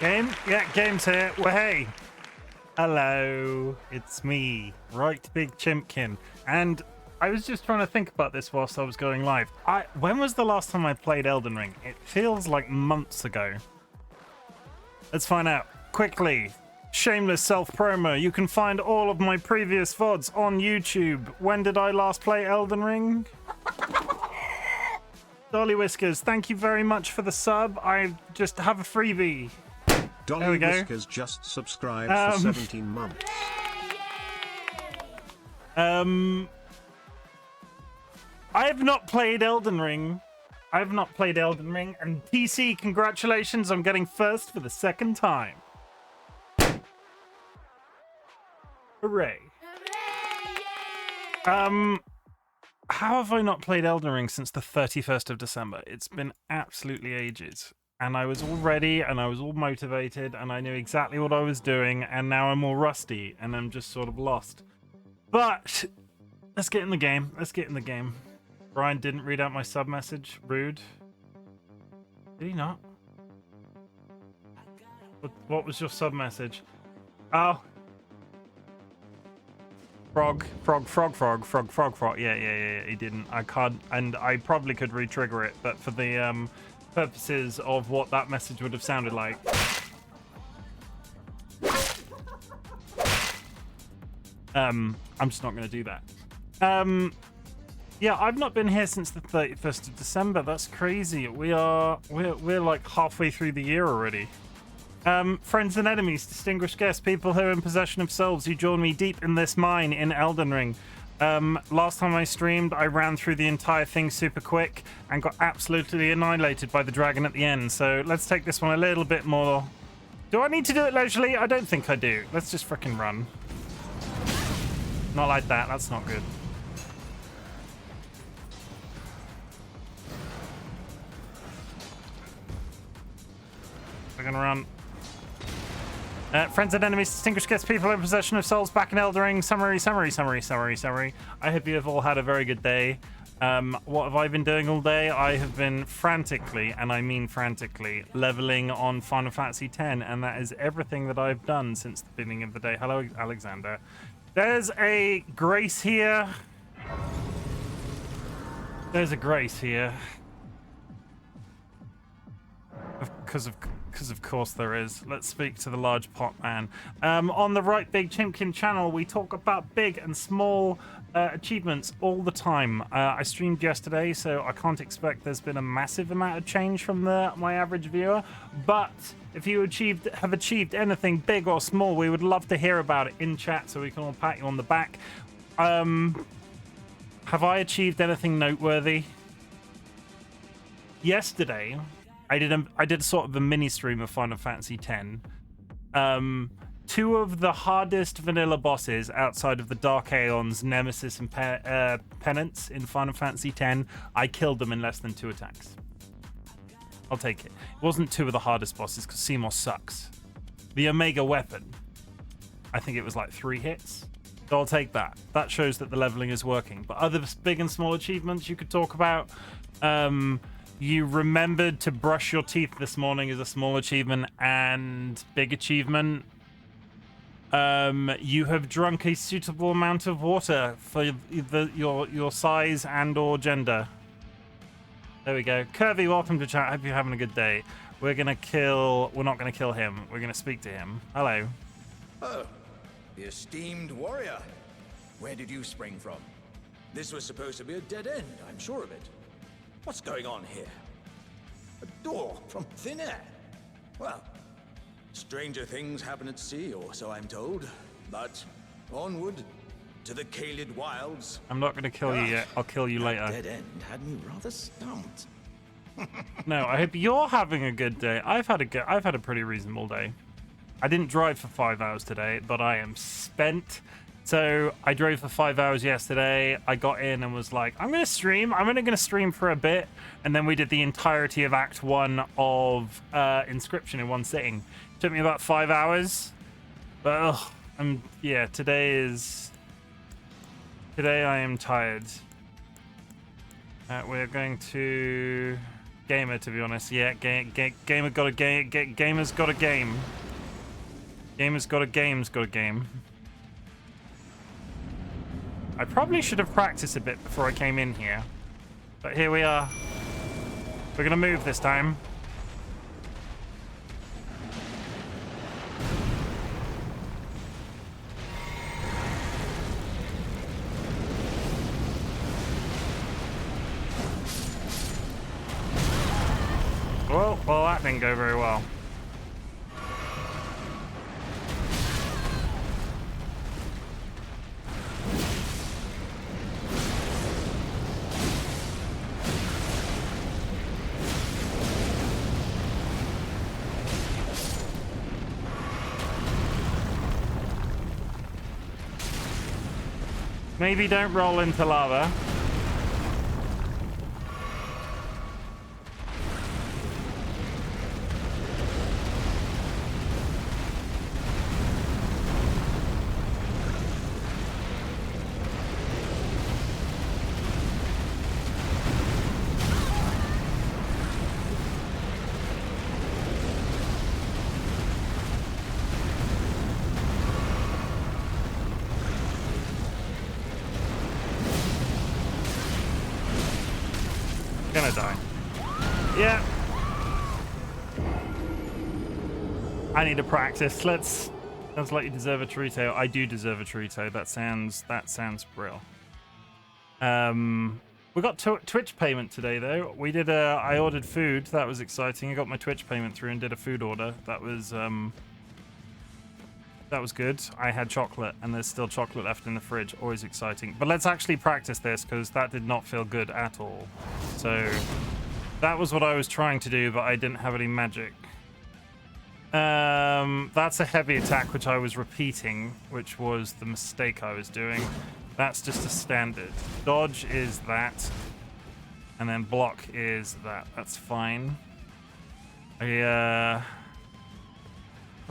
Game? Yeah, game's here. Well, hey. Hello. It's me, RightBigChimken. And I was just trying to think about this whilst I was going live. When was the last time I played Elden Ring? It feels like months ago. Let's find out. Quickly. Shameless self-promo. You can find all of my previous VODs on YouTube. When did I last play Elden Ring? DollyWhiskers, thank you very much for the sub. I just have a freebie. DollyWhiskers just subscribed for 17 months. I've not played Elden Ring. And TC, congratulations on getting first for the second time. Hooray. How have I not played Elden Ring since the 31st of December? It's been absolutely ages. And I was all ready, and I was all motivated, and I knew exactly what I was doing, and now I'm all rusty, and I'm just sort of lost. But let's get in the game. Brian didn't read out my sub message. Rude. Did he not? What was your sub message? Oh. Frog. Yeah, he didn't. I can't, and I probably could re-trigger it, but for the purposes of what that message would have sounded like. I'm just not going to do that. Yeah, I've not been here since the 31st of December. That's crazy. We're like halfway through the year already. Friends and enemies, distinguished guests, people who are in possession of souls, you join me deep in this mine in Elden Ring. Last time I streamed, I ran through the entire thing super quick and got absolutely annihilated by the dragon at the end. So let's take this one a little bit more. Do I need to do it leisurely? I don't think I do. Let's just frickin' run. Not like that. That's not good. We're gonna run. Friends and enemies, distinguished guests, people in possession of souls, back in Elden Ring. Summary. I hope you have all had a very good day. What have I been doing all day? I have been frantically, and I mean frantically, leveling on Final Fantasy X, and that is everything that I've done since the beginning of the day. Hello, Alexander. There's a grace here. Because of course there is. Let's speak to the large pot man. On the RightBigChimken channel, we talk about big and small achievements all the time. I streamed yesterday, so I can't expect there's been a massive amount of change from my average viewer. But if you have achieved anything big or small, we would love to hear about it in chat so we can all pat you on the back. Have I achieved anything noteworthy? Yesterday, I did sort of a mini stream of Final Fantasy X. Two of the hardest vanilla bosses outside of the Dark Aeons, Nemesis and Penance in Final Fantasy X, I killed them in less than 2 attacks. I'll take it. It wasn't 2 of the hardest bosses because Seymour sucks. The Omega weapon, I think it was like 3 hits. So I'll take that. That shows that the leveling is working. But other big and small achievements you could talk about. You remembered to brush your teeth this morning is a small achievement and big achievement. You have drunk a suitable amount of water for your size and or gender. There we go. Curvy, welcome to chat. Hope you're having a good day. We're not gonna kill him. We're gonna speak to him. Hello. Oh, the esteemed warrior. Where did you spring from? This was supposed to be a dead end, I'm sure of it. What's going on here? A door from thin air? Well, stranger things happen at sea, or so I'm told. But onward to the Caelid wilds. I'm not going to kill you yet. I'll kill you later. Dead end had me rather stumped. No, I hope you're having a good day. I've had a pretty reasonable day. I didn't drive for 5 hours today, but I am spent. So I drove for 5 hours yesterday. I got in and was like, I'm going to stream. I'm only going to stream for a bit. And then we did the entirety of Act 1 of Inscription in one sitting. Took me about 5 hours. But today I am tired. We're going to Gamer, to be honest. Yeah, gamer got a game. Gamer's got a game. Gamer's got a game's got a game. I probably should have practiced a bit before I came in here. But here we are. We're gonna move this time. Well, that didn't go very well. Maybe don't roll into lava. Gonna die. Yeah. I need to practice. Sounds like you deserve a Torito. I do deserve a Torito. That sounds real. We got Twitch payment today though. We did I ordered food. That was exciting. I got my Twitch payment through and did a food order. That was good. I had chocolate and there's still chocolate left in the fridge. Always exciting. But let's actually practice this because that did not feel good at all. So that was what I was trying to do, but I didn't have any magic. That's a heavy attack, which I was repeating, which was the mistake I was doing. That's just a standard. Dodge is that. And then block is that. That's fine. What have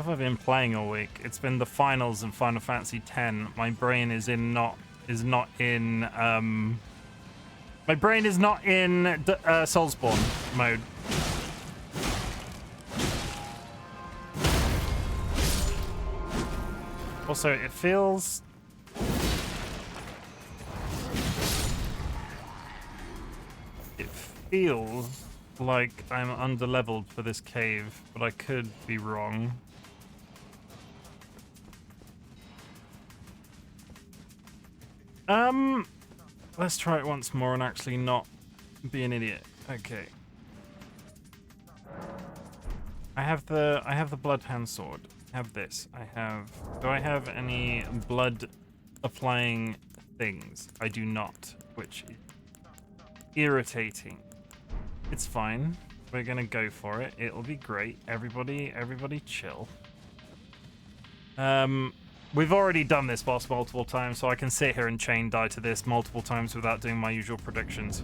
I been playing all week? It's been the finals in Final Fantasy X. My brain is not in Soulspawn mode. Also, it feels like I'm underleveled for this cave, but I could be wrong. Let's try it once more and actually not be an idiot. Okay. I have the bloodhound sword. I have this. Do I have any blood applying things? I do not, which is irritating. It's fine. We're gonna go for it. It'll be great. Everybody chill. We've already done this boss multiple times, so I can sit here and chain die to this multiple times without doing my usual predictions.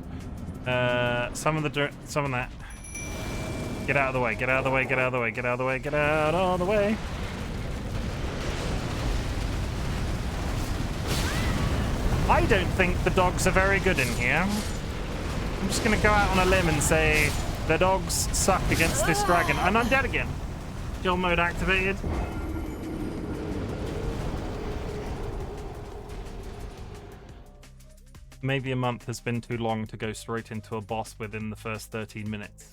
Summon that. Get out of the way, get out of the way, get out of the way, get out of the way, get out of the way. I don't think the dogs are very good in here. I'm just gonna go out on a limb and say the dogs suck against this dragon. And I'm dead again. Kill mode activated. Maybe a month has been too long to go straight into a boss within the first 13 minutes.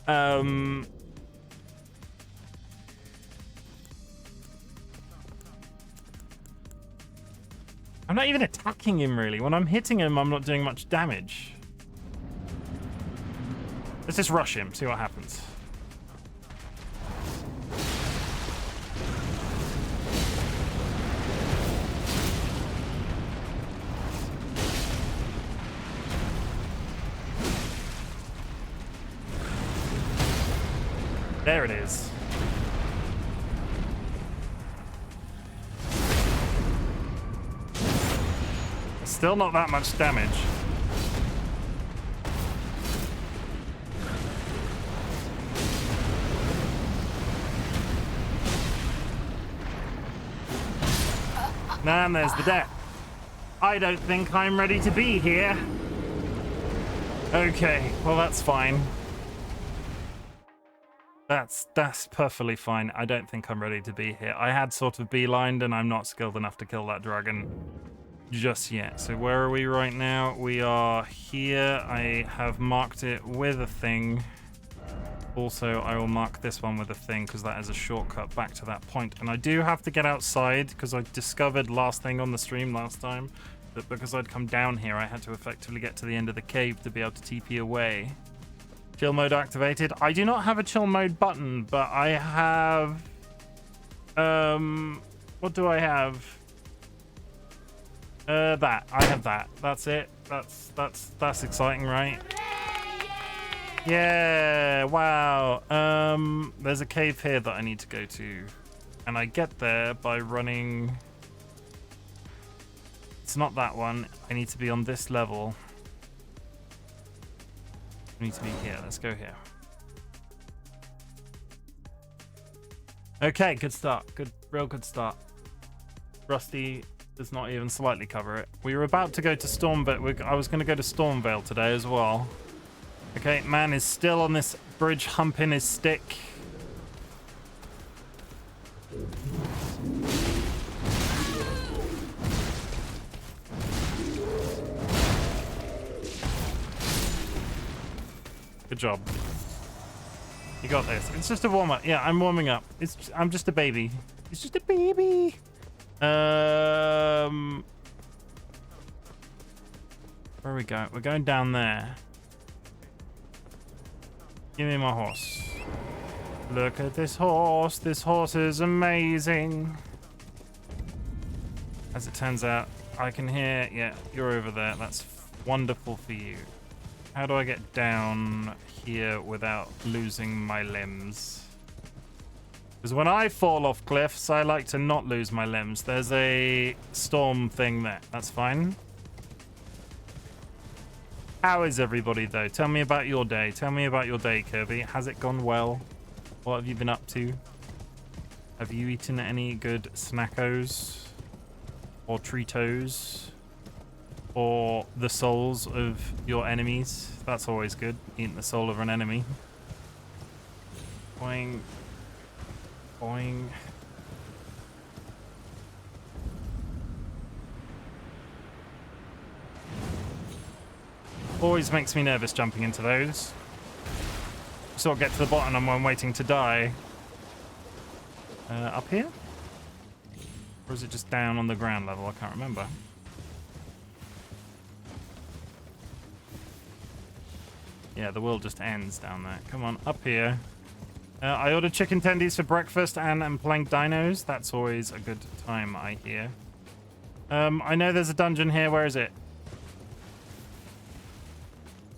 I'm not even attacking him, really. When I'm hitting him, I'm not doing much damage. Let's just rush him, see what happens. There it is. Still not that much damage. And there's the death. I don't think I'm ready to be here. Okay, well that's fine. That's perfectly fine. I don't think I'm ready to be here. I had sort of beelined and I'm not skilled enough to kill that dragon just yet. So where are we right now? We are here. I have marked it with a thing. Also, I will mark this one with a thing because that is a shortcut back to that point. And I do have to get outside because I discovered last thing on the stream last time that because I'd come down here, I had to effectively get to the end of the cave to be able to TP away. Chill mode activated. I do not have a chill mode button, but I have... what do I have? That. I have that. That's it. That's exciting, right? Yeah, wow. There's a cave here that I need to go to. And I get there by running... It's not that one. I need to be on this level. I need to be here. Let's go here. Okay, good start. Real good start. Rusty does not even slightly cover it. We were about to go to Stormvale. I was going to go to Stormvale today as well. Okay, man is still on this bridge humping his stick. Good job. You got this. It's just a warm-up. Yeah, I'm warming up. I'm just a baby. It's just a baby. Where are we going? We're going down there. Give me my horse. Look at this horse. This horse is amazing. As it turns out, I can hear... Yeah, you're over there. That's wonderful for you. How do I get down here without losing my limbs? Because when I fall off cliffs, I like to not lose my limbs. There's a storm thing there. That's fine. How is everybody, though? Tell me about your day. Tell me about your day, Kirby. Has it gone well? What have you been up to? Have you eaten any good snackos? Or treatos? Or the souls of your enemies? That's always good. Eating the soul of an enemy. Boing. Boing. Always makes me nervous jumping into those. Sort of get to the bottom and I'm waiting to die. Up here? Or is it just down on the ground level? I can't remember. Yeah, the world just ends down there. Come on, up here. I ordered chicken tendies for breakfast and I'm playing dinos. That's always a good time, I hear. I know there's a dungeon here. Where is it?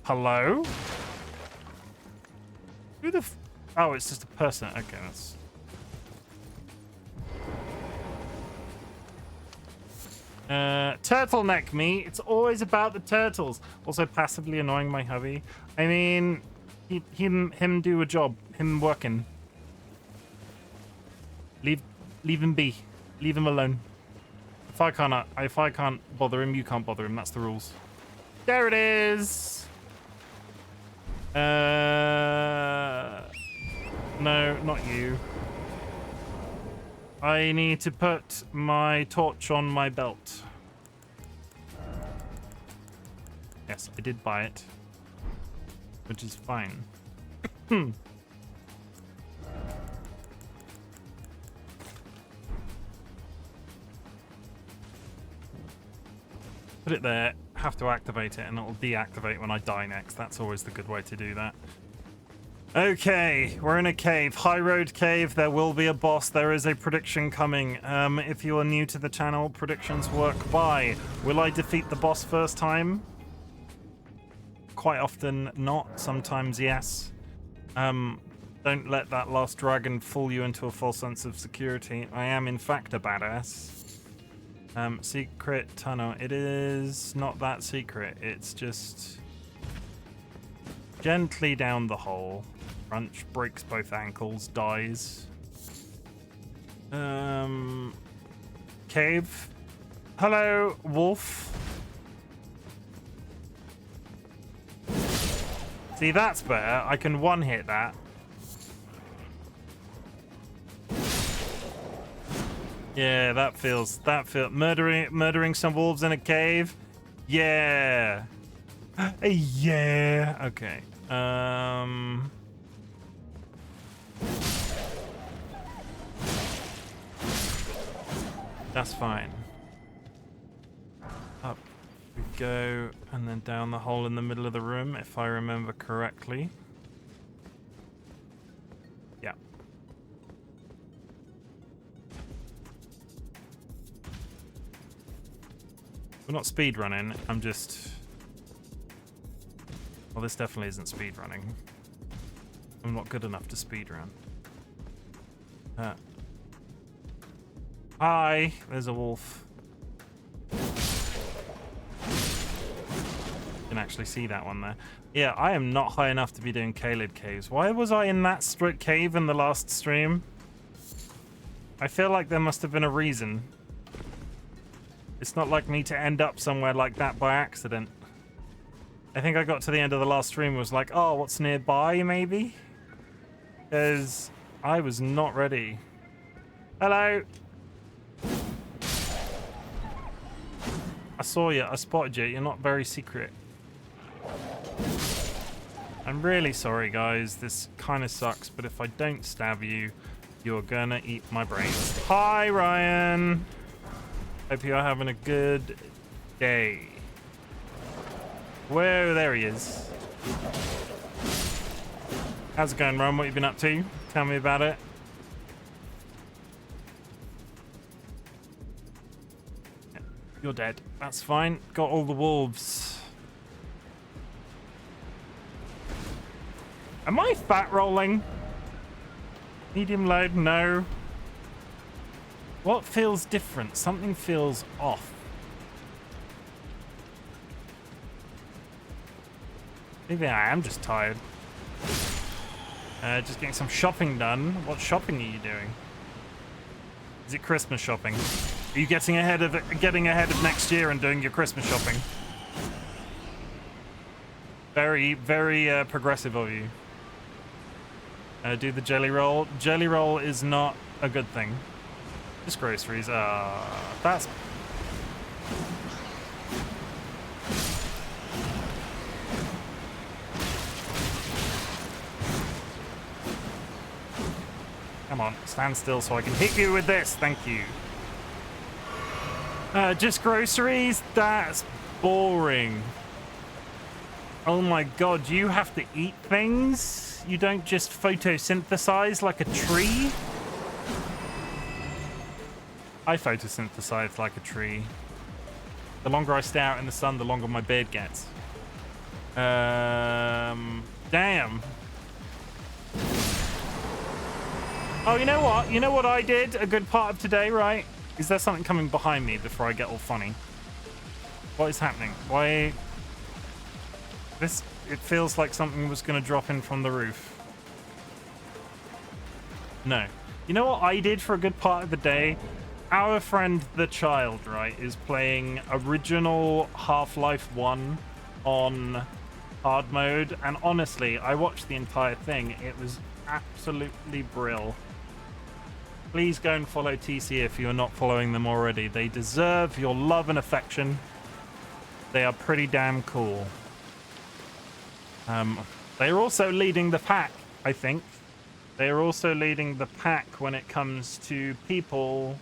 Hello? Who the oh, it's just a person. Okay, that's... turtleneck me. It's always about the turtles. Also passively annoying my hubby. I mean, him do a job. Him working. Leave him be. Leave him alone. If I can't bother him, you can't bother him. That's the rules. There it is. No, not you. I need to put my torch on my belt. Yes, I did buy it, which is fine. Put it there, have to activate it, and it'll deactivate when I die next. That's always the good way to do that. Okay, we're in a cave. High Road Cave. There will be a boss. There is a prediction coming. If you are new to the channel, predictions work by... Will I defeat the boss first time? Quite often not. Sometimes yes. Don't let that last dragon fool you into a false sense of security. I am, in fact, a badass. Secret tunnel. It is not that secret. It's just... gently down the hole. Crunch, breaks both ankles, dies. Cave. Hello, wolf. See, that's better. I can one-hit that. Yeah, that feels murdering some wolves in a cave. Yeah. Yeah. Okay. That's fine. Up we go, and then down the hole in the middle of the room, if I remember correctly. Yeah. We're not speed running. I'm just. Well, this definitely isn't speed running. I'm not good enough to speed run. Hi, there's a wolf. Can actually see that one there. Yeah, I am not high enough to be doing Caleb caves. Why was I in that cave in the last stream? I feel like there must have been a reason. It's not like me to end up somewhere like that by accident. I think I got to the end of the last stream and was like, oh, what's nearby, maybe? Because I was not ready. Hello. I saw you. I spotted you. You're not very secret. I'm really sorry, guys. This kind of sucks, but if I don't stab you, you're gonna eat my brains. Hi, Ryan. Hope you're having a good day. Whoa, there he is. How's it going, Ryan? What you been up to? Tell me about it. Yeah, you're dead. That's fine. Got all the wolves. Am I fat rolling? Medium load? No. What feels different? Something feels off. Maybe I am just tired. Just getting some shopping done. What shopping are you doing? Is it Christmas shopping? Are you getting ahead of next year and doing your Christmas shopping? Very, very progressive of you. Do the jelly roll. Jelly roll is not a good thing. Just groceries. That's... Come on, stand still so I can hit you with this. Thank you. Just groceries? That's boring. Oh my god, you have to eat things? You don't just photosynthesize like a tree? I photosynthesize like a tree. The longer I stay out in the sun, the longer my beard gets. Damn. Oh, you know what? You know what I did a good part of today, right? Is there something coming behind me before I get all funny? What is happening? Why... This... It feels like something was going to drop in from the roof. No. You know what I did for a good part of the day? Our friend the child, right, is playing original Half-Life 1 on hard mode. And honestly, I watched the entire thing. It was absolutely brill. Please go and follow TC if you're not following them already. They deserve your love and affection. They are pretty damn cool. They're also leading the pack, I think. They are also leading the pack when it comes to people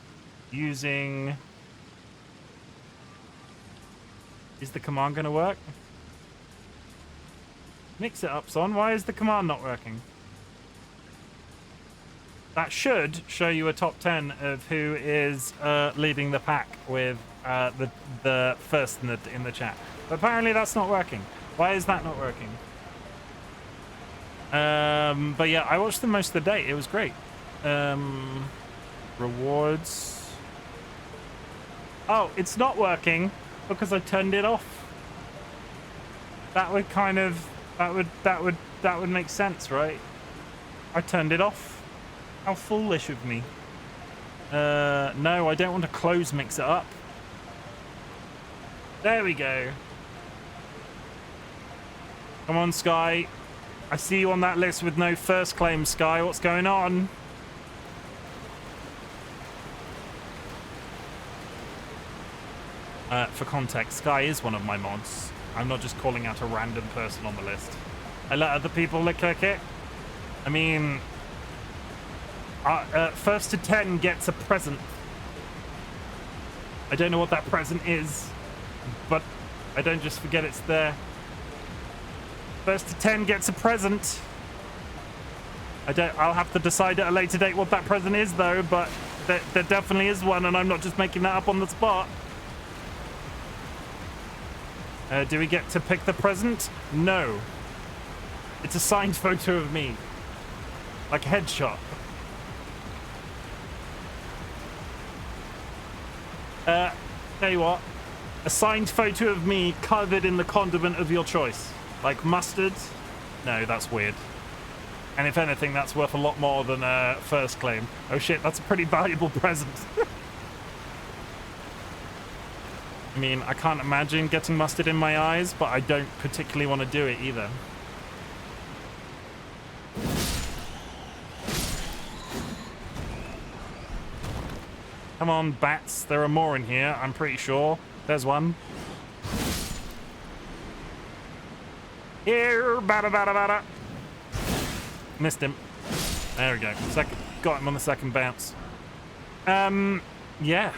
using... Is the command going to work? Mix it up, son. Why is the command not working? That should show you a top 10 of who is leading the pack with the first in the chat. But apparently that's not working. Why is that not working? But yeah, I watched them most of the day. It was great. Rewards. Oh, it's not working because I turned it off. That would kind of that would make sense, right? I turned it off. How foolish of me. No, I don't want to close mix it up. There we go. Come on, Sky. I see you on that list with no first claim, Sky. What's going on? For context, Sky is one of my mods. I'm not just calling out a random person on the list. I let other people click it. I mean, first to 10 gets a present. I don't know what that present is, but I don't just forget it's there. First to 10 gets a present. I'll have to decide at a later date what that present is, though, but there definitely is one, and I'm not just making that up on the spot. Do we get to pick the present? No. It's a signed photo of me. Like a headshot. Tell you what. A signed photo of me covered in the condiment of your choice. Like mustard? No, that's weird. And if anything, that's worth a lot more than first claim. Oh shit, that's a pretty valuable present. I mean, I can't imagine getting mustard in my eyes, but I don't particularly want to do it either. Come on, bats. There are more in here, I'm pretty sure. There's one. Here, bada bada bada. Missed him. There we go. Got him on the second bounce. Yeah.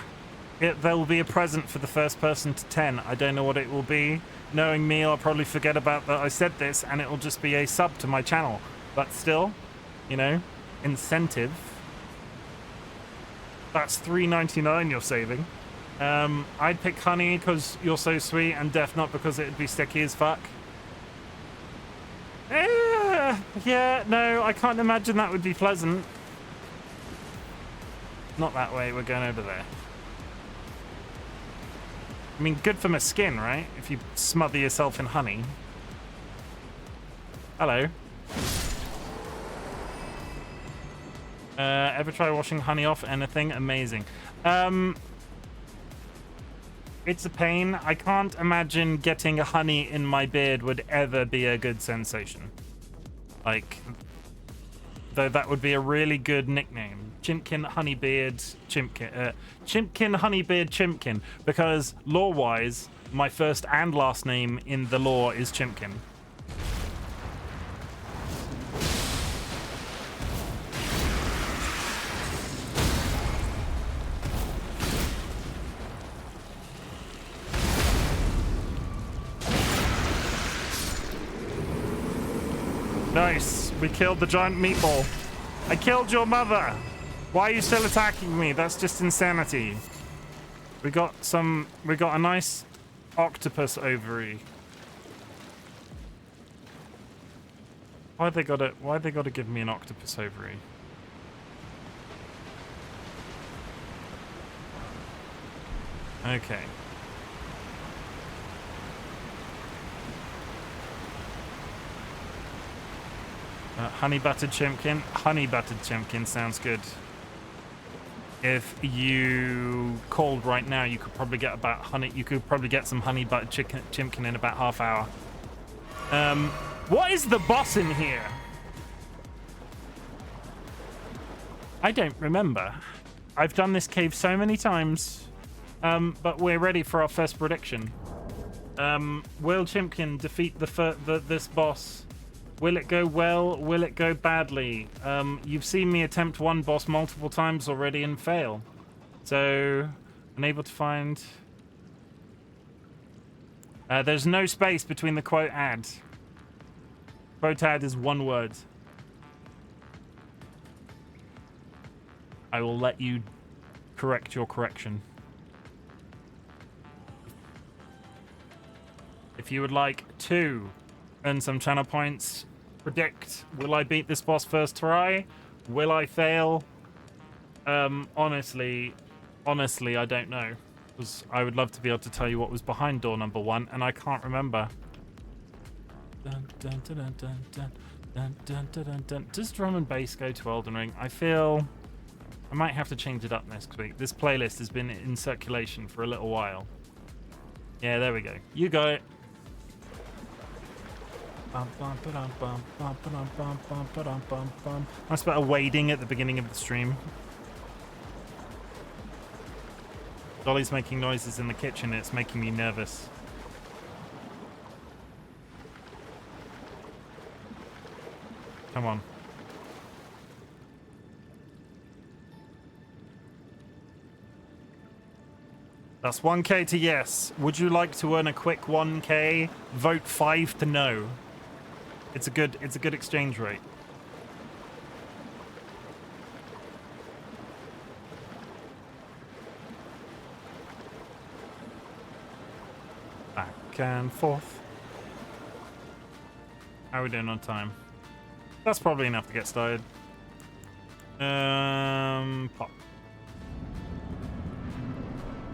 There will be a present for the first person to 10. I don't know what it will be. Knowing me, I'll probably forget about that I said this, and it will just be a sub to my channel. But still, you know, incentive. That's $3.99 you're saving. I'd pick honey because you're so sweet, and death not because it'd be sticky as fuck. Yeah, no, I can't imagine that would be pleasant. Not that way, we're going over there. I mean, good for my skin, right? If you smother yourself in honey. Hello. Ever try washing honey off anything? Amazing. It's a pain. I can't imagine getting a honey in my beard would ever be a good sensation. Like, though that would be a really good nickname. Chimken Honeybeard Chimken. Chimken Honeybeard Chimken. Because lore-wise, my first and last name in the lore is Chimken. Nice. We killed the giant meatball. I killed your mother. Why are you still attacking me? That's just insanity. We got a nice octopus ovary. Why they gotta give me an octopus ovary? Okay. Honey buttered chimkin. Honey buttered chimkin sounds good. If you called right now, you could probably get about honey. You could probably get some honey buttered chimkin in about half hour. What is the boss in here? I don't remember. I've done this cave so many times, but we're ready for our first prediction. Will Chimkin defeat this boss? Will it go well? Will it go badly? You've seen me attempt one boss multiple times already and fail. So, unable to find... there's no space between the quote ad. Quote ad is one word. I will let you correct your correction. If you would like to earn some channel points, predict, will I beat this boss first try? Will I fail? Honestly, I don't know. Because I would love to be able to tell you what was behind door number 1, and I can't remember. Dun, dun, dun, dun, dun, dun, dun, dun, dun, dun, dun. Does drum and bass go to Elden Ring? I feel I might have to change it up next week. This playlist has been in circulation for a little while. Yeah, there we go. You got it. That's better wading at the beginning of the stream. Dolly's making noises in the kitchen. It's making me nervous. Come on. That's 1k to yes. Would you like to earn a quick 1k? Vote 5 to no. It's a good exchange rate. Back and forth. How are we doing on time? That's probably enough to get started. Pop.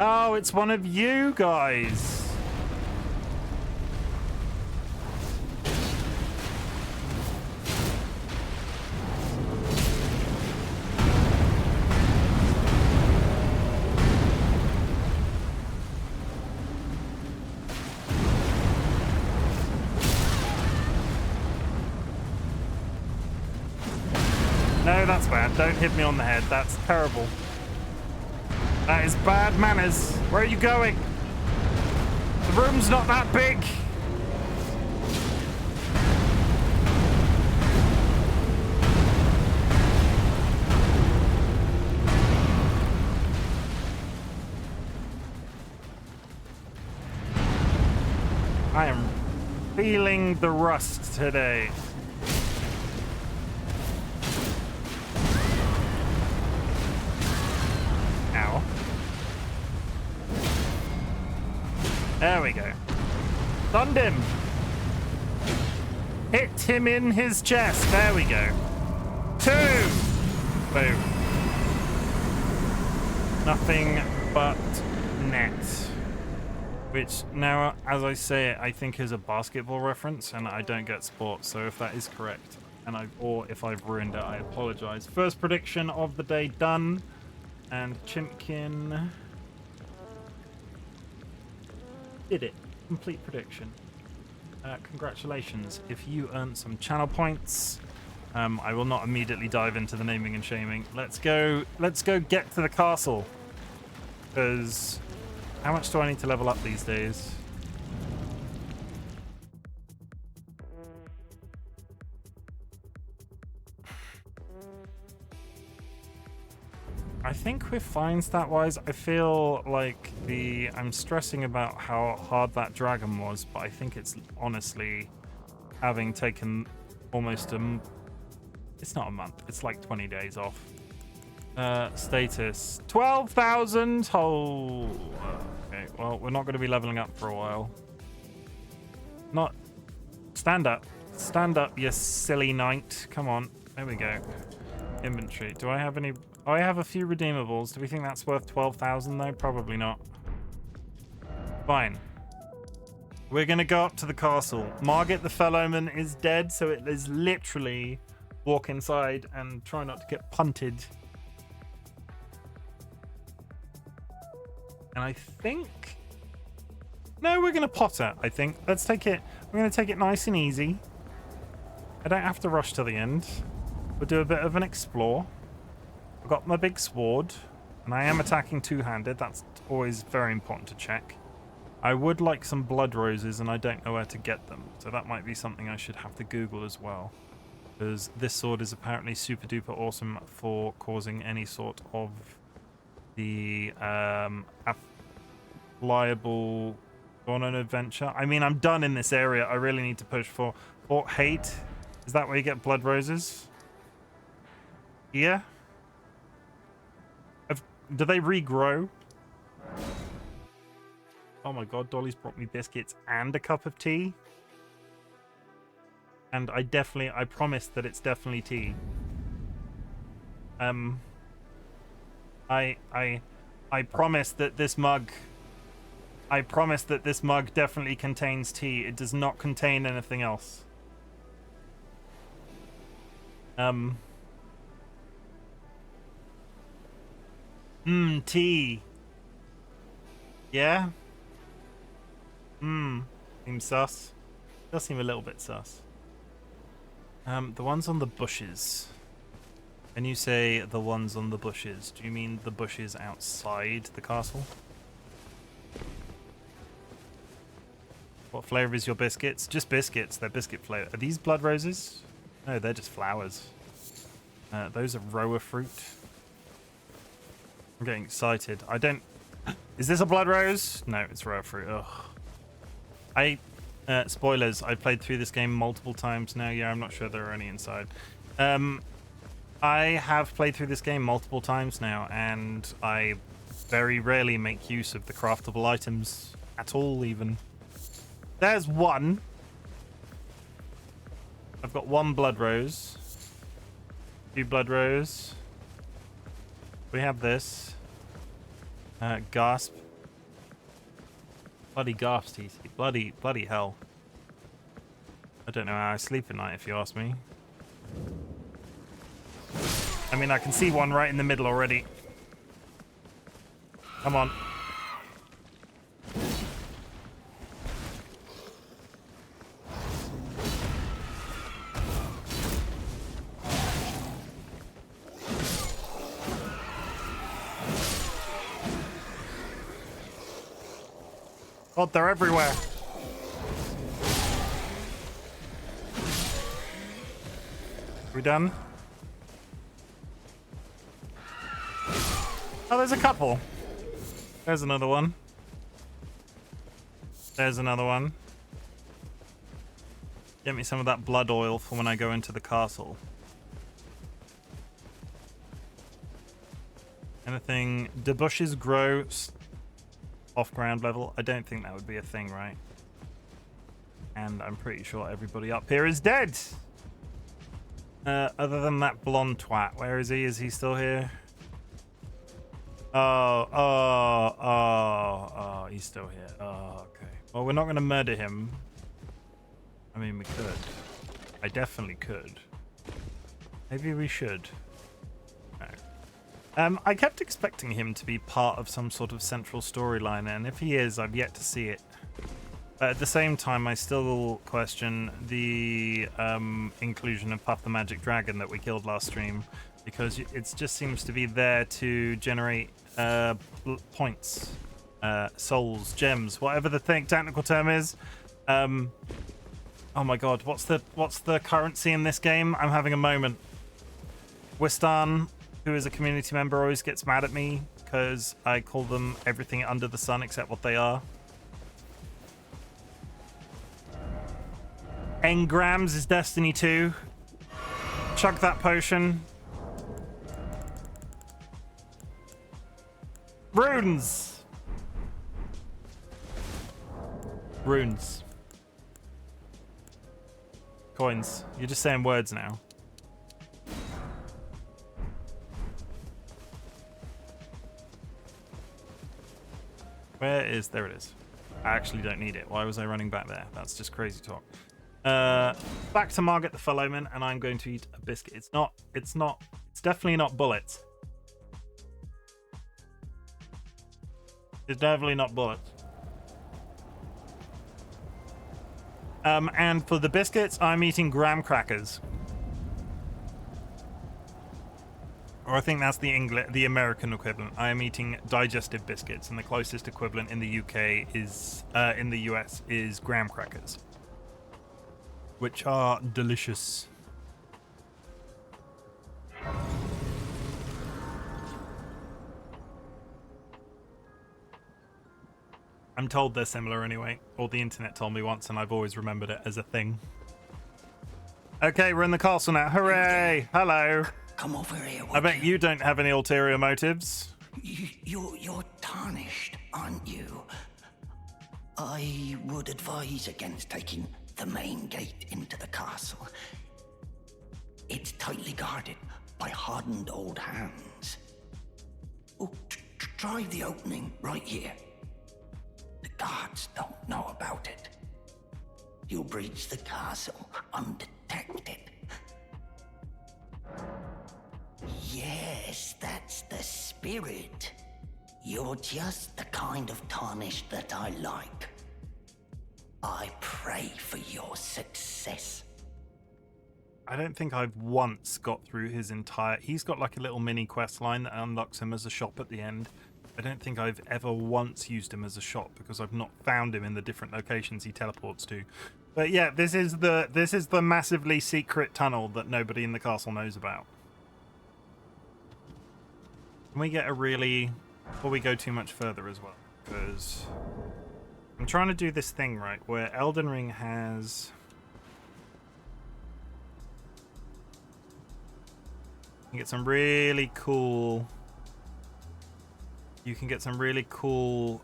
Oh, it's one of you guys. No, that's bad. Don't hit me on the head. That's terrible. That is bad manners. Where are you going? The room's not that big. I am feeling the rust today. Ow. There we go. Stunned him. Hit him in his chest. There we go. 2. Boom. Nothing but net. Which now, as I say it, I think is a basketball reference, and I don't get sports. So if that is correct, or if I've ruined it, I apologize. First prediction of the day done, and Chimken did it. Complete prediction. Congratulations. If you earned some channel points, I will not immediately dive into the naming and shaming. Let's go get to the castle. Because how much do I need to level up these days? I think we're fine stat-wise. I feel like I'm stressing about how hard that dragon was, but I think it's honestly having taken almost it's not a month, it's like 20 days off. Status 12,000. Oh, okay. Well, we're not going to be leveling up for a while. Not stand up, you silly knight. Come on, there we go. Inventory. Do I have any? Oh, I have a few redeemables. Do we think that's worth 12,000 though? Probably not. Fine. We're gonna go up to the castle. Margit the Fellowman is dead, so it is literally walk inside and try not to get punted. And I think... No, we're gonna potter, I think. Let's take it... We're gonna take it nice and easy. I don't have to rush to the end. We'll do a bit of an explore. I've got my big sword, and I am attacking two-handed. That's always very important to check. I would like some blood roses, and I don't know where to get them. So that might be something I should have to Google as well. Because this sword is apparently super-duper awesome for causing any sort of the liable go on an adventure. I mean, I'm done in this area. I really need to push for Fort Hate. Is that where you get blood roses? Yeah? Do they regrow? Oh my god, Dolly's brought me biscuits and a cup of tea. And I promise that it's definitely tea. I promise that this mug definitely contains tea. It does not contain anything else. Tea. Yeah? Seems sus. Does seem a little bit sus. The ones on the bushes. When you say the ones on the bushes, do you mean the bushes outside the castle? What flavor is your biscuits? Just biscuits. They're biscuit flavor. Are these blood roses? No, they're just flowers. Those are roa fruit. I'm getting excited. I don't... Is this a blood rose? No, it's roa fruit. Ugh. Spoilers. I've played through this game multiple times now. Yeah, I'm not sure there are any inside. I have played through this game multiple times now, and I very rarely make use of the craftable items at all, even. There's one. I've got one blood rose. 2 blood rose. We have this. Gasp. Bloody gasp, TC. Bloody hell. I don't know how I sleep at night, if you ask me. I mean, I can see one right in the middle already. Come on. God, they're everywhere. We done? Oh, there's a couple. There's another one. There's another one. Get me some of that blood oil for when I go into the castle. Anything? Do bushes grow off ground level? I don't think that would be a thing, right? And I'm pretty sure everybody up here is dead. Other than that blonde twat, where is he? Is he still here? Oh, he's still here. Oh, okay. Well, we're not going to murder him. I mean, we could. I definitely could. Maybe we should. No. I kept expecting him to be part of some sort of central storyline, and if he is, I've yet to see it. But at the same time, I still question the inclusion of Puff the Magic Dragon that we killed last stream, because it just seems to be there to generate points, souls, gems, whatever the technical term is. Oh my god, what's the currency in this game? I'm having a moment. Wistan, who is a community member, always gets mad at me because I call them everything under the sun except what they are. Engrams is Destiny 2. Chug that potion. Runes! Runes. Coins. You're just saying words now. Where is... There it is. I actually don't need it. Why was I running back there? That's just crazy talk. Back to Margaret the Fellowman, and I'm going to eat a biscuit. It's definitely not bullets. It's definitely not bullets. And for the biscuits, I'm eating graham crackers. Or I think that's the American equivalent. I am eating digestive biscuits, and the closest equivalent in the UK is, in the US, is graham crackers, which are delicious. I'm told they're similar anyway, or the internet told me once, and I've always remembered it as a thing. Okay, we're in the castle now. Hooray! Hello. Come over here. I bet you don't have any ulterior motives. You're tarnished, aren't you? I would advise against taking the main gate into the castle. It's tightly guarded by hardened old hands. Oh, try the opening right here. The guards don't know about it. You'll breach the castle undetected. Yes, that's the spirit. You're just the kind of tarnished that I like. I pray for your success. I don't think I've once got through his entire... He's got like a little mini quest line that unlocks him as a shop at the end. I don't think I've ever once used him as a shop because I've not found him in the different locations he teleports to. But yeah, this is the massively secret tunnel that nobody in the castle knows about. Can we get a really... Before we go too much further as well, because I'm trying to do this thing right where Elden Ring has... You can get some really cool... You can get some really cool...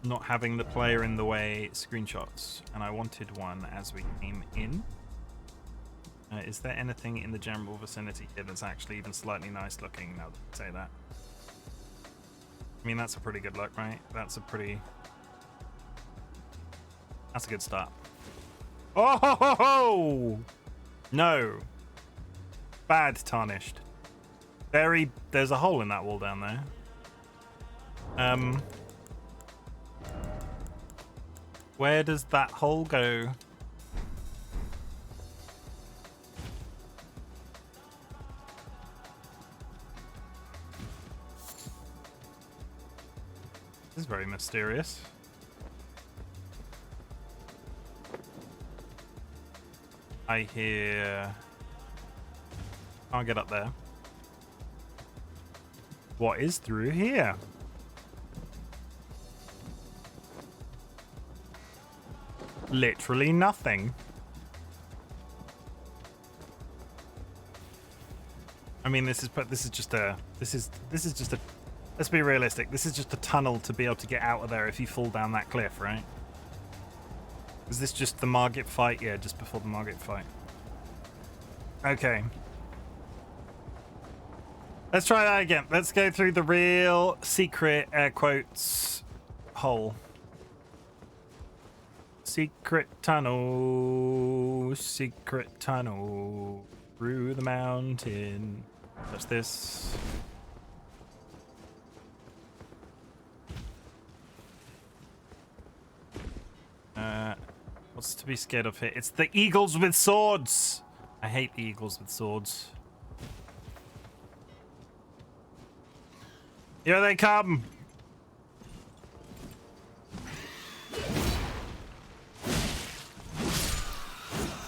not having the player in the way screenshots, and I wanted one as we came in. Is there anything in the general vicinity here that's actually even slightly nice looking now that you say that? I mean, that's a pretty good look, right? That's a good start. Oh ho ho ho! No. Bad tarnished. There's a hole in that wall down there. Where does that hole go? This is very mysterious. I hear... Can't get up there. What is through here? Literally nothing. I mean, this is just a let's be realistic. This is just a tunnel to be able to get out of there if you fall down that cliff, right? Is this just the Margit fight? Yeah, just before the Margit fight. Okay. Let's try that again. Let's go through the real secret, air quotes, hole. Secret tunnel, through the mountain. Touch this. What's to be scared of here? It's the eagles with swords! I hate the eagles with swords. Here they come!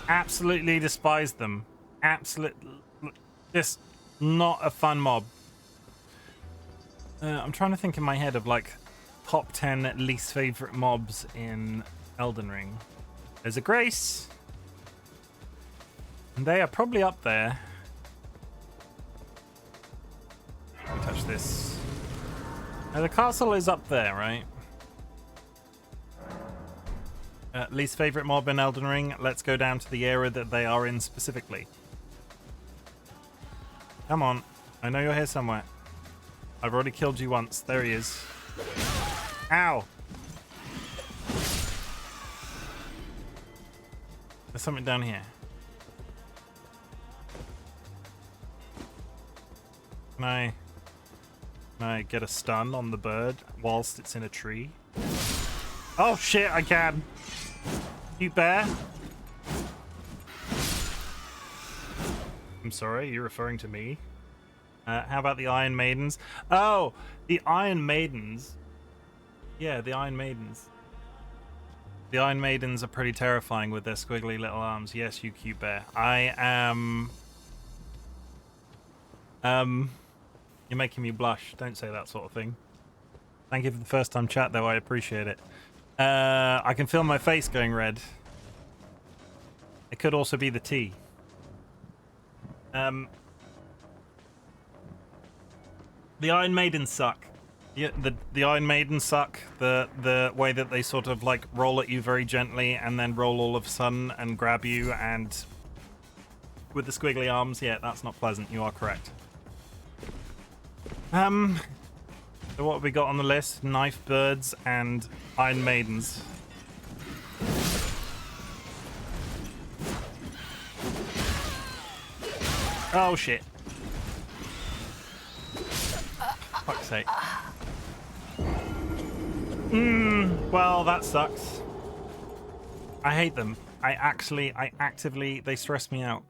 Absolutely despise them. Absolutely. Just not a fun mob. I'm trying to think in my head of like top 10 least favorite mobs in Elden Ring. There's a Grace. And they are probably up there. Let me touch this. Now the castle is up there, right? Least favorite mob in Elden Ring. Let's go down to the area that they are in specifically. Come on. I know you're here somewhere. I've already killed you once. There he is. Ow! There's something down here. Can I get a stun on the bird whilst it's in a tree? Oh shit, I can. Cute bear. I'm sorry, you're referring to me? How about the Iron Maidens? Oh, the Iron Maidens. Yeah, the Iron Maidens. The Iron Maidens are pretty terrifying with their squiggly little arms. Yes, you cute bear. I am... You're making me blush. Don't say that sort of thing. Thank you for the first time chat, though. I appreciate it. I can feel my face going red. It could also be the tea. The Iron Maidens suck. Yeah, the Iron Maidens suck. The way that they sort of like roll at you very gently and then roll all of a sudden and grab you, and with the squiggly arms, yeah, that's not pleasant. You are correct. So what have we got on the list? Knife birds and Iron Maidens. Oh shit. Fuck's sake. Well, that sucks. I hate them. I actively, they stress me out.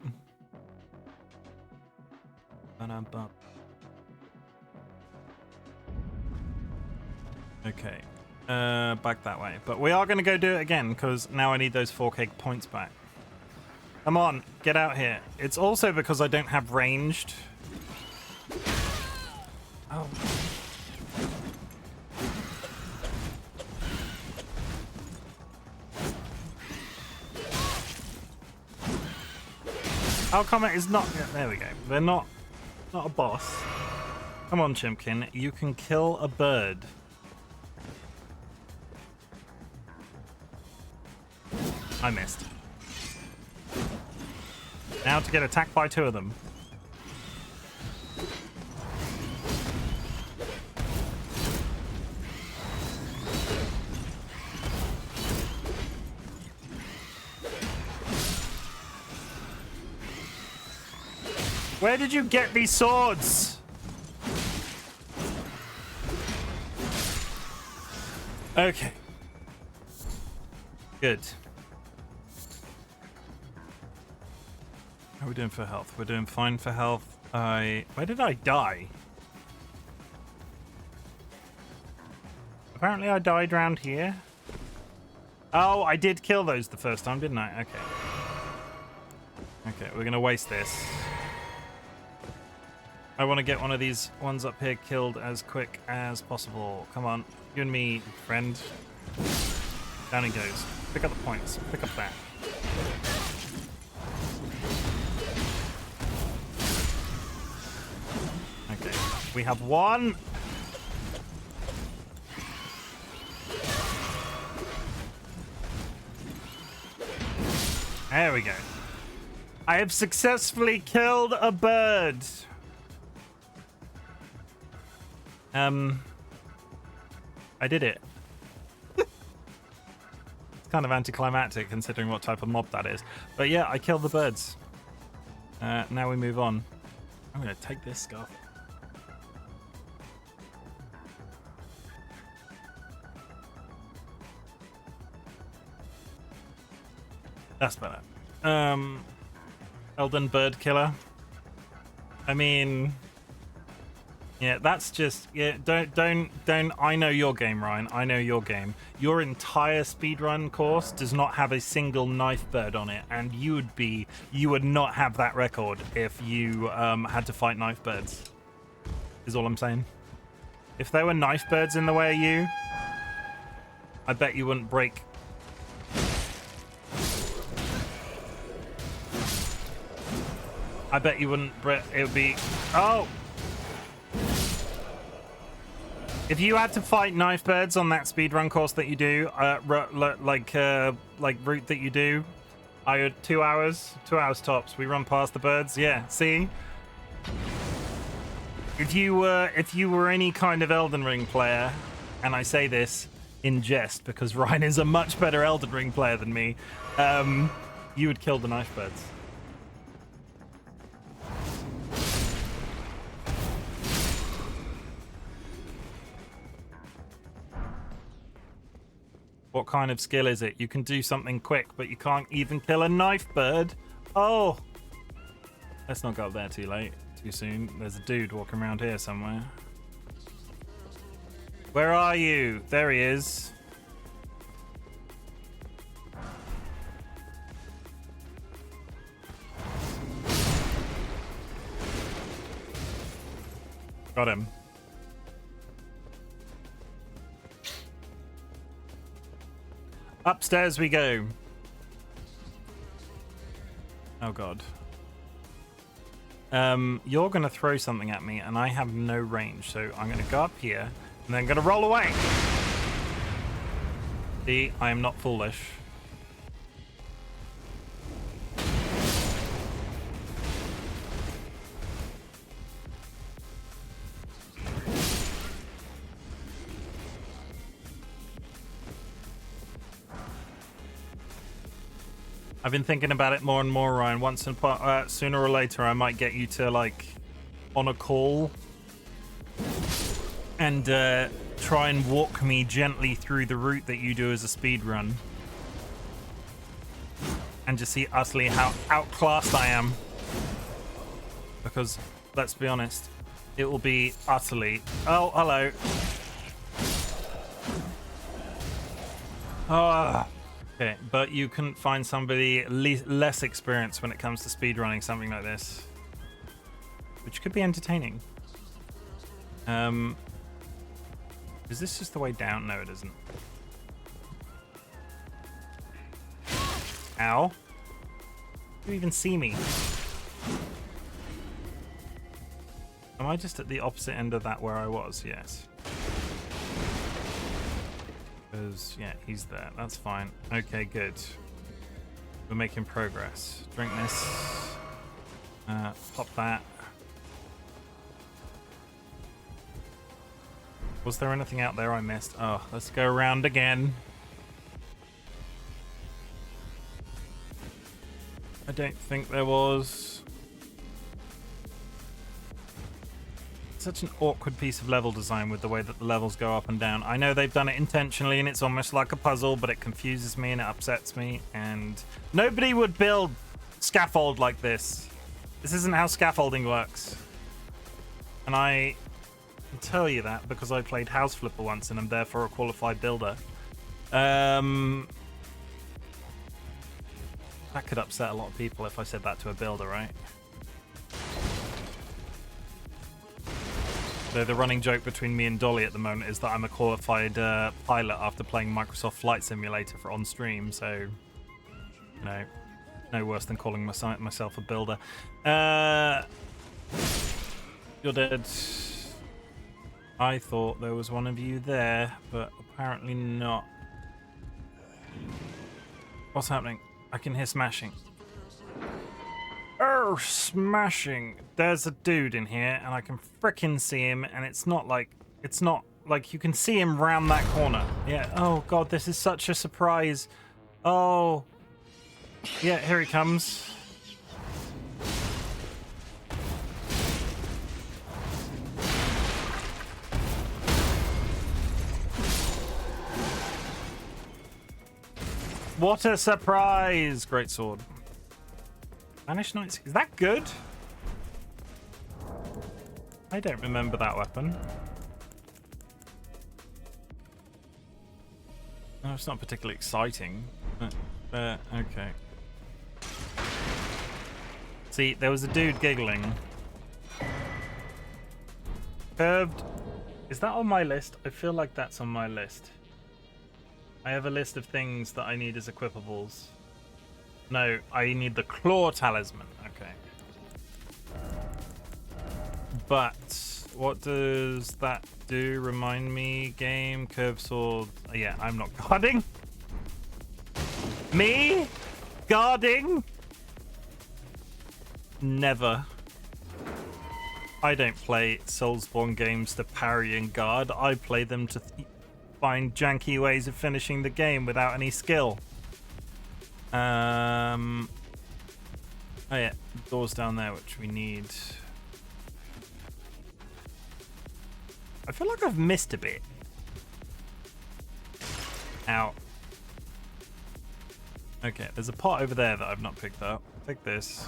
Okay. Back that way. But we are going to go do it again, because now I need those 4K points back. Come on, get out here. It's also because I don't have ranged. Oh. Our comment is not... Yeah, there we go. They're not a boss. Come on, Chimken. You can kill a bird. I missed. Now to get attacked by 2 of them. Where did you get these swords? Okay. Good. How are we doing for health? We're doing fine for health. Where did I die? Apparently I died around here. Oh, I did kill those the first time, didn't I? Okay. Okay, we're gonna waste this. I want to get one of these ones up here killed as quick as possible. Come on, you and me, friend. Down he goes. Pick up the points. Pick up that. Okay, we have one. There we go. I have successfully killed a bird. I did it. It's kind of anticlimactic considering what type of mob that is. But yeah, I killed the birds. Now we move on. I'm going to take this scarf. That's better. Elden bird killer. I mean... Yeah, that's just... Yeah, don't... I know your game, Ryan. I know your game. Your entire speedrun course does not have a single knife bird on it, and you would not have that record if you had to fight knife birds. Is all I'm saying. If there were knife birds in the way of you, I bet you wouldn't break. I bet you wouldn't break. It would be... Oh! If you had to fight knife birds on that speedrun course that you do, like route that you do, I had 2 hours tops. We run past the birds. Yeah, see. If you were any kind of Elden Ring player, and I say this in jest because Ryan is a much better Elden Ring player than me, you would kill the knife birds. What kind of skill is it? You can do something quick, but you can't even kill a knife bird. Oh! Let's not go up there too late, too soon. There's a dude walking around here somewhere. Where are you? There he is. Got him. Upstairs we go. Oh god. You're gonna throw something at me and I have no range, so I'm gonna go up here and then gonna roll away. See, I am not foolish. I've been thinking about it more and more, Ryan. Sooner or later, I might get you to, like, on a call and try and walk me gently through the route that you do as a speed run. and just see utterly how outclassed I am. Because, let's be honest, it will be utterly... Oh, hello. Okay, but you couldn't find somebody less experienced when it comes to speedrunning something like this. Which could be entertaining. Is this just the way down? No, it isn't. Ow. Do you even see me? Am I just at the opposite end of that where I was? Yes. Because, yeah, he's there. That's fine. Okay, good. We're making progress. Drink this. Pop that. Was there anything out there I missed? Oh, let's go around again. I don't think there was. Such an awkward piece of level design with the way that the levels go up and down. I know they've done it intentionally and it's almost like a puzzle, but it confuses me and it upsets me. And nobody would build scaffold like this. This isn't how scaffolding works. And I can tell you that because I played House Flipper once and I'm therefore a qualified builder. That could upset a lot of people if I said that to a builder, right? Though the running joke between me and Dolly at the moment is that I'm a qualified pilot after playing Microsoft Flight Simulator for on stream, so you know, no worse than calling myself a builder. You're dead. I thought there was one of you there, but apparently not. What's happening? I can hear smashing. Oh, smashing. There's a dude in here and I can frickin' see him and it's not like you can see him round that corner. Yeah. Oh god, this is such a surprise. Oh. Yeah, here he comes. What a surprise! Great sword. Spanish Knights. Is that good? I don't remember that weapon. No, it's not particularly exciting. Okay. See, there was a dude giggling. Curved. Is that on my list? I feel like that's on my list. I have a list of things that I need as equipables. No, I need the claw talisman. Okay. But what does that do? Remind me. Game, curved sword. Yeah, I'm not guarding. Me? Guarding? Never. I don't play Soulsborne games to parry and guard. I play them to find janky ways of finishing the game without any skill. Oh yeah, doors down there which we need. I feel like I've missed a bit. Ow. Okay, there's a pot over there that I've not picked up. Take this.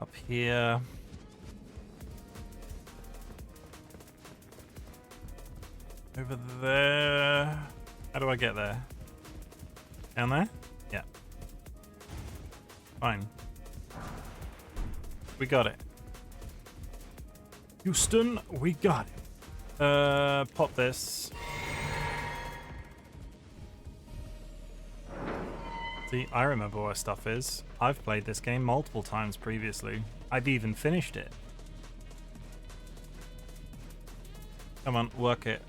Up here. Over there. How do I get there? Down there? Yeah. Fine. We got it. Houston, we got it. Pop this. See, I remember where stuff is. I've played this game multiple times previously. I've even finished it. Come on, work it.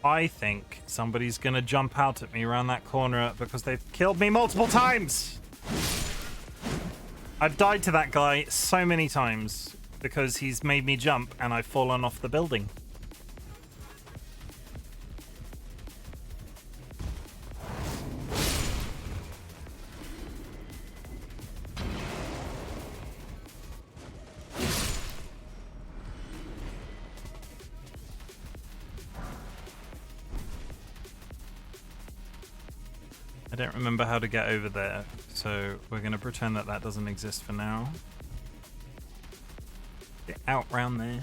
I think somebody's gonna jump out at me around that corner because they've killed me multiple times. I've died to that guy so many times because he's made me jump and I've fallen off the building. I don't remember how to get over there, so we're going to pretend that that doesn't exist for now. Get out round there.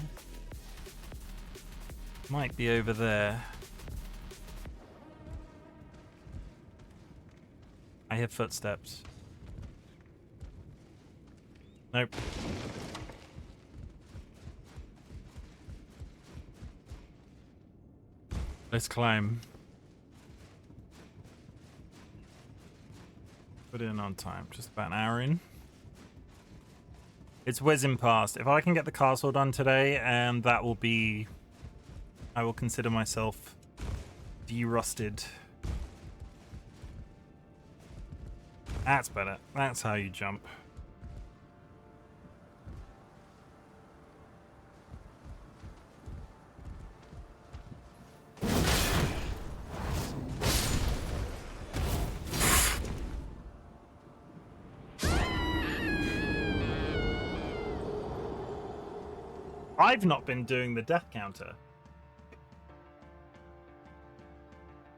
Might be over there. I hear footsteps. Nope. Let's climb. Put it in on time. Just about an hour in. It's whizzing past. If I can get the castle done today, and that will be... I will consider myself de-rusted. That's better. That's how you jump. I've not been doing the death counter.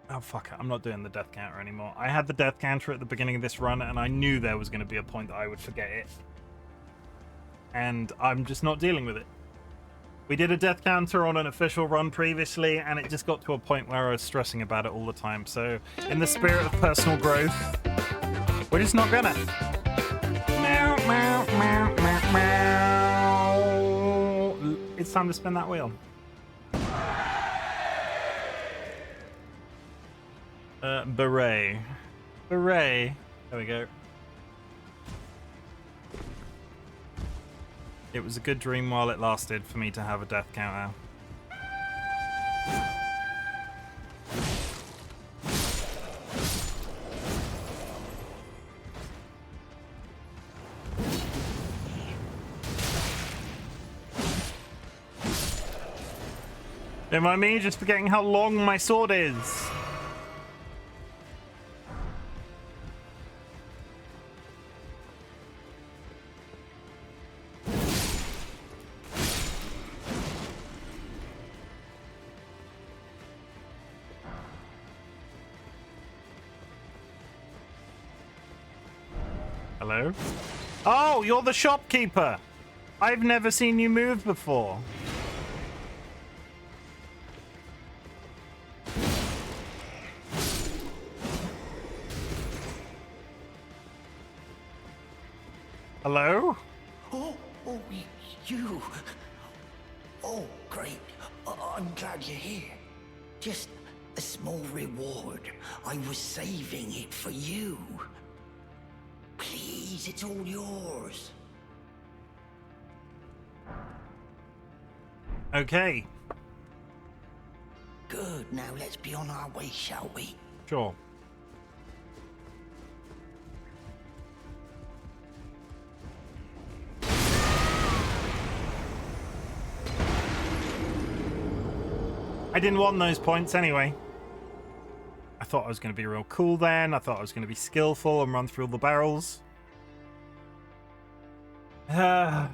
Oh, fuck it. I'm not doing the death counter anymore. I had the death counter at the beginning of this run, and I knew there was going to be a point that I would forget it. And I'm just not dealing with it. We did a death counter on an official run previously, and it just got to a point where I was stressing about it all the time. So, in the spirit of personal growth, we're just not gonna. Meow, meow, meow, meow, meow. It's time to spin that wheel. Beret. Beret. There we go. It was a good dream while it lasted for me to have a death counter. Don't mind me just forgetting how long my sword is. Hello? Oh, you're the shopkeeper! I've never seen you move before. Hello? Oh, you. Oh, great. I'm glad you're here. Just a small reward. I was saving it for you. Please, it's all yours. Okay. Good. Now let's be on our way, shall we? Sure. I didn't want those points anyway. I thought I was going to be real cool then. I thought I was going to be skillful and run through all the barrels. Okay.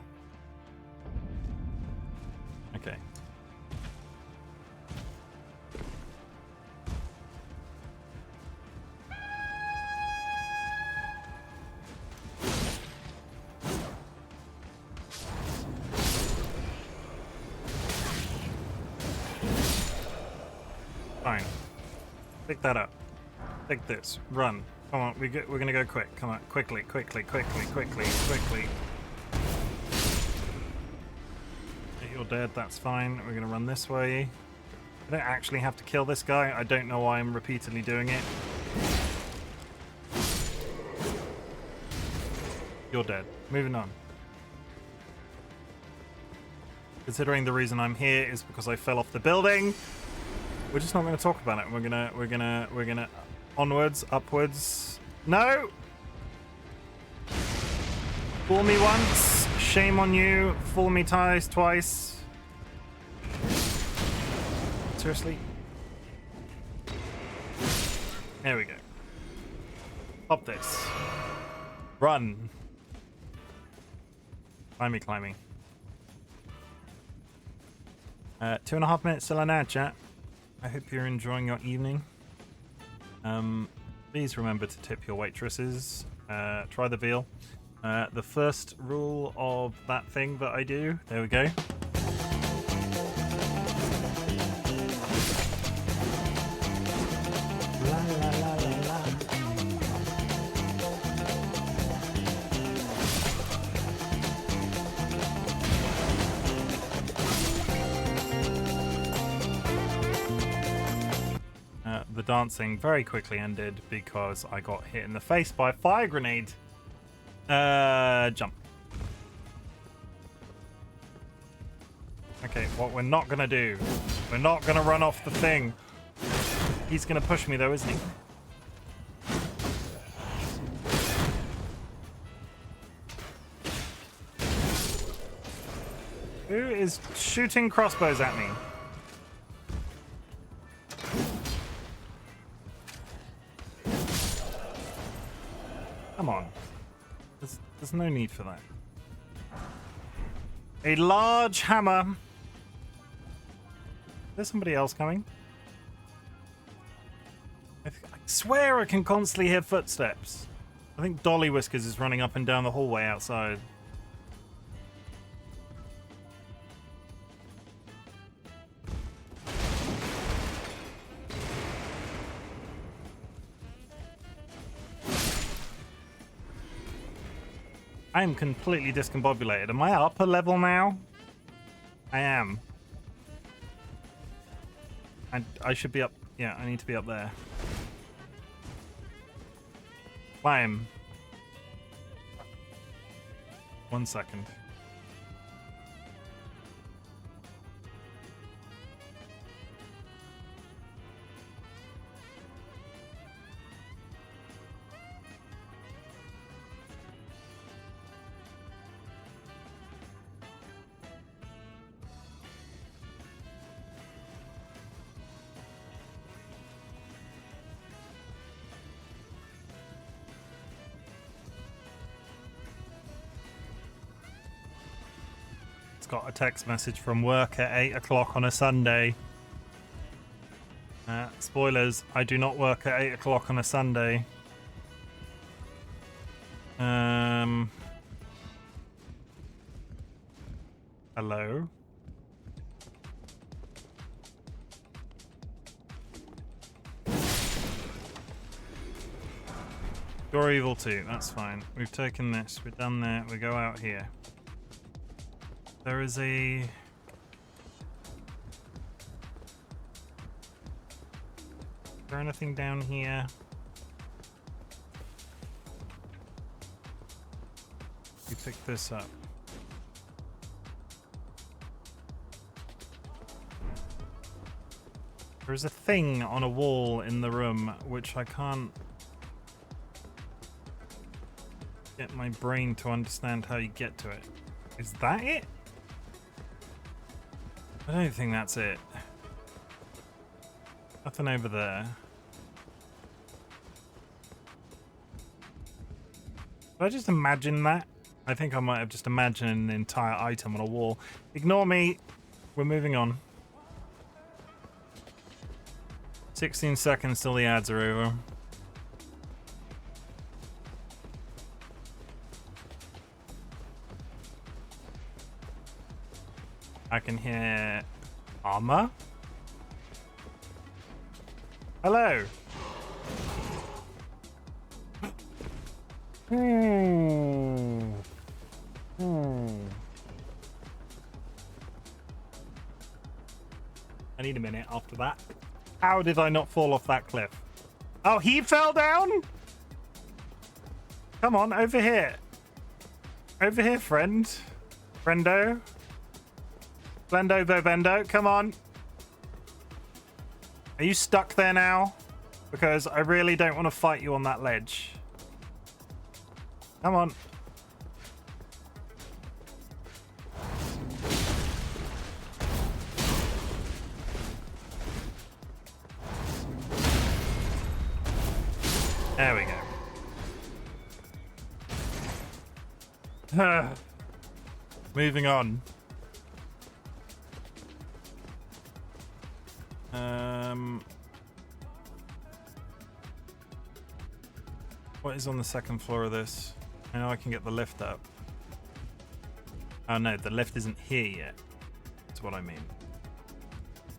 Fine. Pick that up. Take this. Run. Come on, we're gonna go quick. Come on, quickly. You're dead, that's fine. We're gonna run this way. I don't actually have to kill this guy. I don't know why I'm repeatedly doing it. You're dead. Moving on. Considering the reason I'm here is because I fell off the building. We're just not going to talk about it. We're gonna onwards, upwards. No! Fool me once, shame on you. Fool me twice. Seriously? There we go. Pop this. Run. Climbing. 2.5 minutes till an ad, chat. I hope you're enjoying your evening. Please remember to tip your waitresses. Try the veal. The first rule of that thing that I do. There we go. The dancing very quickly ended because I got hit in the face by a fire grenade. Jump. Okay, what we're not gonna do, we're not gonna run off the thing. He's gonna push me though, isn't he? Who is shooting crossbows at me? Come on. There's no need for that. A large hammer. There's somebody else coming. I swear I can constantly hear footsteps. I think DollyWhiskers is running up and down the hallway outside. I am completely discombobulated. Am I up a level now? I am. I should be up. Yeah, I need to be up there. Climb. 1 second. Got a text message from work at 8 o'clock on a Sunday. Spoilers, I do not work at 8 o'clock on a Sunday. Hello? You're evil too, that's fine. We've taken this, we're done there, we go out here. There is a... Is there anything down here? You pick this up. There's a thing on a wall in the room which I can't get my brain to understand how you get to it. Is that it? I don't think that's it. Nothing over there. Did I just imagine that? I think I might have just imagined an entire item on a wall. Ignore me. We're moving on. 16 seconds till the ads are over. I can hear armor. Hello. I need a minute after that. How did I not fall off that cliff? Oh, he fell down? Come on, over here. Over here, friend. Friendo. Blendo Bobendo, come on. Are you stuck there now? Because I really don't want to fight you on that ledge. Come on. There we go. Moving on. What is on the second floor of this? I know I can get the lift up. Oh no, the lift isn't here yet. That's what I mean.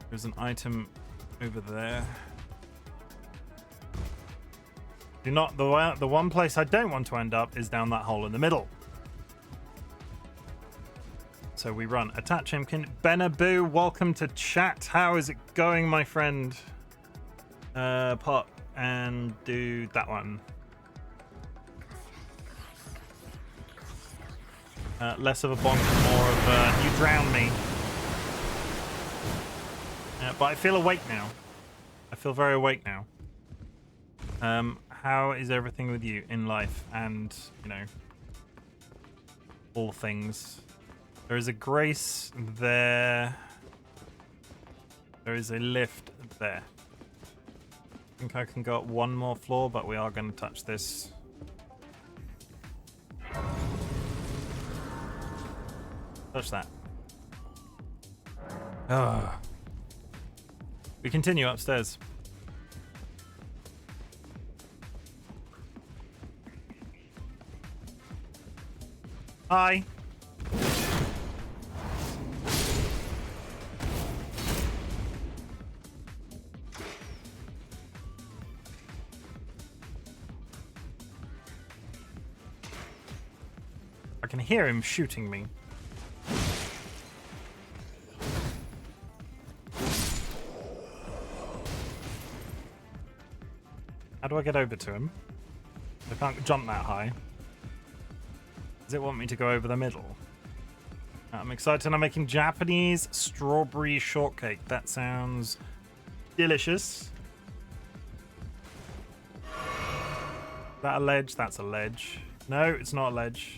There's an item over there. Do not, the one place I don't want to end up is down that hole in the middle. So we run. Attack Chimken. Benaboo, welcome to chat. How is it going, my friend? Pot and do that one. Less of a bonk and more of you drown me. But I feel awake now. I feel very awake now. How is everything with you in life and, you know, all things? There is a grace there. There is a lift there. I think I can go up one more floor, but we are going to touch this. Touch that. Oh. We continue upstairs. Hi. I can hear him shooting me. How do I get over to him? I can't jump that high. Does it want me to go over the middle? I'm excited. I'm making Japanese strawberry shortcake. That sounds delicious. Is that a ledge? That's a ledge. No, it's not a ledge.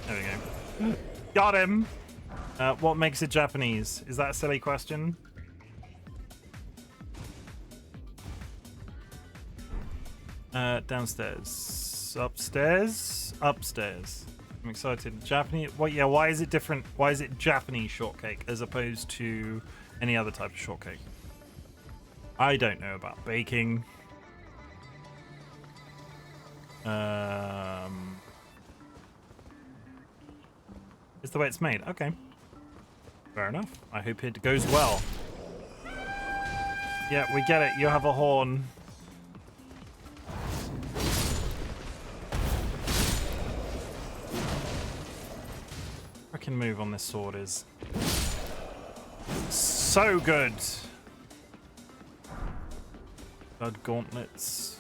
There we go. Got him! What makes it Japanese? Is that a silly question? Downstairs. Upstairs? Upstairs. I'm excited. Japanese. What? Yeah, why is it different? Why is it Japanese shortcake as opposed to any other type of shortcake? I don't know about baking. It's the way it's made. Okay. Fair enough. I hope it goes well. Yeah, we get it. You have a horn. Frickin' move on this sword is so good. Blood gauntlets.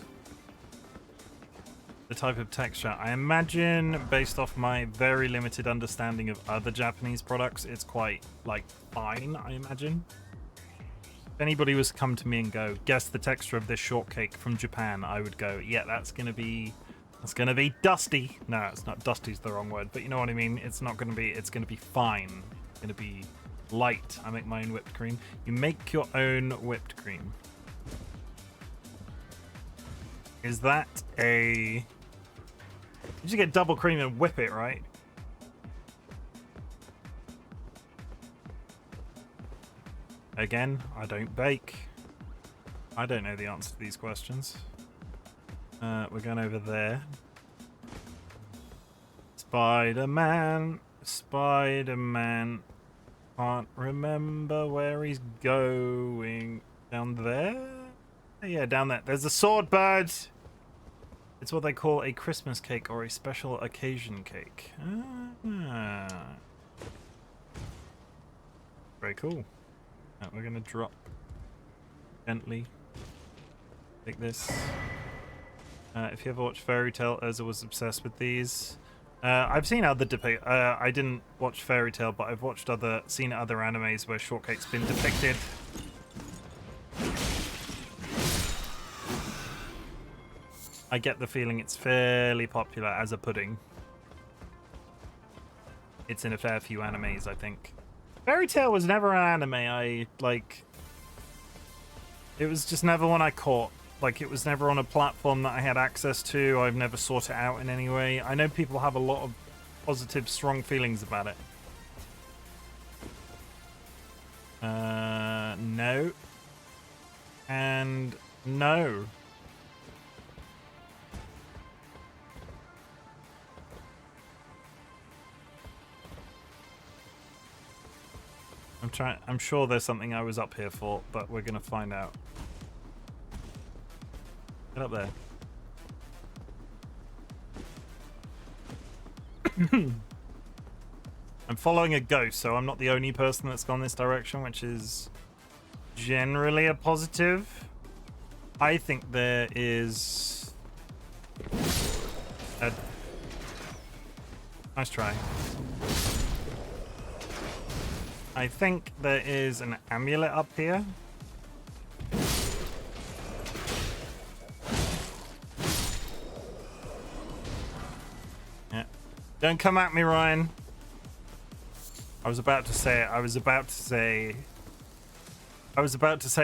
The type of texture. I imagine, based off my very limited understanding of other Japanese products, it's quite, like, fine, I imagine. If anybody was to come to me and go, guess the texture of this shortcake from Japan, I would go, yeah, that's gonna be dusty. No, it's not. Dusty's the wrong word, but you know what I mean. It's not gonna be. It's gonna be fine. It's gonna be light. I make my own whipped cream. You make your own whipped cream. Is that a? You just get double cream and whip it, right? Again, I don't bake. I don't know the answer to these questions. We're going over there. Spider-Man. Spider-Man. Can't remember where he's going. Down there? Yeah, down there. There's a sword bird. It's what they call a Christmas cake or a special occasion cake. Ah. Very cool. We're going to drop gently. Like this. If you ever watched Fairy Tail, Urza was obsessed with these. I've seen other I didn't watch Fairy Tail, but I've watched seen other animes where shortcake's been depicted. I get the feeling it's fairly popular as a pudding. It's in a fair few animes, I think. Fairy Tail was never an anime I like. It was just never one I caught. Like, it was never on a platform that I had access to. I've never sought it out in any way. I know people have a lot of positive, strong feelings about it. No. And no. I'm sure there's something I was up here for, but we're gonna find out. Get up there. I'm following a ghost, so I'm not the only person that's gone this direction, which is generally a positive. I think there is a... Nice try. I think there is an amulet up here. Yeah. Don't come at me, Ryan. I was about to say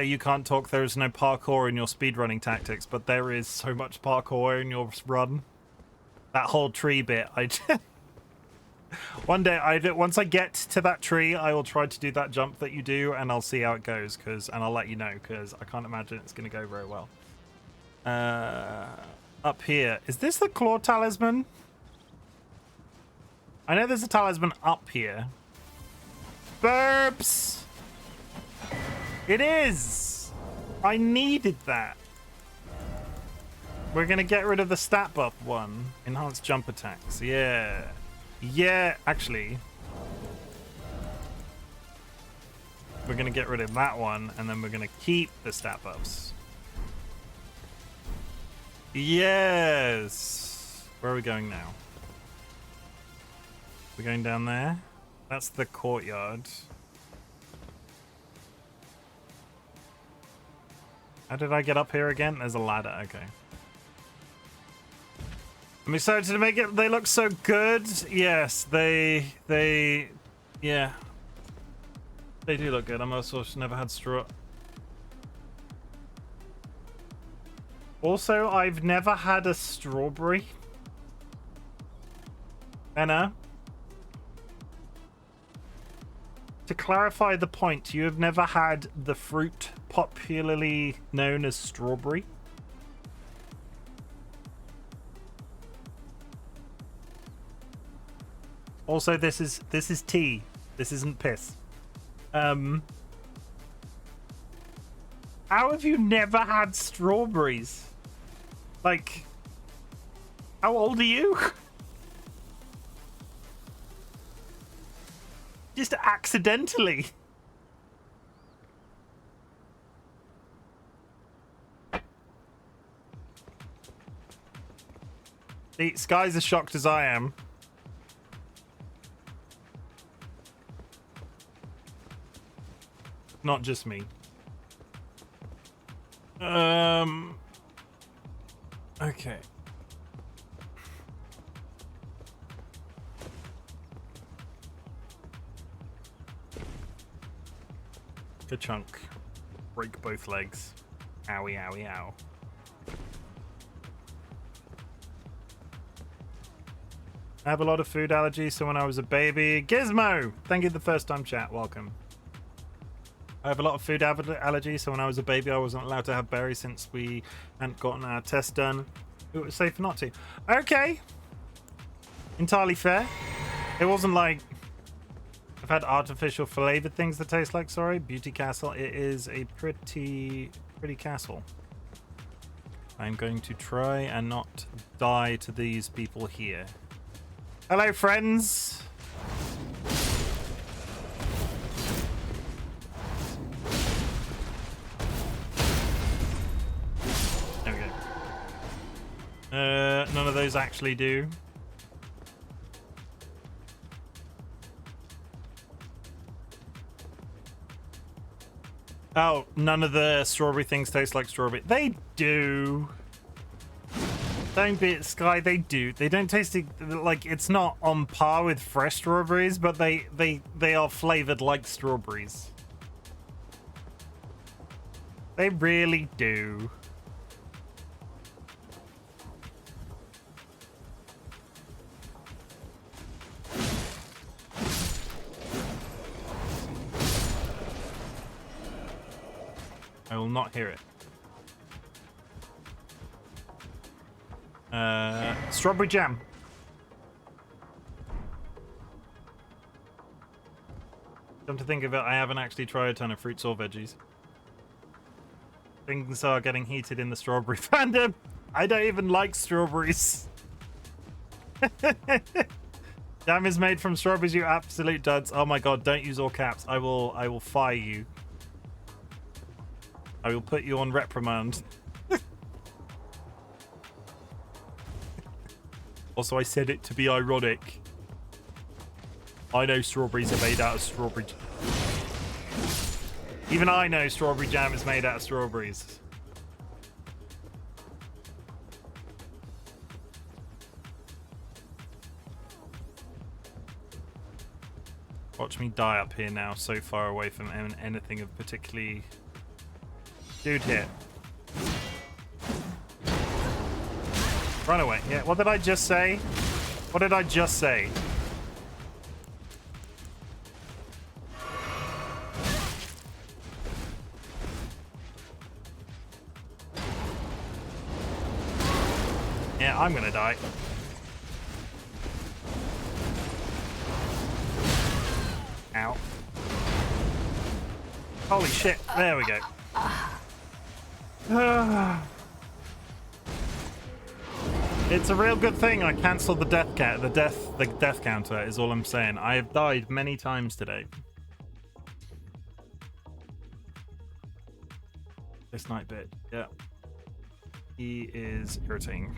you can't talk, there is no parkour in your speedrunning tactics, but there is so much parkour in your run. That whole tree bit, one day, once I get to that tree, I will try to do that jump that you do, and I'll see how it goes, and I'll let you know, because I can't imagine it's going to go very well. Up here. Is this the claw talisman? I know there's a talisman up here. Burps! It is! I needed that. We're going to get rid of the stat buff one. Enhanced jump attacks. Yeah. Yeah, actually. We're going to get rid of that one, and then we're going to keep the stat buffs. Yes! Where are we going now? We're going down there. That's the courtyard. How did I get up here again? There's a ladder. Okay. I'm excited to make it. They look so good. Yes, yeah. They do look good. I'm also never had straw. Also, I've never had a strawberry. Anna? To clarify the point, you have never had the fruit popularly known as strawberry? Also, this is tea. This isn't piss. How have you never had strawberries? Like, how old are you? Just accidentally. The Sky's as shocked as I am. Not just me. Okay. Good chunk. Break both legs. Owie, owie, ow. I have a lot of food allergies, so when I was a baby... Gizmo! Thank you for the first time chat. Welcome. I have a lot of food allergies, so when I was a baby, I wasn't allowed to have berries since we hadn't gotten our test done. It was safer not to. Okay. Entirely fair. It wasn't like... I've had artificial flavored things that taste like, sorry, Beauty Castle. It is a pretty castle. I'm going to try and not die to these people here. Hello, friends. There we go. None of those actually do. Oh, none of the strawberry things taste like strawberry. They do. Don't be Sky. They do. They don't taste like, it's not on par with fresh strawberries, but they are flavored like strawberries. They really do. will not hear it. Strawberry jam. Come to think of it, I haven't actually tried a ton of fruits or veggies. Things are getting heated in the strawberry fandom. I don't even like strawberries. Jam is made from strawberries, you absolute duds. Oh my god, don't use all caps. I will fire you. I will put you on reprimand. Also, I said it to be ironic. I know strawberries are made out of strawberry. Even I know strawberry jam is made out of strawberries. Watch me die up here now, so far away from anything of particularly... Dude here. Run away. Yeah, what did I just say? What did I just say? Yeah, I'm gonna die. Ow. Holy shit, there we go. It's a real good thing I cancelled the death counter is all I'm saying. I have died many times today. This night bit, yeah. He is irritating.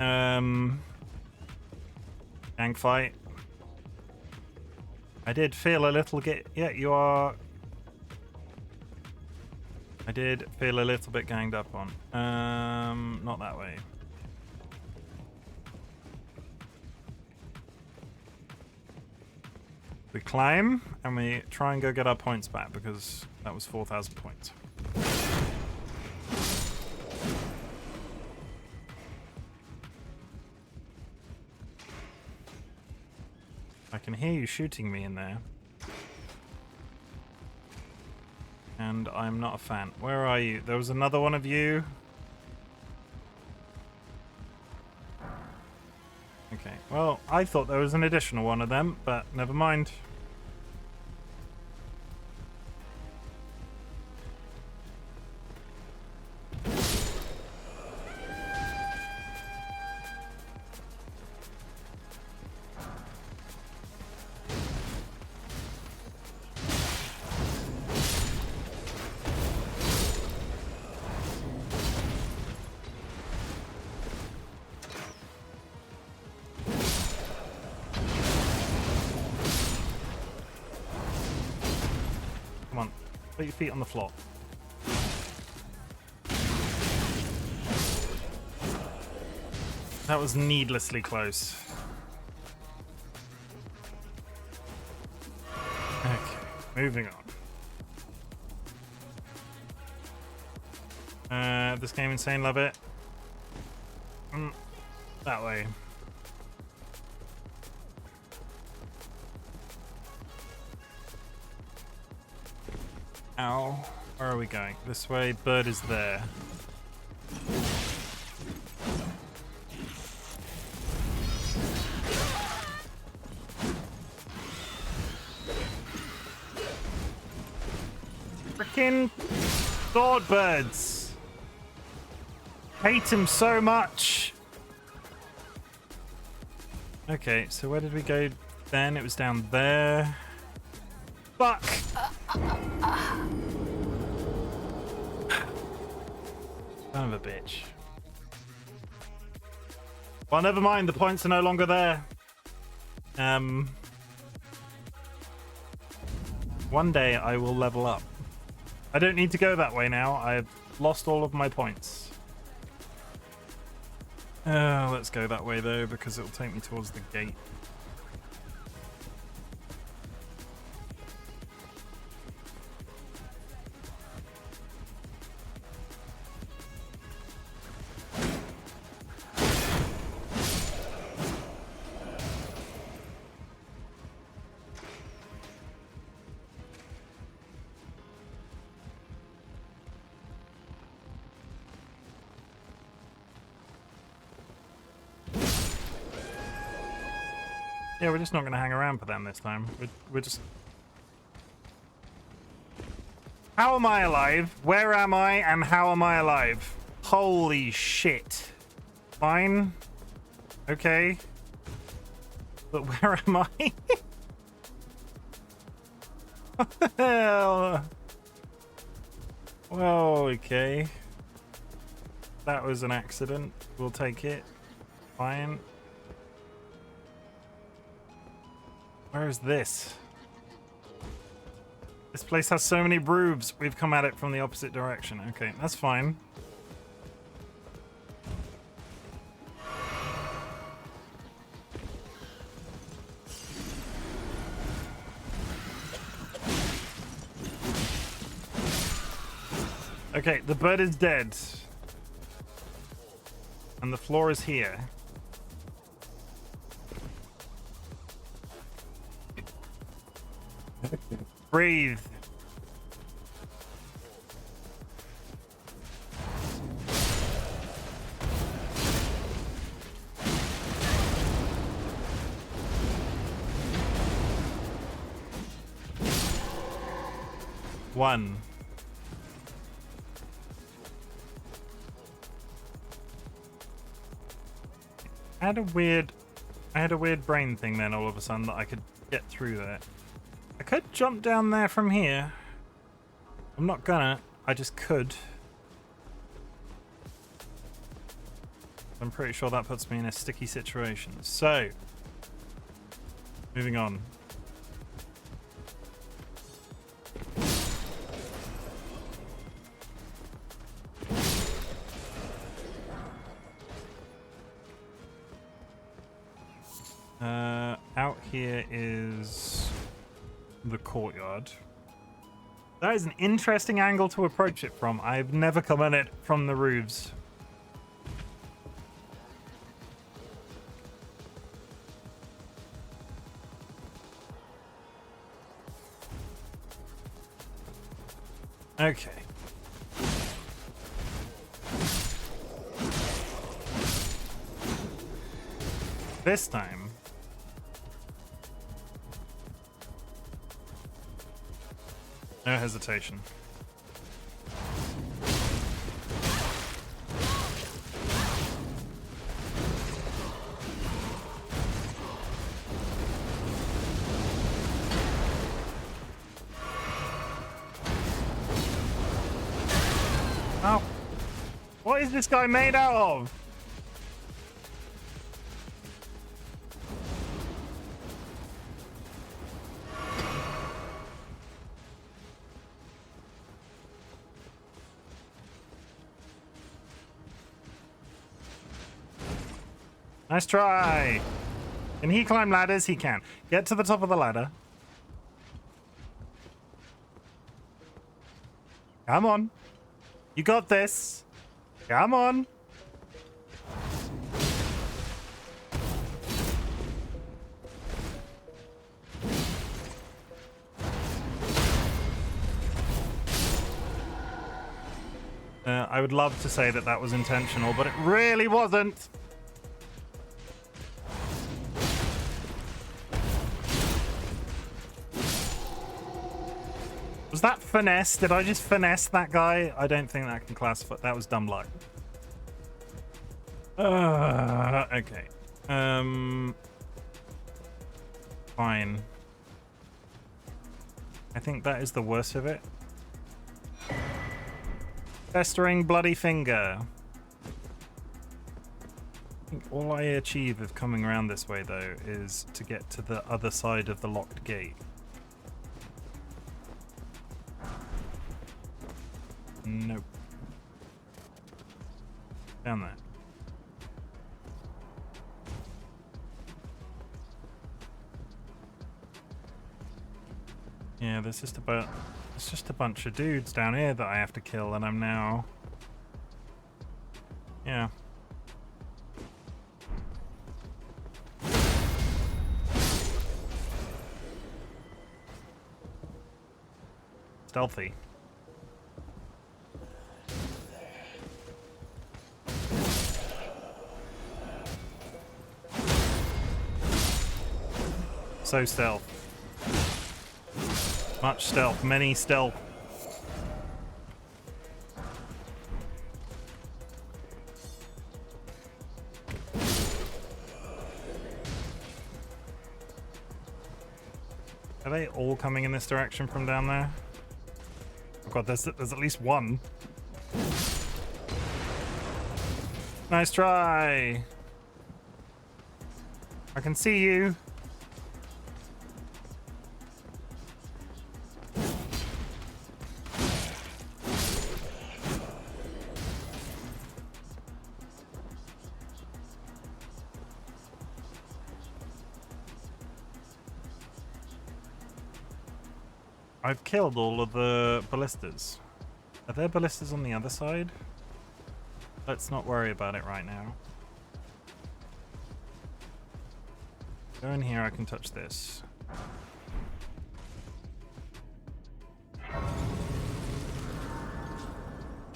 Gang fight. I did feel a little yeah, you are. I did feel a little bit ganged up on. Not that way. We climb and we try and go get our points back because that was 4,000 points. I can hear you shooting me in there. And I'm not a fan. Where are you? There was another one of you. Okay, well, I thought there was an additional one of them, but never mind. Put your feet on the floor. That was needlessly close. Okay, moving on. This game insane, love it. That way. Ow. Where are we going? This way. Bird is there. Frickin' sword birds. Hate him so much. Okay, so where did we go then? It was down there. Fuck! Son of a bitch. Well, never mind. The points are no longer there. One day I will level up. I don't need to go that way now. I've lost all of my points. Let's go that way though, because it'll take me towards the gate. Yeah, we're just not going to hang around for them this time. We're just... How am I alive? Where am I? And how am I alive? Holy shit. Fine. Okay. But where am I? What the hell? Well, okay. That was an accident. We'll take it. Fine. Where is this? This place has so many roofs. We've come at it from the opposite direction. Okay, that's fine. Okay, the bird is dead. And the floor is here. Breathe. One. I had a weird brain thing then all of a sudden that I could get through that. I could jump down there from here. I'm not gonna. I just could. I'm pretty sure that puts me in a sticky situation. So, moving on. Out here is the courtyard. That is an interesting angle to approach it from. I've never come at it from the roofs. Okay. This time, no hesitation. Oh. What is this guy made out of? Nice try. Can he climb ladders? He can. Get to the top of the ladder. Come on. You got this. Come on. I would love to say that that was intentional, but it really wasn't. Was that finesse? Did I just finesse that guy? I don't think that can classify. That was dumb luck. Okay. Fine. I think that is the worst of it. Festering bloody finger. I think all I achieve of coming around this way, though, is to get to the other side of the locked gate. Nope. Down there. Yeah, there's just about... It's just a bunch of dudes down here that I have to kill, and I'm now... Yeah. Stealthy. So stealth. Much stealth. Many stealth. Are they all coming in this direction from down there? Oh god, there's at least one. Nice try. I can see you. I've killed all of the ballistas. Are there ballistas on the other side? Let's not worry about it right now. Go in here, I can touch this.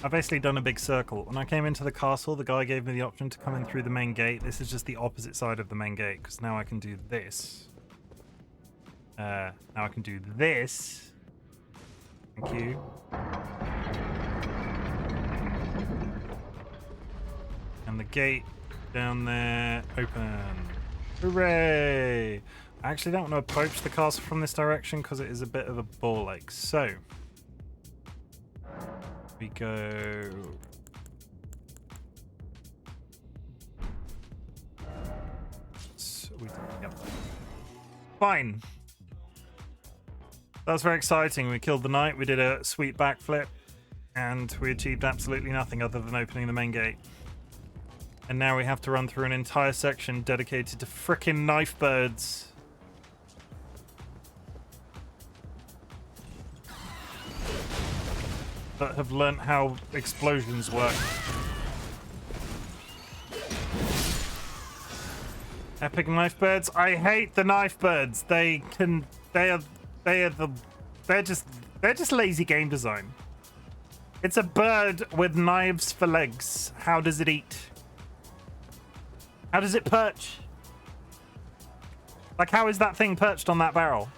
I've basically done a big circle. When I came into the castle, the guy gave me the option to come in through the main gate. This is just the opposite side of the main gate, because now I can do this. Now I can do this. Thank you. And the gate down there, open. Hooray! I actually don't want to approach the castle from this direction because it is a bit of a ball lake. So, we go... Yep. Fine. That was very exciting. We killed the knight, we did a sweet backflip, and we achieved absolutely nothing other than opening the main gate. And now we have to run through an entire section dedicated to frickin' knife birds. That have learnt how explosions work. Epic knife birds? I hate the knife birds. They're just lazy game design. It's a bird with knives for legs. How does it eat? How does it perch? Like, how is that thing perched on that barrel?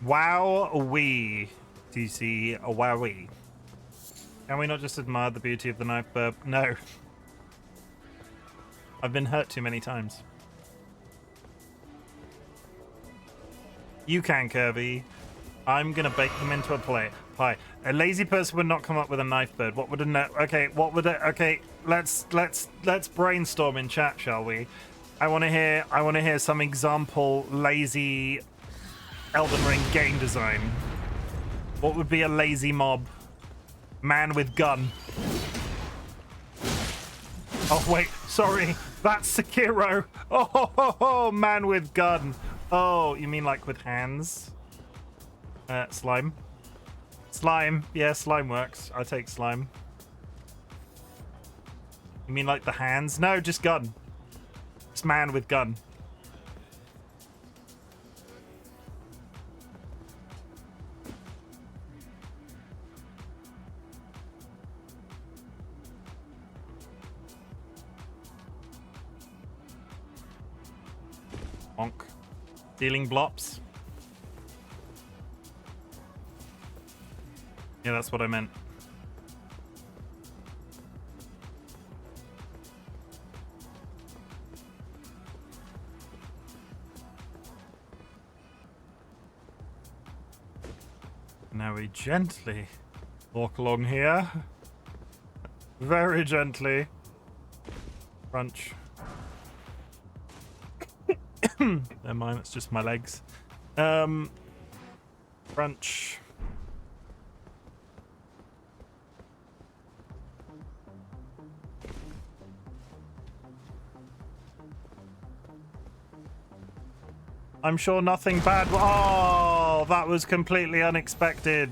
Wow-wee, DC, wowee. Can we not just admire the beauty of the knife bird? No. I've been hurt too many times. You can, Kirby. I'm gonna bake them into a pie. A lazy person would not come up with a knife bird. What would a okay? What would it? Okay, let's brainstorm in chat, shall we? I want to hear some example lazy Elden Ring game design. What would be a lazy mob? Man with gun. Oh wait, sorry, that's Sekiro. Oh, man with gun. Oh, you mean like with hands? Slime. Slime. Yeah, slime works. I take slime. You mean like the hands? No, just gun. It's man with gun. Bonk. Dealing blops. Yeah, that's what I meant. Now we gently walk along here. Very gently. Crunch. Never mind, it's just my legs. Crunch. I'm sure nothing bad. Oh, that was completely unexpected.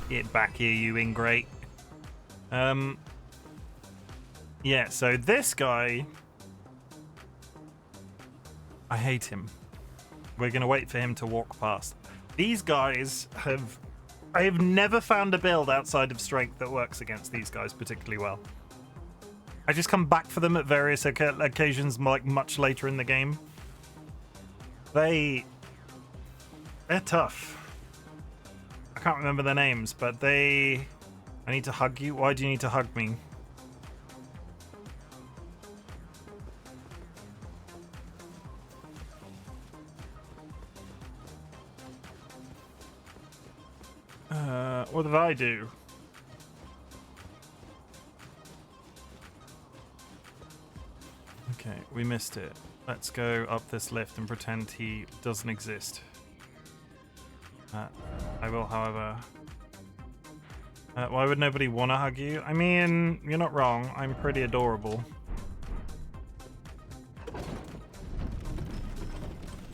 Get back here, you ingrate. Yeah, so this guy, I hate him. We're gonna wait for him to walk past. These guys I have never found a build outside of strength that works against these guys particularly well. I just come back for them at various occasions, like much later in the game. They're tough. I can't remember their names, but I need to hug you. Why do you need to hug me? What did I do? Okay, we missed it. Let's go up this lift and pretend he doesn't exist. I will, however. Why would nobody want to hug you? I mean, you're not wrong. I'm pretty adorable.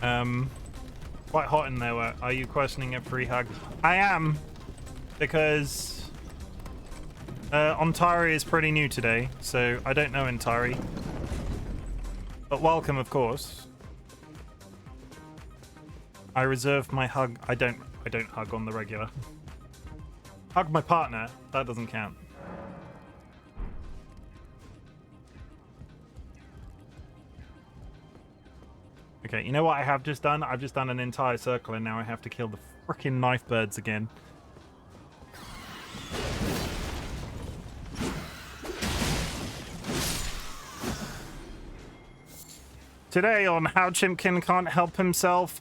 Quite hot in there. Are you questioning a free hug? I am, because Ontari is pretty new today, so I don't know Ontari. But welcome, of course. I reserve my hug. I don't hug on the regular. Hug my partner. That doesn't count. Okay, you know what I have just done? I've just done an entire circle, and now I have to kill the frickin' knife birds again. Today on How Chimken Can't Help Himself.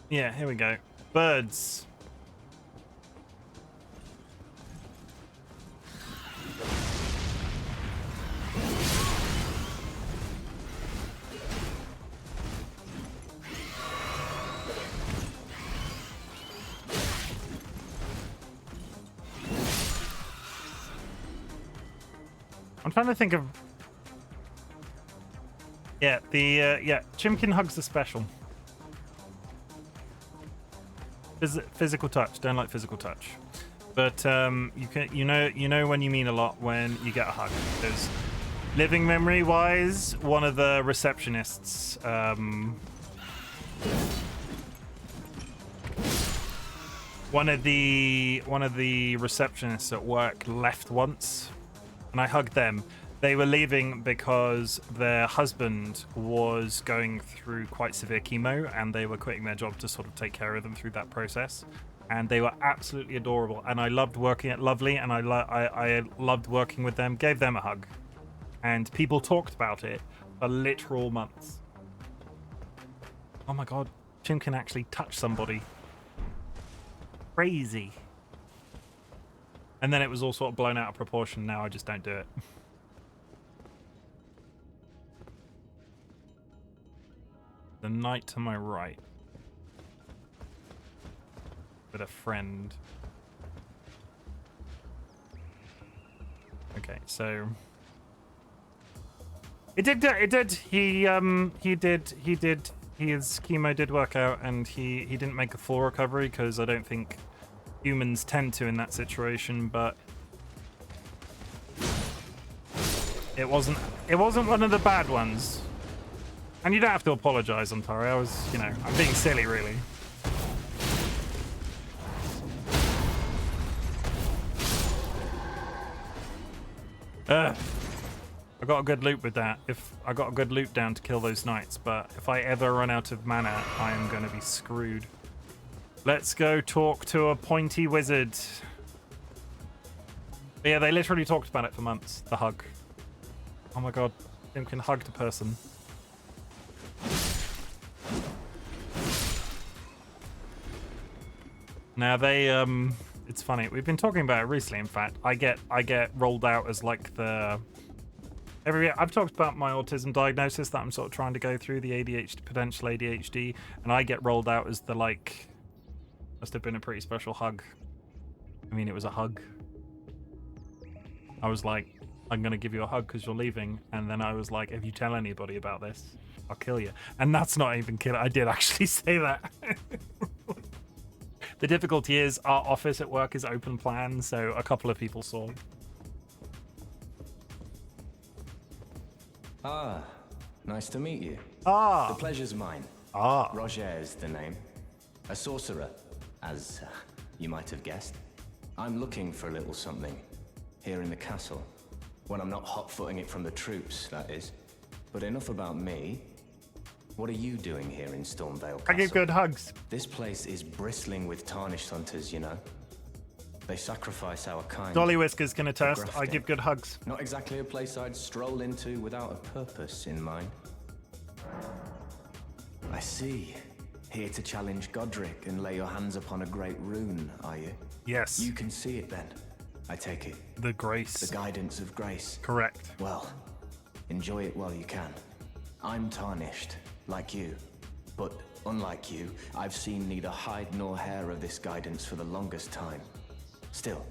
Yeah, here we go. Birds. I'm trying to think of... Yeah, Chimken hugs are special. Physical touch. Don't like physical touch, but you know when you mean a lot when you get a hug. Because living memory wise, one of the receptionists, one of the receptionists at work left once, and I hugged them. They were leaving because their husband was going through quite severe chemo, and they were quitting their job to sort of take care of them through that process. And they were absolutely adorable, and I loved working at Lovely, and I loved working with them. Gave them a hug, and people talked about it for literal months. Oh my god, Chim can actually touch somebody. Crazy. And then it was all sort of blown out of proportion. Now I just don't do it. The knight to my right. With a friend. Okay, so his chemo did work out, and he didn't make a full recovery, because I don't think humans tend to in that situation, but it wasn't one of the bad ones. And you don't have to apologize, Ontari. I'm being silly, really. I got a good loot with that. I got a good loot down to kill those knights, but if I ever run out of mana, I am going to be screwed. Let's go talk to a pointy wizard. But yeah, they literally talked about it for months. The hug. Oh my god, Tim can hug the person. Now it's funny. We've been talking about it recently. In fact, I get rolled out as like I've talked about my autism diagnosis that I'm sort of trying to go through, the ADHD, potential ADHD, and I get rolled out as the must have been a pretty special hug. I mean, it was a hug. I was like, I'm gonna give you a hug because you're leaving, and then I was like, if you tell anybody about this, I'll kill you. And that's not even kill. I did actually say that. The difficulty is our office at work is open plan, so a couple of people saw. Ah, nice to meet you. Ah. The pleasure's mine. Ah. Roger is the name. A sorcerer, as you might have guessed. I'm looking for a little something here in the castle. When I'm not hot-footing it from the troops, that is. But enough about me. What are you doing here in Stormvale Castle? I give good hugs. This place is bristling with tarnished hunters, you know. They sacrifice our kind. DollyWhiskers can attest. I grafting. give good hugs. Not exactly a place I'd stroll into without a purpose in mind. I see. Here to challenge Godric and lay your hands upon a great rune, are you? Yes. You can see it then, I take it. The grace. The guidance of grace. Correct. Well, enjoy it while you can. I'm tarnished, like you. But unlike you, I've seen neither hide nor hair of this guidance for the longest time. Still,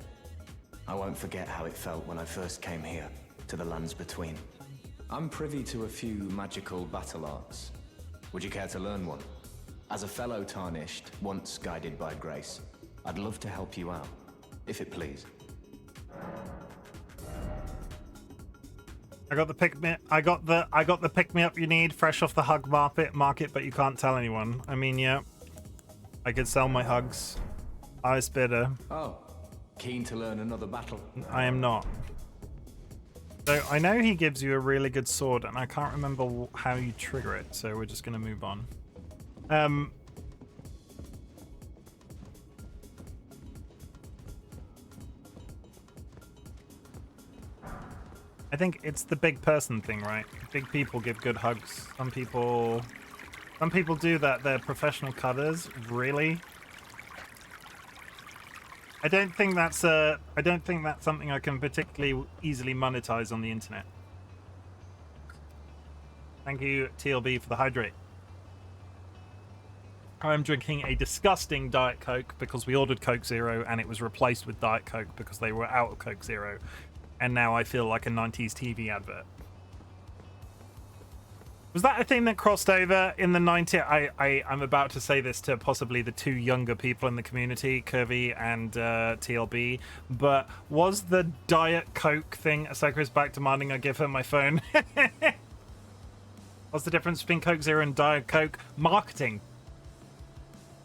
I won't forget how it felt when I first came here, to the lands between. I'm privy to a few magical battle arts. Would you care to learn one? As a fellow tarnished, once guided by grace, I'd love to help you out, if it please. I got the pick me up you need fresh off the hug market, but you can't tell anyone. I mean, yeah, I could sell my hugs. Highest bidder. Oh, keen to learn another battle? I am not. So I know he gives you a really good sword, and I can't remember how you trigger it. So we're just gonna move on. I think it's the big person thing, right? Big people give good hugs. Some people do that. They're professional cutters. Really? I don't think that's something I can particularly easily monetize on the internet. Thank you, TLB, for the hydrate. I'm drinking a disgusting Diet Coke because we ordered Coke Zero and it was replaced with Diet Coke because they were out of Coke Zero. And now I feel like a 90s TV advert. Was that a thing that crossed over in the 90s? I'm about to say this to possibly the two younger people in the community, Curvy and TLB, but was the Diet Coke thing, Asaka's back demanding I give her my phone? What's the difference between Coke Zero and Diet Coke? Marketing.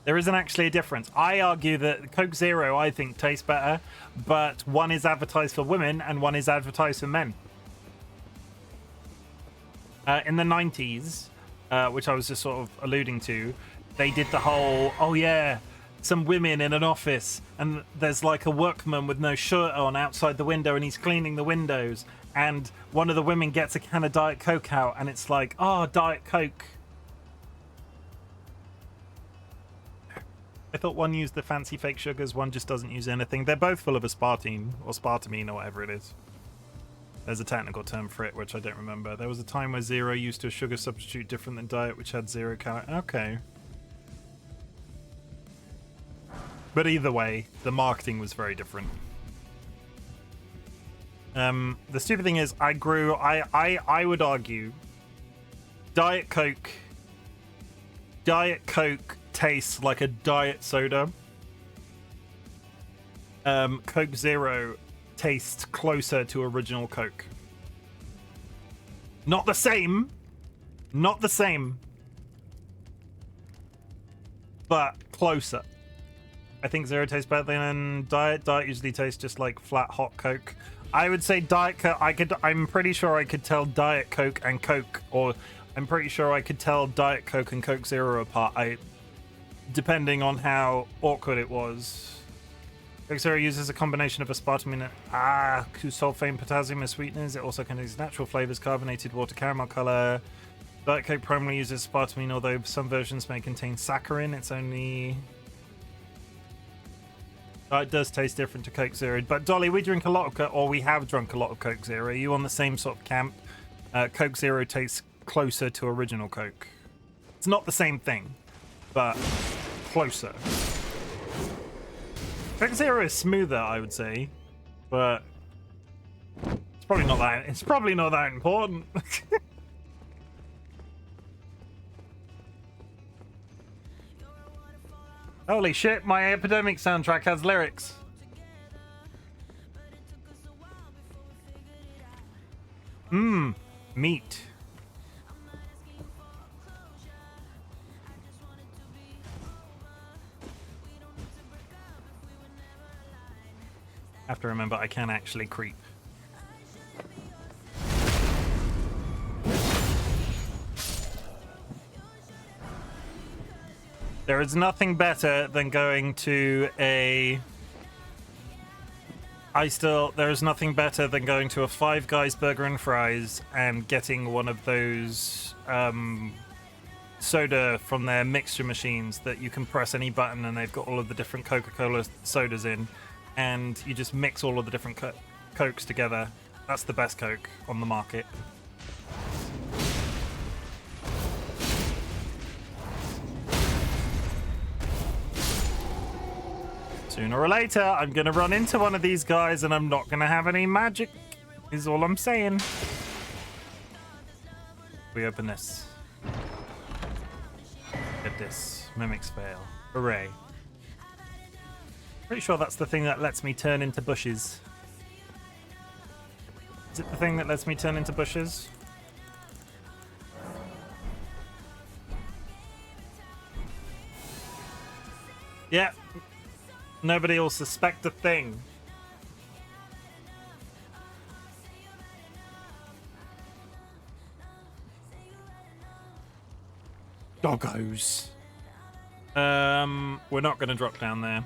There isn't actually a difference. I argue that Coke Zero, I think, tastes better, but one is advertised for women and one is advertised for men. In the 90s, which I was just sort of alluding to, they did the whole, oh yeah, some women in an office, and there's like a workman with no shirt on outside the window, and he's cleaning the windows, and one of the women gets a can of Diet Coke out, and it's like, oh, Diet Coke. I thought one used the fancy fake sugars, one just doesn't use anything. They're both full of aspartame, or spartamine, or whatever it is. There's a technical term for it, which I don't remember. There was a time where Zero used a sugar substitute different than Diet, which had 0 calories. Okay. But either way, the marketing was very different. The stupid thing is, I would argue, Diet Coke tastes like a diet soda. Coke Zero tastes closer to original Coke. Not the same, but closer. I think Zero tastes better than Diet. Diet usually tastes just like flat hot Coke. I would say Diet Coke. I'm pretty sure I could tell Diet Coke and Coke, or I'm pretty sure I could tell Diet Coke and Coke Zero apart. Depending on how awkward it was. Coke Zero uses a combination of aspartame and sulfate, potassium as sweeteners. It also contains natural flavors, carbonated water, caramel color. Diet Coke primarily uses aspartame, although some versions may contain saccharin. It's only... it does taste different to Coke Zero. But Dolly, we drink a lot of or we have drunk a lot of Coke Zero. Are you on the same sort of camp? Coke Zero tastes closer to original Coke. It's not the same thing, but closer. Coke Zero is smoother, I would say, but it's probably not that. It's probably not that important. Holy shit, my Epidemic soundtrack has lyrics. Meat. Have to remember I can actually creep. There is nothing better than going to a... There is nothing better than going to a Five Guys Burger and Fries and getting one of those soda from their mixture machines that you can press any button and they've got all of the different Coca-Cola sodas in, and you just mix all of the different Cokes together. That's the best Coke on the market. Sooner or later, I'm going to run into one of these guys and I'm not going to have any magic, is all I'm saying. We open this. Get this. Mimics fail. Hooray. Pretty sure that's the thing that lets me turn into bushes. Is it the thing that lets me turn into bushes? Yeah. Nobody will suspect a thing. Doggos. We're not going to drop down there.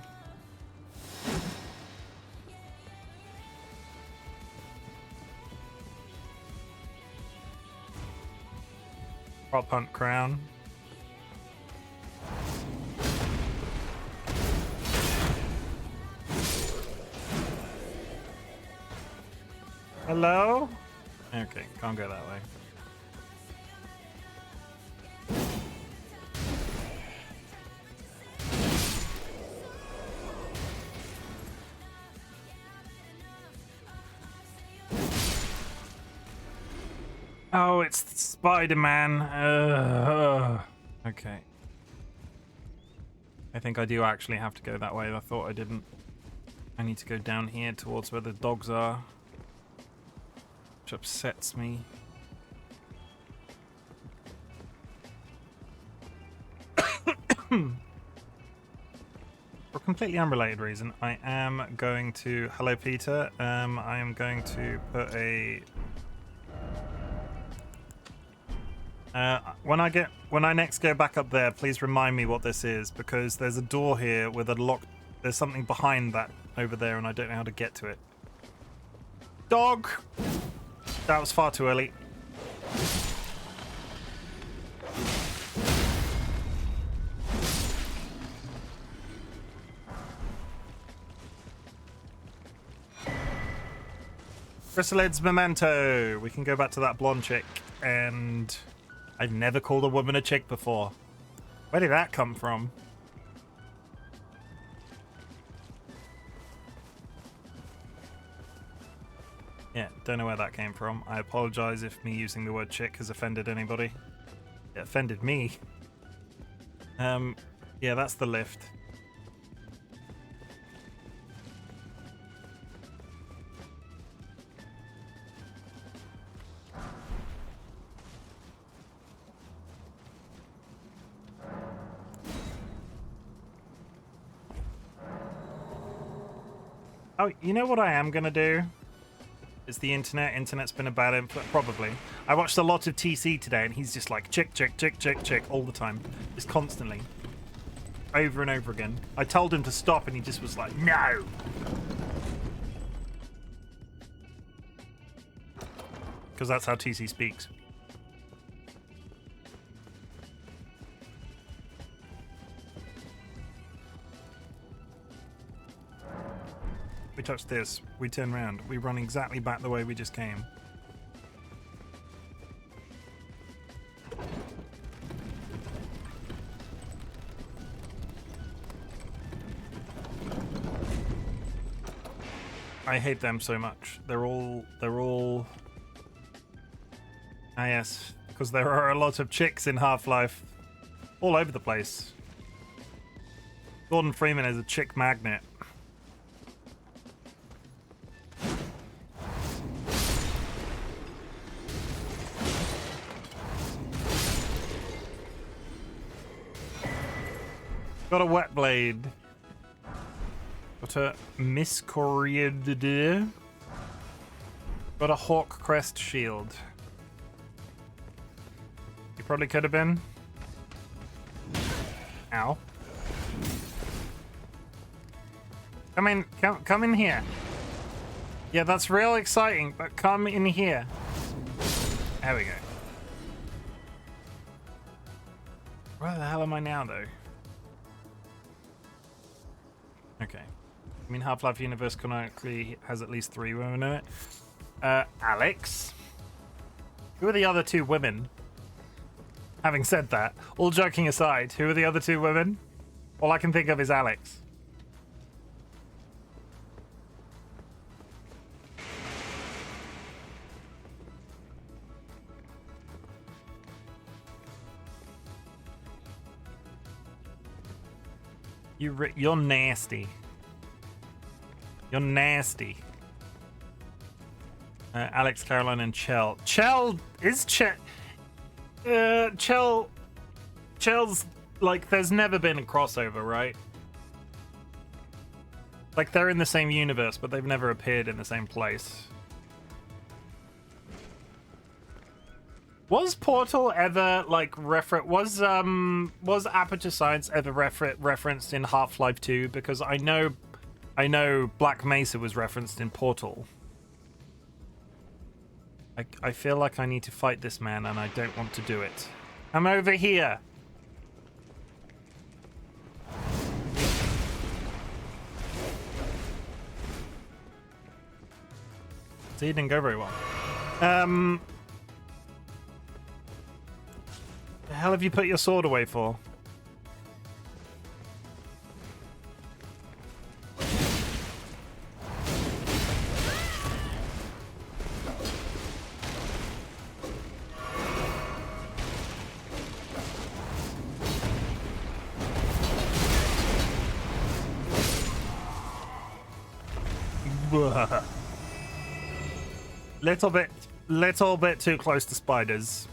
Prop hunt crown. Hello? Okay, can't go that way. Oh, it's Spider-Man. Okay. I think I do actually have to go that way. I thought I didn't. I need to go down here towards where the dogs are. Which upsets me. For a completely unrelated reason, I am going to... Hello, Peter. I am going to put a... when I next go back up there, please remind me what this is, because there's a door here with a lock. There's something behind that over there, and I don't know how to get to it. Dog! That was far too early. Chrysalids Memento. We can go back to that blonde chick, and I've never called a woman a chick before. Where did that come from? Yeah, don't know where that came from. I apologize if me using the word chick has offended anybody. It offended me. Yeah, that's the lift. Oh, you know what I am gonna do? It's the internet. Internet's been a bad influence, probably. I watched a lot of TC today, and he's just like chick, chick, chick, chick, chick all the time, just constantly, over and over again. I told him to stop, and he just was like, no. Because that's how TC speaks. We touch this, we turn around, we run exactly back the way we just came. I hate them so much. They're all... Ah yes, because there are a lot of chicks in Half-Life all over the place. Gordon Freeman is a chick magnet. Got a wet blade. Got a miscoriated. Got a hawk crest shield. You probably could have been. Ow. Come in here. Yeah, that's real exciting, but come in here. There we go. Where the hell am I now, though? Okay. I mean, Half-Life universe chronically has at least 3 women in it. Alex. Who are the other 2 women? Having said that, all joking aside, who are the other 2 women? All I can think of is Alex. You're nasty. You're nasty. Alex, Caroline, and Chell. Chell's like, there's never been a crossover, right? Like, they're in the same universe, but they've never appeared in the same place. Was Portal ever like was Aperture Science ever referenced in Half-Life 2? Because I know Black Mesa was referenced in Portal. I feel like I need to fight this man, and I don't want to do it. I'm over here. See, it didn't go very well. The hell have you put your sword away for? Little bit too close to spiders.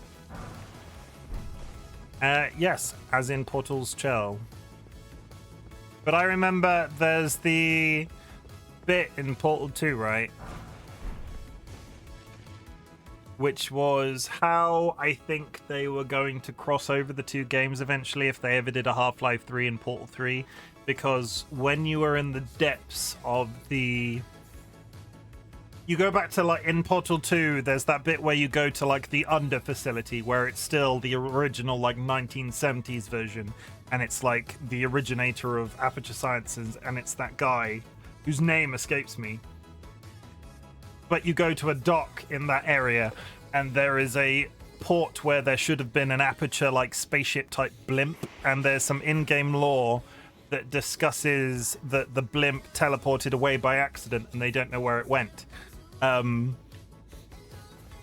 Yes, as in Portal's Chell. But I remember there's the bit in Portal 2, right? Which was how I think they were going to cross over the 2 games eventually if they ever did a Half-Life 3 and Portal 3. Because when you were in the depths of the... You go back to, like, in Portal 2, there's that bit where you go to, like, the under facility where it's still the original, like, 1970s version. And it's, like, the originator of Aperture Sciences, and it's that guy whose name escapes me. But you go to a dock in that area, and there is a port where there should have been an Aperture, like, spaceship-type blimp, and there's some in-game lore that discusses that the blimp teleported away by accident, and they don't know where it went.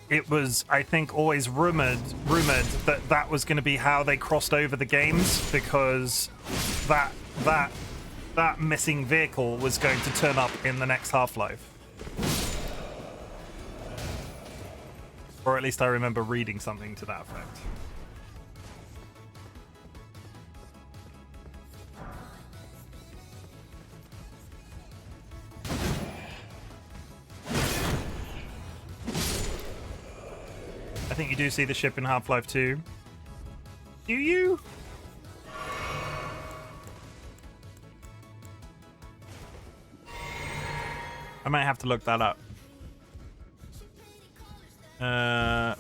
It was, I think, always rumored that was going to be how they crossed over the games, because that missing vehicle was going to turn up in the next Half-Life. Or at least I remember reading something to that effect. I think you do see the ship in Half-Life 2. Do you? I might have to look that up.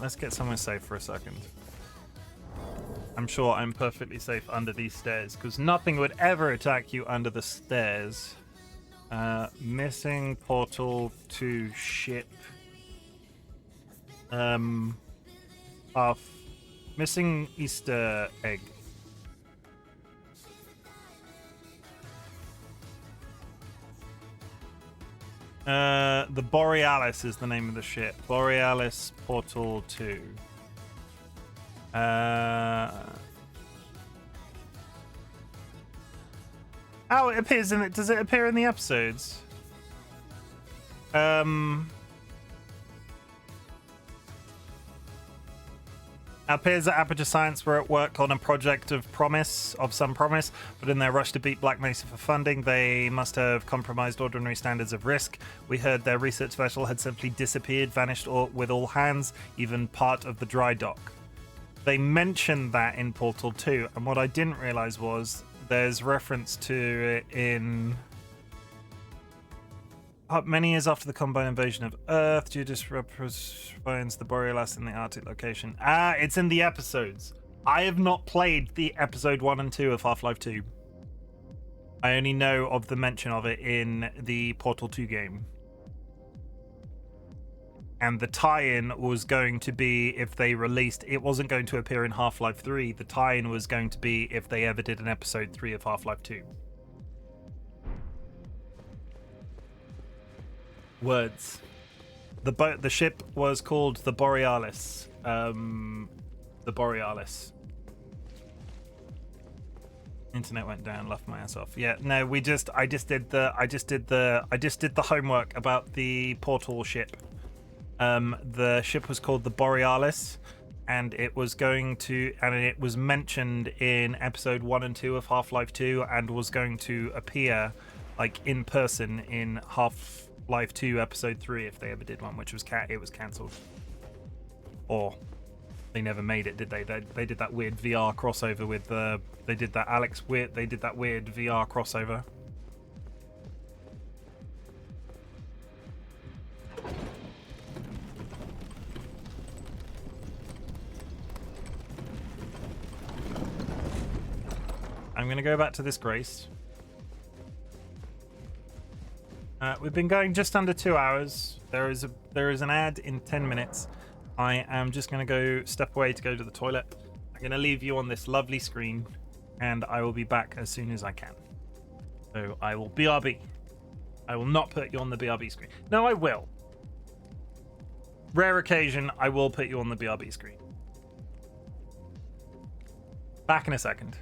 Let's get somewhere safe for a second. I'm sure I'm perfectly safe under these stairs, because nothing would ever attack you under the stairs. Missing Portal 2 ship. Missing Easter egg. The Borealis is the name of the ship. Borealis Portal 2. Oh, it appears in it. Does it appear in the episodes? Appears that Aperture Science were at work on a project of some promise, but in their rush to beat Black Mesa for funding, they must have compromised ordinary standards of risk. We heard their research vessel had simply disappeared, vanished with all hands, even part of the dry dock. They mentioned that in Portal 2, and what I didn't realize was there's reference to it in... Many years after the Combine invasion of Earth, Judas finds the Borealis in the Arctic location. Ah, it's in the episodes. I have not played the episode 1 and 2 of Half-Life 2. I only know of the mention of it in the Portal 2 game. And the tie-in was going to be if they released... It wasn't going to appear in Half-Life 3. The tie-in was going to be if they ever did an episode 3 of Half-Life 2. Words. The ship was called the Borealis. The Borealis. Internet went down, laughed my ass off. Yeah, no, I just did the homework about the Portal ship. The ship was called the Borealis, and it was mentioned in episode 1 and 2 of Half-Life 2, and was going to appear like in person in Half-Life 2 episode 3 if they ever did one, which was it was cancelled. Or they never made it, did they? They did that weird VR crossover with they did that weird VR crossover. I'm going to go back to this Grace. We've been going just under 2 hours. There is an ad in 10 minutes. I am just going to go step away to go to the toilet. I'm going to leave you on this lovely screen, and I will be back as soon as I can. So I will BRB. I will not put you on the BRB screen. No, I will. Rare occasion, I will put you on the BRB screen. Back in a second.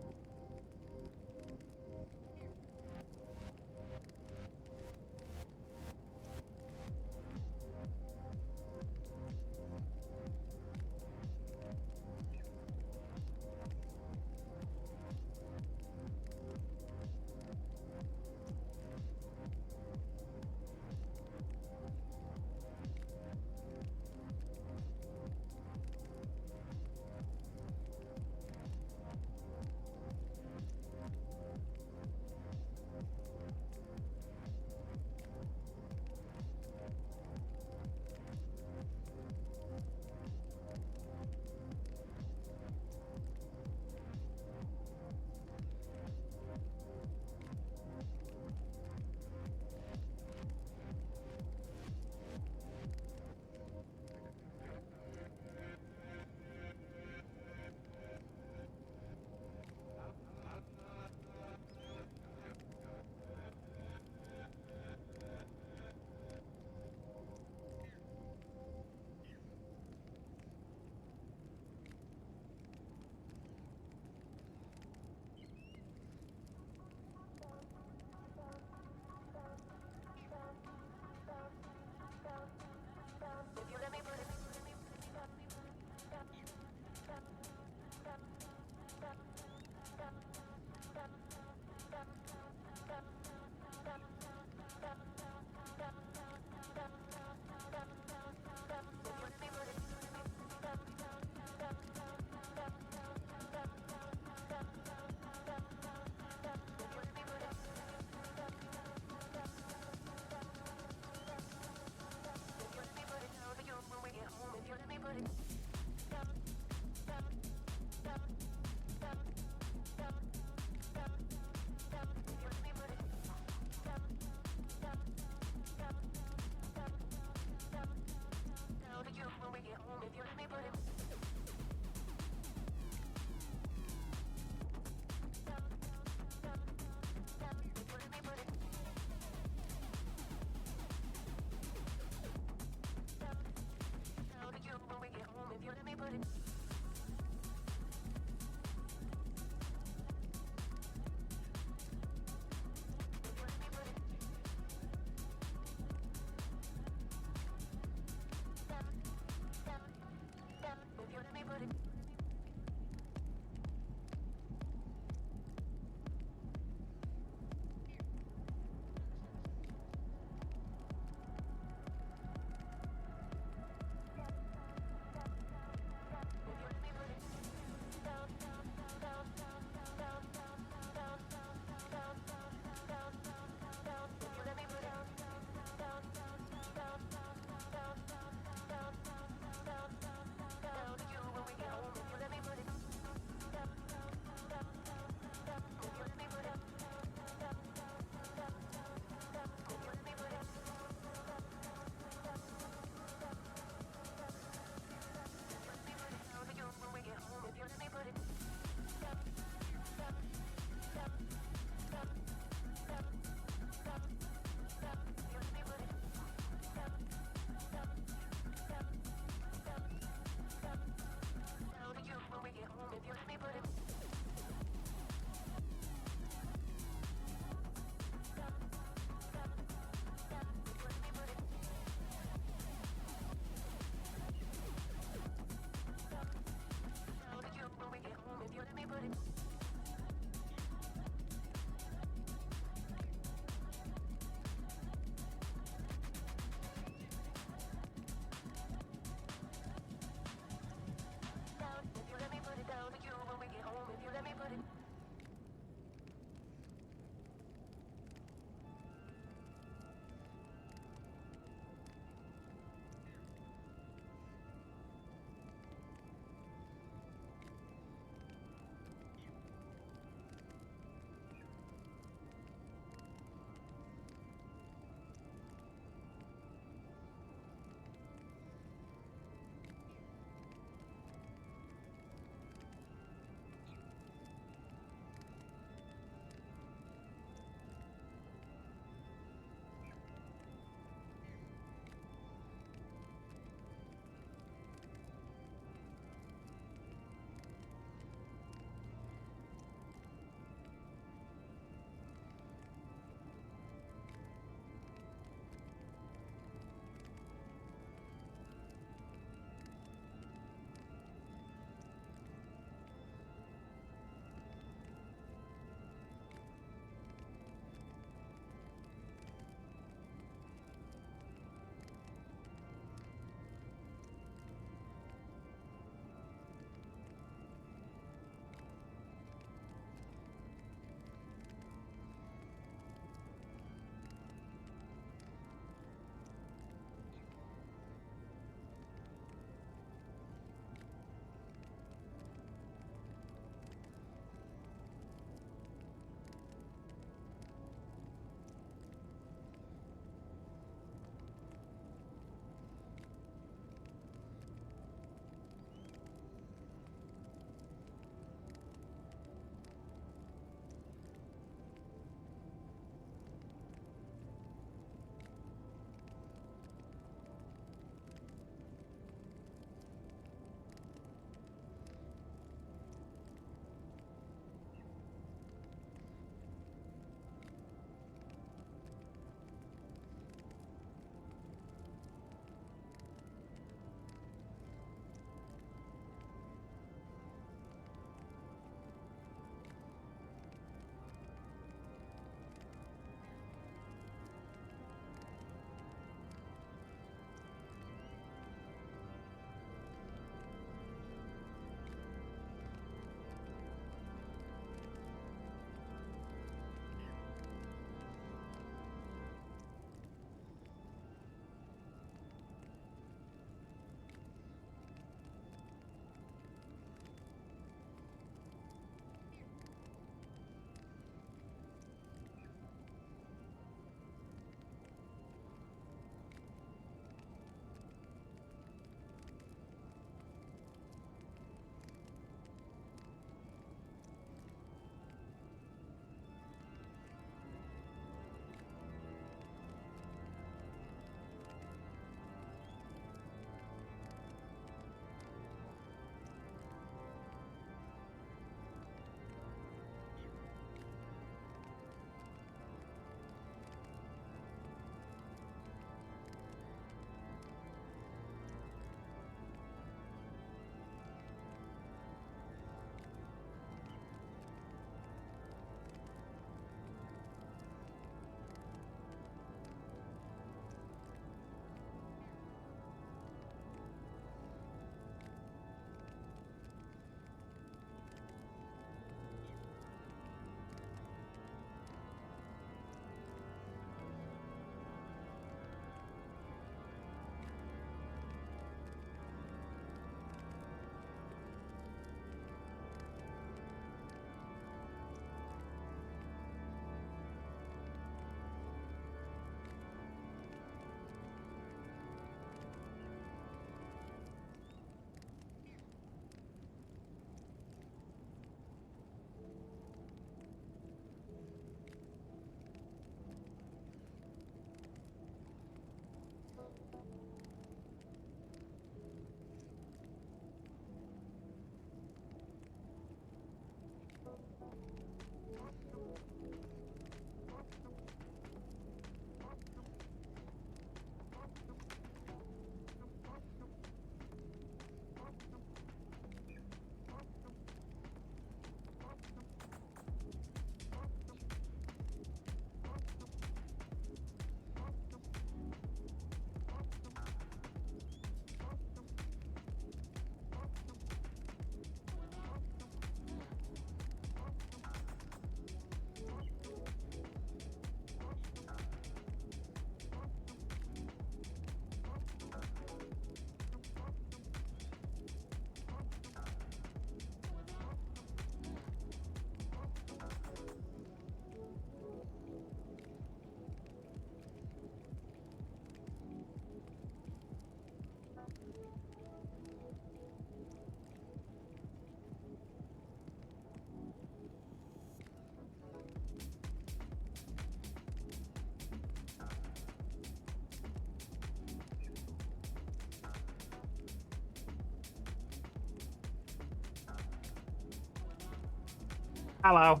Hello.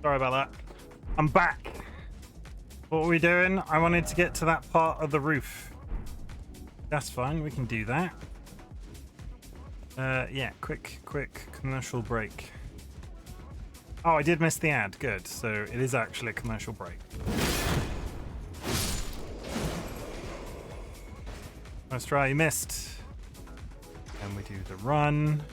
Sorry about that. I'm back. What were we doing? I wanted to get to that part of the roof. That's fine. We can do that. Yeah, quick commercial break. Oh, I did miss the ad. Good. So it is actually a commercial break. Let's try. You missed. And we do the run.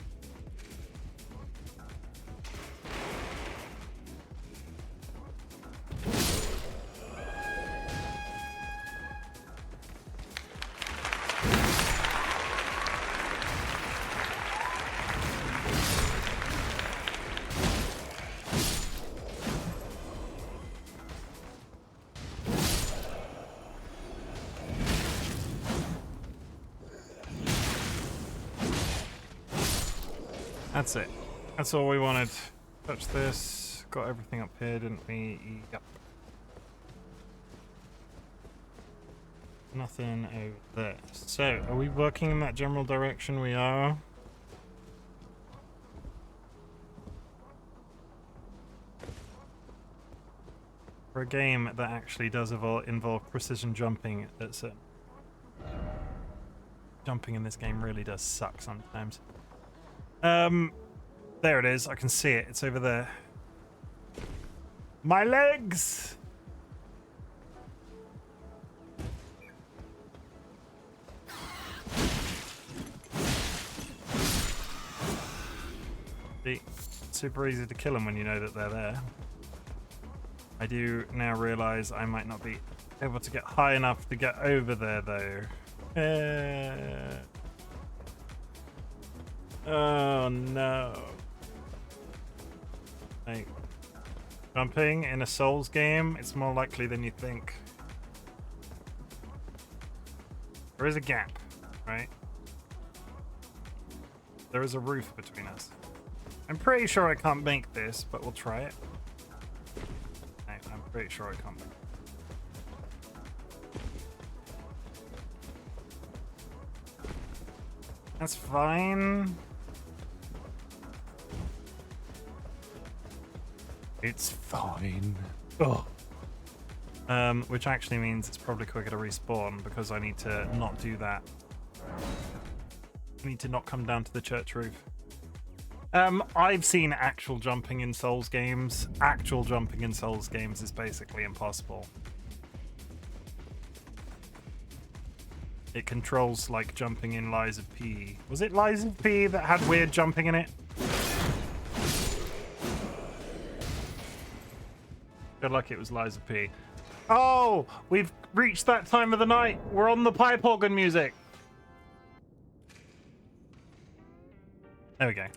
That's it. That's all we wanted. Touch this. Got everything up here, didn't we? Yep. Nothing over there. So, are we working in that general direction? We are. For a game that actually does involve precision jumping, that's it. Jumping in this game really does suck sometimes. There it is. I can see it. It's over there. My legs! See, super easy to kill them when you know that they're there. I do now realize I might not be able to get high enough to get over there, though. Oh no. Like, jumping in a Souls game, it's more likely than you think. There is a gap, right? There is a roof between us. I'm pretty sure I can't make this, but we'll try it. I'm pretty sure I can't make it. That's fine. It's fine. Oh. Which actually means it's probably quicker to respawn because I need to not do that. I need to not come down to the church roof. I've seen actual jumping in Souls games. Actual jumping in Souls games is basically impossible. It controls like jumping in Lies of P. Was it Lies of P that had weird jumping in it? I feel like it was Lies of P. Oh, we've reached that time of the night. We're on the pipe organ music. There we go. I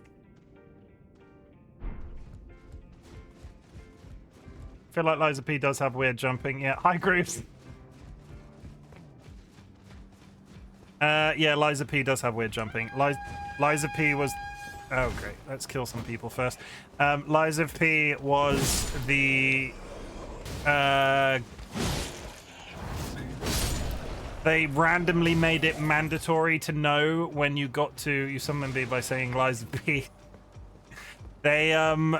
feel like Lies of P does have weird jumping. Yeah, hi Grooves. Yeah, Lies of P does have weird jumping. Lies of P was... Oh, great. Let's kill some people first. Lies of P was the... They randomly made it mandatory to know when you got to... You summon me by saying Lies of P. They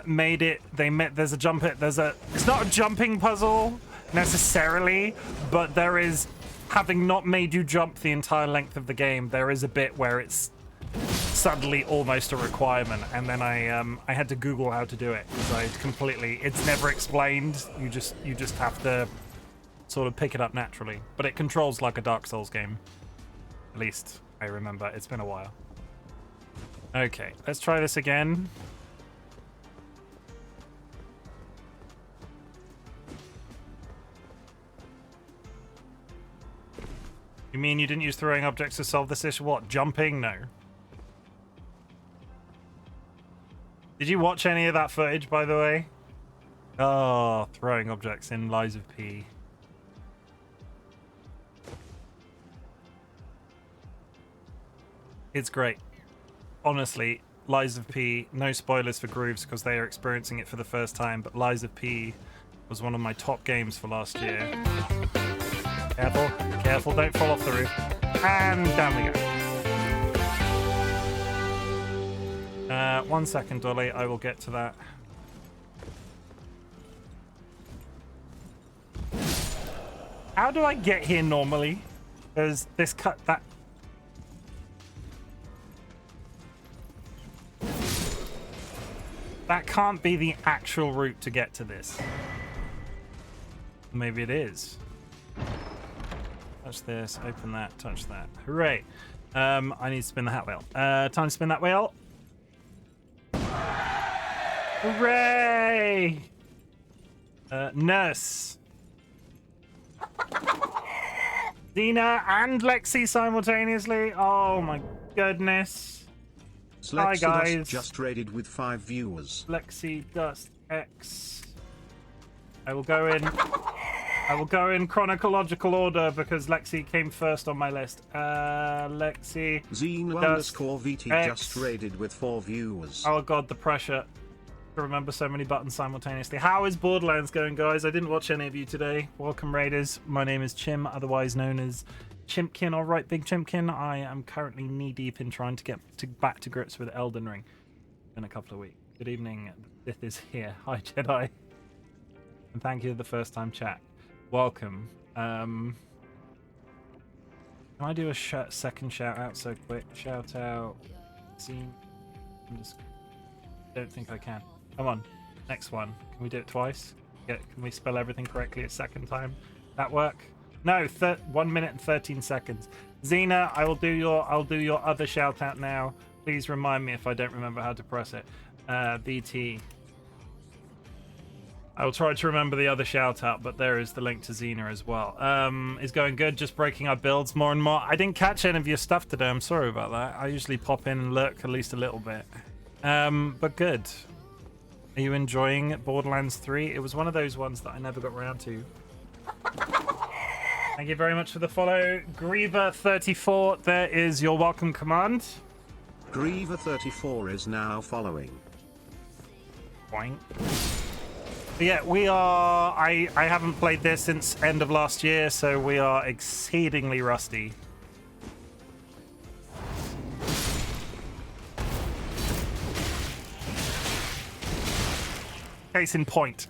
made it... There's a jump... It's not a jumping puzzle, necessarily, but there is... Having not made you jump the entire length of the game, there is a bit where it's suddenly almost a requirement, and then I had to Google how to do it because I completely... It's never explained. You just have to sort of pick it up naturally. But it controls like a Dark Souls game. At least I remember. It's been a while. Okay, let's try this again. You mean you didn't use throwing objects to solve this issue? What, jumping? No. Did you watch any of that footage, by the way? Oh, throwing objects in Lies of P. It's great. Honestly, Lies of P, no spoilers for Grooves because they are experiencing it for the first time, but Lies of P was one of my top games for last year. Careful, careful, don't fall off the roof. And down we go. 1 second, Dolly, I will get to that. How do I get here normally? Because this that. That can't be the actual route to get to this. Maybe it is. Touch this, open that, touch that. Hooray. I need to spin the hat wheel. Time to spin that wheel. Hooray! Nurse. Dina and Lexi simultaneously. Oh my goodness. Hi guys. Just raided with 5 viewers. Lexi Dust X. I will go in chronological order because Lexi came first on my list. Lexi. Zine_VT just raided with 4 viewers. Oh god, the pressure to remember so many buttons simultaneously. How is Borderlands going, guys? I didn't watch any of you today. Welcome, Raiders. My name is Chim, otherwise known as Chimken or RightBigChimken. I am currently knee-deep in trying to get back to grips with Elden Ring in a couple of weeks. Good evening. The Sith is here. Hi, Jedi. And thank you for the first time chat. Welcome. Can I do a second shout out so quick? Shout out. Scene. Don't think I can. Come on. Next one. Can we do it twice? Can we spell everything correctly a second time? That work? No. 1 minute and 13 seconds. Xena, I'll do your other shout out now. Please remind me if I don't remember how to press it. BT. I will try to remember the other shout out, but there is the link to Xena as well. Is going good, just breaking our builds more and more. I didn't catch any of your stuff today, I'm sorry about that. I usually pop in and lurk at least a little bit. But good. Are you enjoying Borderlands 3? It was one of those ones that I never got around to. Thank you very much for the follow. Griever34, there is your welcome command. Griever34 is now following. Boing. But yeah, we are... I haven't played this since end of last year, so we are exceedingly rusty. Case in point.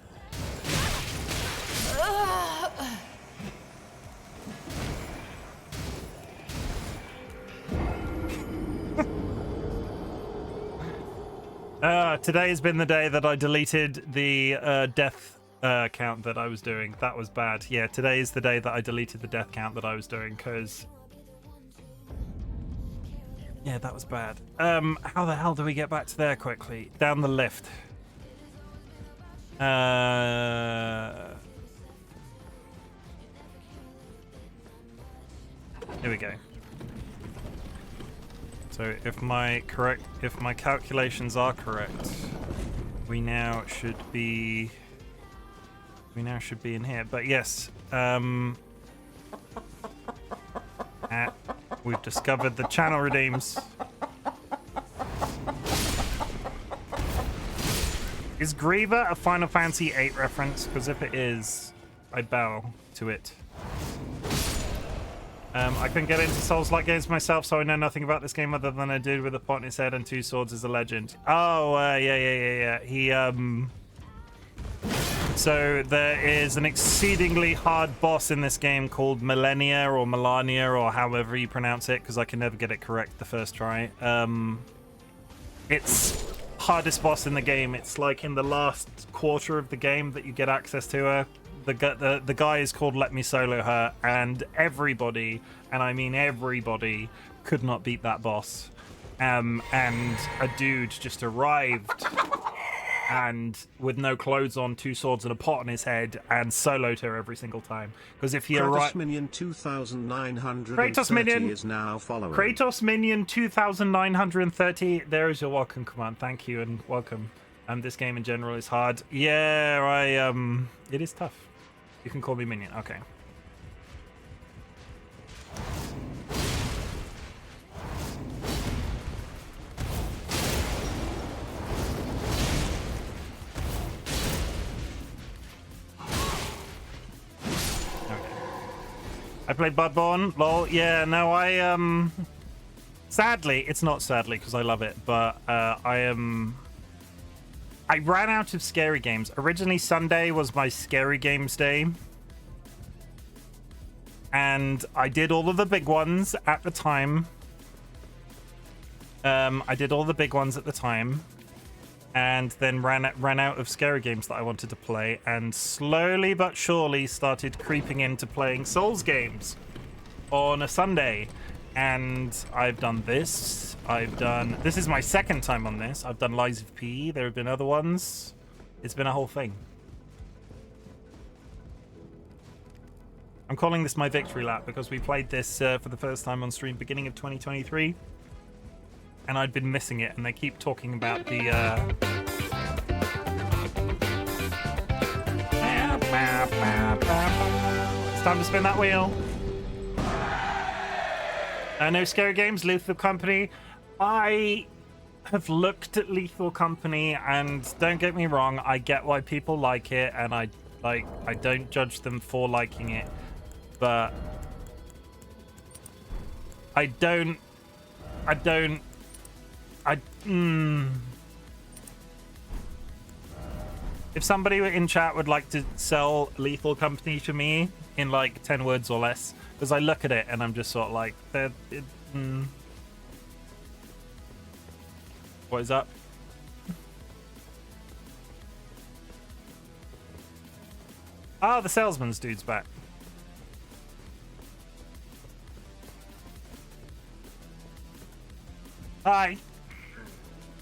Today has been the day that I deleted the death count that I was doing. That was bad. Yeah, today is the day that I deleted the death count that I was doing, because... yeah, that was bad. How the hell do we get back to there quickly? Down the lift. Here we go. So if my calculations are correct, we now should be in here. But yes, we've discovered the channel redeems. Is Griever a Final Fantasy VIII reference? Because if it is, I bow to it. I couldn't get into Souls-like games myself, so I know nothing about this game other than a dude with a pot in his head and 2 swords is a legend. Oh, yeah. He, So there is an exceedingly hard boss in this game called Melania or Melania or however you pronounce it, because I can never get it correct the first try. It's hardest boss in the game. It's like in the last quarter of the game that you get access to her. The guy is called Let Me Solo Her, and everybody, and I mean everybody, could not beat that boss. And a dude just arrived and with no clothes on, 2 swords and a pot on his head, and soloed her every single time. Because if he arrived... Kratos Minion 2930 Kratos Minion is now following. Kratos Minion 2930, there is your welcome command. Thank you and welcome. This game in general is hard. Yeah, it is tough. You can call me Minion. Okay. I played Bloodborne. Lol. Yeah, no, sadly, it's not sadly because I love it, but I ran out of scary games. Originally, Sunday was my scary games day. And I did all of the big ones at the time. I did all the big ones at the time. And then ran out of scary games that I wanted to play. And slowly but surely started creeping into playing Souls games on a Sunday. And I've done this. This is my second time on this. I've done Lies of P. There have been other ones. It's been a whole thing. I'm calling this my victory lap because we played this for the first time on stream beginning of 2023. And I'd been missing it, and they keep talking about the It's time to spin that wheel. No scary games, Lethal Company. I have looked at Lethal Company, and don't get me wrong, I get why people like it, and I don't judge them for liking it, but if somebody in chat would like to sell Lethal Company to me in like 10 words or less, because I look at it and I'm just sort of like, what is up? Ah, the salesman's dude's back. Hi.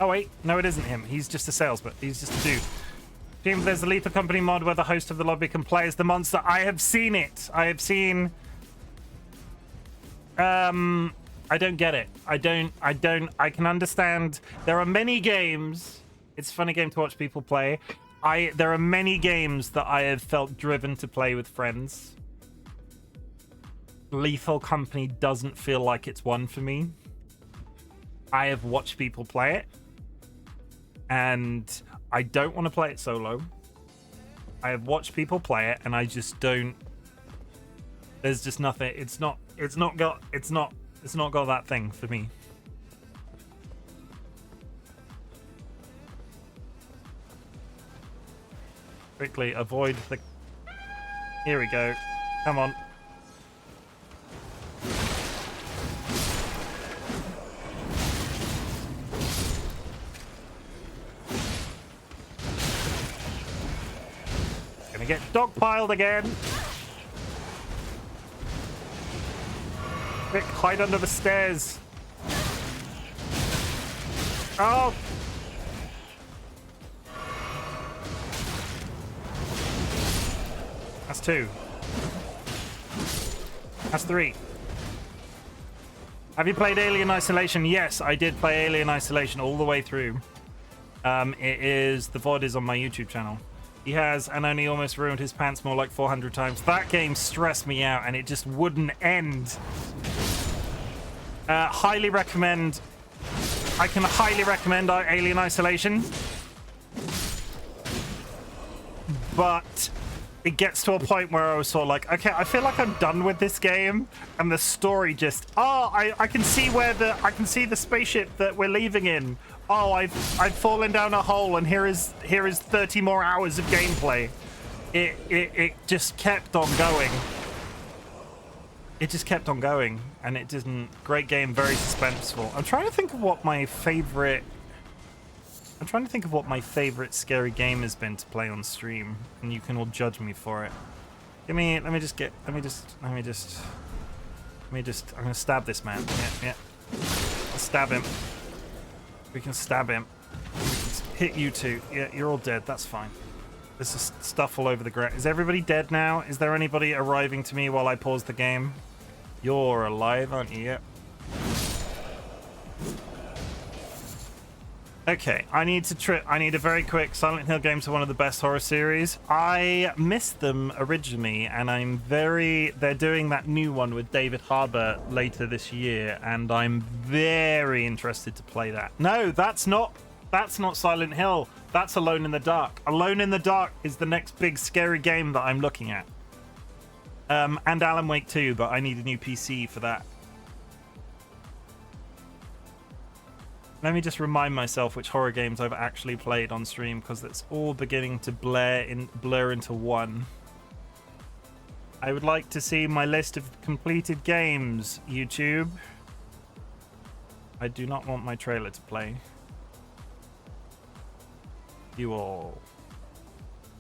Oh wait, no, it isn't him. He's just a salesman. He's just a dude. Chim, there's the Lethal Company mod where the host of the lobby can play as the monster. I have seen it. I have seen. I don't get it. I can understand. There are many games. It's a funny game to watch people play. There are many games that I have felt driven to play with friends. Lethal Company doesn't feel like it's one for me. I have watched people play it, and I don't want to play it solo. I have watched people play it, and I just don't. There's just nothing. It's not got that thing for me. Quickly avoid the. Here we go. Come on. Gonna get dogpiled again. Quick, hide under the stairs. Oh! That's 2. That's 3. Have you played Alien Isolation? Yes, I did play Alien Isolation all the way through. The VOD is on my YouTube channel. He has, and only almost ruined his pants more like 400 times. That game stressed me out, and it just wouldn't end. Highly recommend. I can highly recommend Alien Isolation. But it gets to a point where I was sort of like, okay, I feel like I'm done with this game, and the story just, I can see the spaceship that we're leaving in. Oh, I've fallen down a hole, and here is 30 more hours of gameplay. It just kept on going. It just kept on going, and it didn't. Great game, very suspenseful. I'm trying to think of what my favorite scary game has been to play on stream, and you can all judge me for it. I'm gonna stab this man. Yeah. I'll stab him. We can stab him. We can hit you two. Yeah, you're all dead. That's fine. There's just stuff all over the ground. Is everybody dead now? Is there anybody arriving to me while I pause the game? You're alive, aren't you? Yep. Okay, I need a very quick. Silent Hill games are one of the best horror series. I missed them originally, and they're doing that new one with David Harbour later this year, and I'm very interested to play that. No, that's not Silent Hill. That's Alone in the Dark. Alone in the Dark is the next big scary game that I'm looking at. And Alan Wake 2, but I need a new PC for that. Let me just remind myself which horror games I've actually played on stream, because it's all beginning to blur into one. I would like to see my list of completed games, YouTube. I do not want my trailer to play. You all.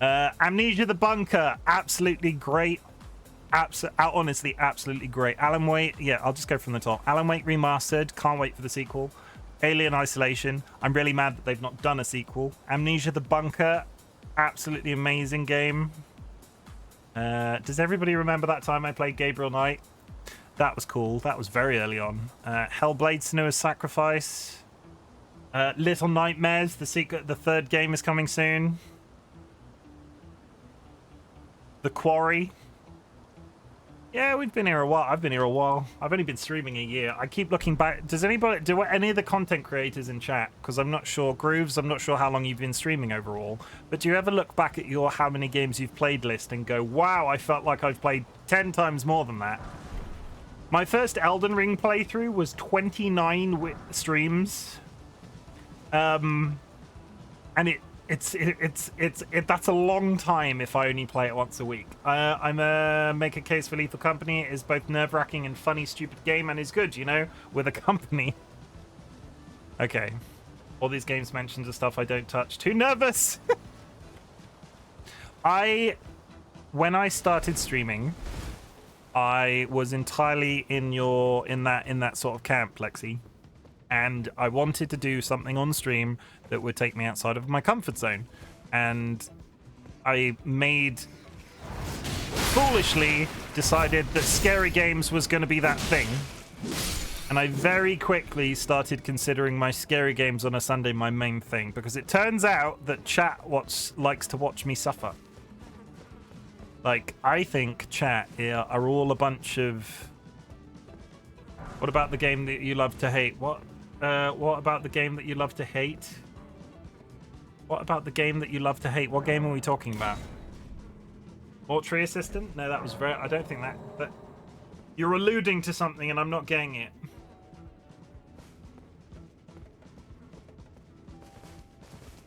Amnesia the Bunker, absolutely great. Honestly, absolutely great. Alan Wake, yeah, I'll just go from the top. Alan Wake Remastered, can't wait for the sequel. Alien Isolation, I'm really mad that they've not done a sequel. Amnesia the Bunker, absolutely amazing game. Does everybody remember that time I played Gabriel Knight? That was cool. That was very early on. Hellblade: Senua's Sacrifice. Little Nightmares, the third game is coming soon. The Quarry. Yeah, we've been here a while. I've been here a while. I've only been streaming a year. I keep looking back. Do any of the content creators in chat? Because I'm not sure. Grooves, I'm not sure how long you've been streaming overall. But do you ever look back at your how many games you've played list and go, wow, I felt like I've played 10 times more than that? My first Elden Ring playthrough was 29 streams. And that's a long time if I only play it once a week. I'm a make a case for Lethal Company. It is both nerve-wracking and funny, stupid game, and is good, you know, with a company. Okay. All these games mentioned are stuff I don't touch. Too nervous! When I started streaming, I was entirely in that sort of camp, Lexi. And I wanted to do something on stream that would take me outside of my comfort zone. And I foolishly decided that scary games was going to be that thing. And I very quickly started considering my scary games on a Sunday my main thing. Because it turns out that chat likes to watch me suffer. Like, I think chat are all a bunch of... What about the game that you love to hate? What about the game that you love to hate? What about the game that you love to hate? What game are we talking about? Mortuary Assistant? No, that was very... I don't think that... You're alluding to something and I'm not getting it.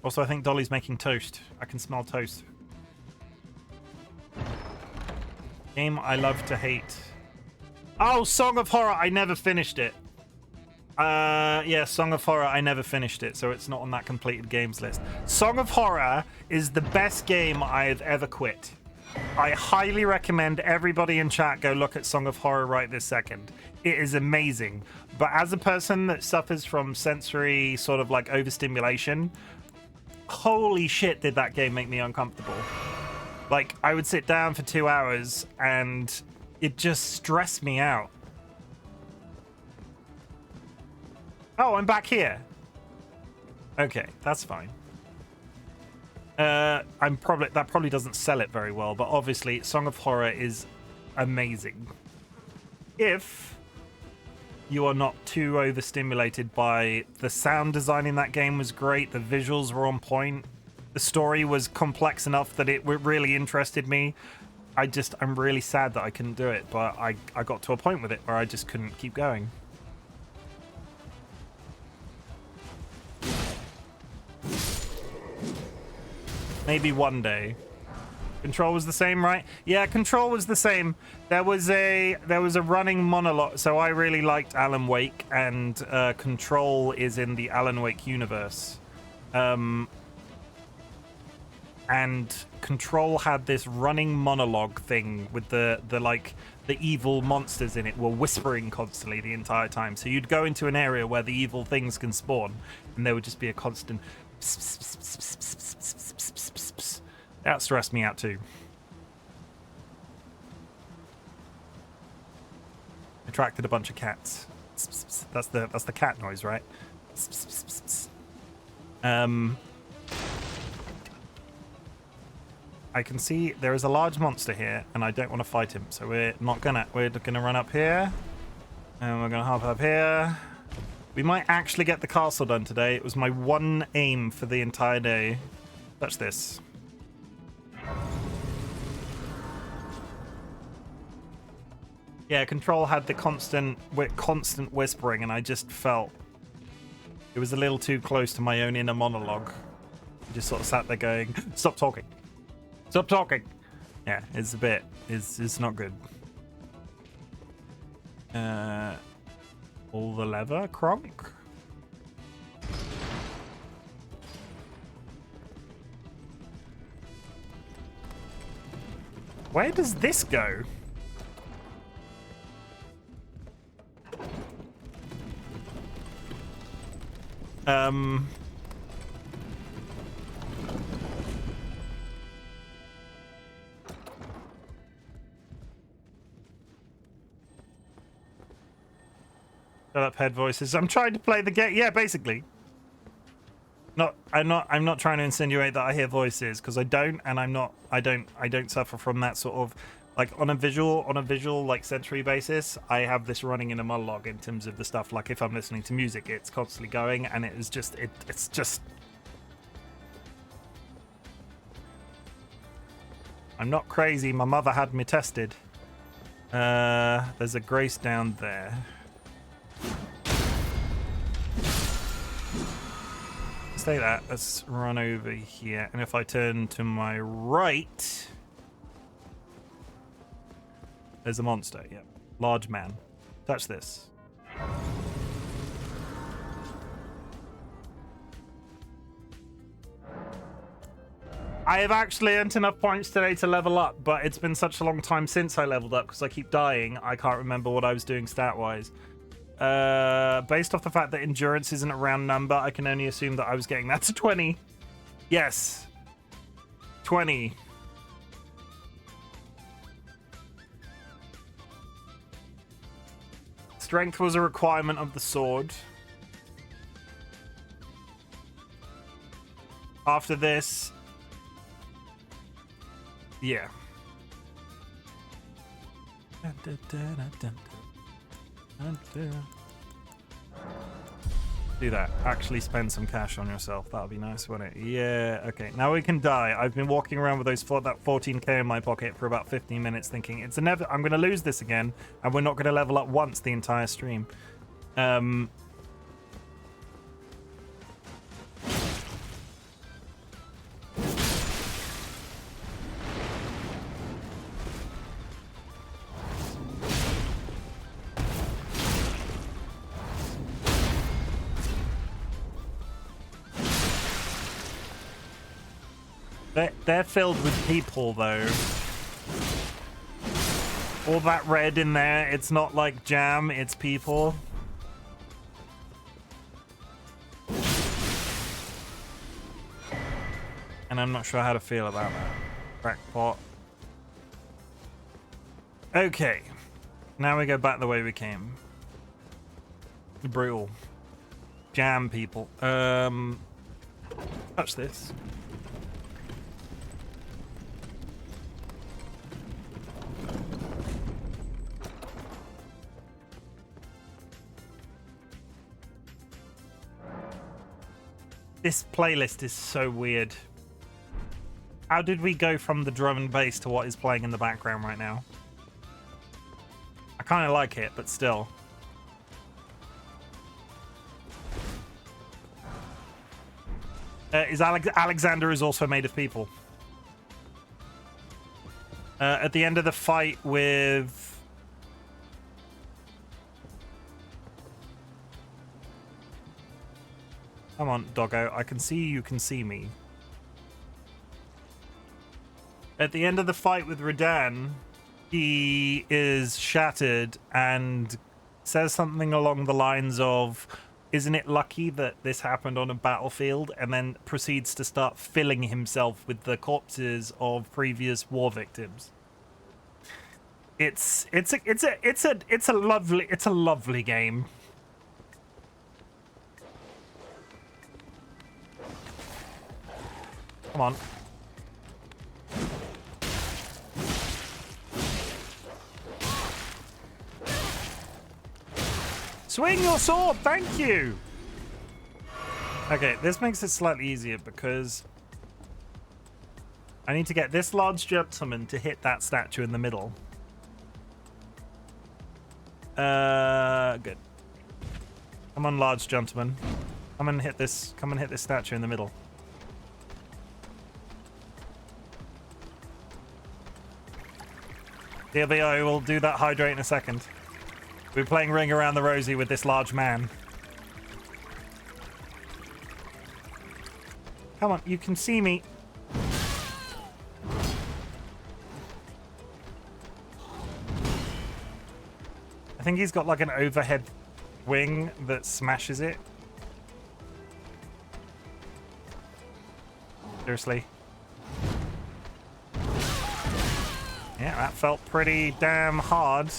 Also, I think Dolly's making toast. I can smell toast. Game I love to hate. Oh, Song of Horror. I never finished it. Yeah, Song of Horror, I never finished it, so it's not on that completed games list. Song of Horror is the best game I've ever quit. I highly recommend everybody in chat go look at Song of Horror right this second. It is amazing. But as a person that suffers from sensory sort of like overstimulation, holy shit did that game make me uncomfortable. Like, I would sit down for 2 hours and it just stressed me out. Oh, I'm back here. Okay, that's fine. That probably doesn't sell it very well, but obviously Song of Horror is amazing. If you are not too overstimulated by the sound design in that game was great, the visuals were on point, the story was complex enough that it really interested me. I'm really sad that I couldn't do it, but I got to a point with it where I just couldn't keep going. Maybe one day. Control was the same, right? Yeah, Control was the same. There was a running monologue. So I really liked Alan Wake, and Control is in the Alan Wake universe. And Control had this running monologue thing with the evil monsters in it were whispering constantly the entire time. So you'd go into an area where the evil things can spawn, and there would just be a constant. That stressed me out too. Attracted a bunch of cats. That's the cat noise, right? I can see there is a large monster here, and I don't want to fight him, so we're gonna run up here, and we're gonna hop up here. We might actually get the castle done today. It was my one aim for the entire day. Touch this. Yeah, Control had the constant whispering, and I just felt it was a little too close to my own inner monologue. I just sort of sat there going, "Stop talking. Stop talking." Yeah, it's a bit. It's not good. All the leather, Kronk. Where does this go? Shut up, head voices. I'm trying to play the game. Yeah, basically. I'm not trying to insinuate that I hear voices, because I don't, and I don't suffer from that sort of, like, on a visual like sensory basis. I have this running in a monologue in terms of the stuff, like if I'm listening to music, it's constantly going, and it's just I'm not crazy. My mother had me tested. There's a grace down there. Say that. Let's run over here, and if I turn to my right, there's a monster. Yep, large man. Touch this. I have actually earned enough points today to level up, but it's been such a long time since I leveled up because I keep dying. I can't remember what I was doing stat-wise. Based off the fact that endurance isn't a round number, I can only assume that I was getting that to 20. Yes. 20. Strength was a requirement of the sword. After this... Yeah. Do that. Actually spend some cash on yourself. That'll be nice, wouldn't it? Yeah. Okay. Now we can die. I've been walking around with that 14k in my pocket for about 15 minutes, thinking it's I'm going to lose this again, and we're not going to level up once the entire stream. They're filled with people, though. All that red in there, it's not like jam, it's people. And I'm not sure how to feel about that. Crackpot. Okay. Now we go back the way we came. Brutal. Jam people. Touch this. This playlist is so weird. How did we go from the drum and bass to what is playing in the background right now? I kind of like it, but still. Alexander is also made of people. At the end of the fight with... Come on, doggo. I can see you can see me. At the end of the fight with Radahn, he is shattered and says something along the lines of, "Isn't it lucky that this happened on a battlefield?" And then proceeds to start filling himself with the corpses of previous war victims. It's a lovely game. Come on. Swing your sword, thank you! Okay, this makes it slightly easier because I need to get this large gentleman to hit that statue in the middle. Good. Come on, large gentleman. Come and hit this statue in the middle. I will do that hydrate in a second. We're playing Ring Around the Rosie with this large man. Come on, you can see me. I think he's got like an overhead wing that smashes it. Seriously. Yeah, that felt pretty damn hard.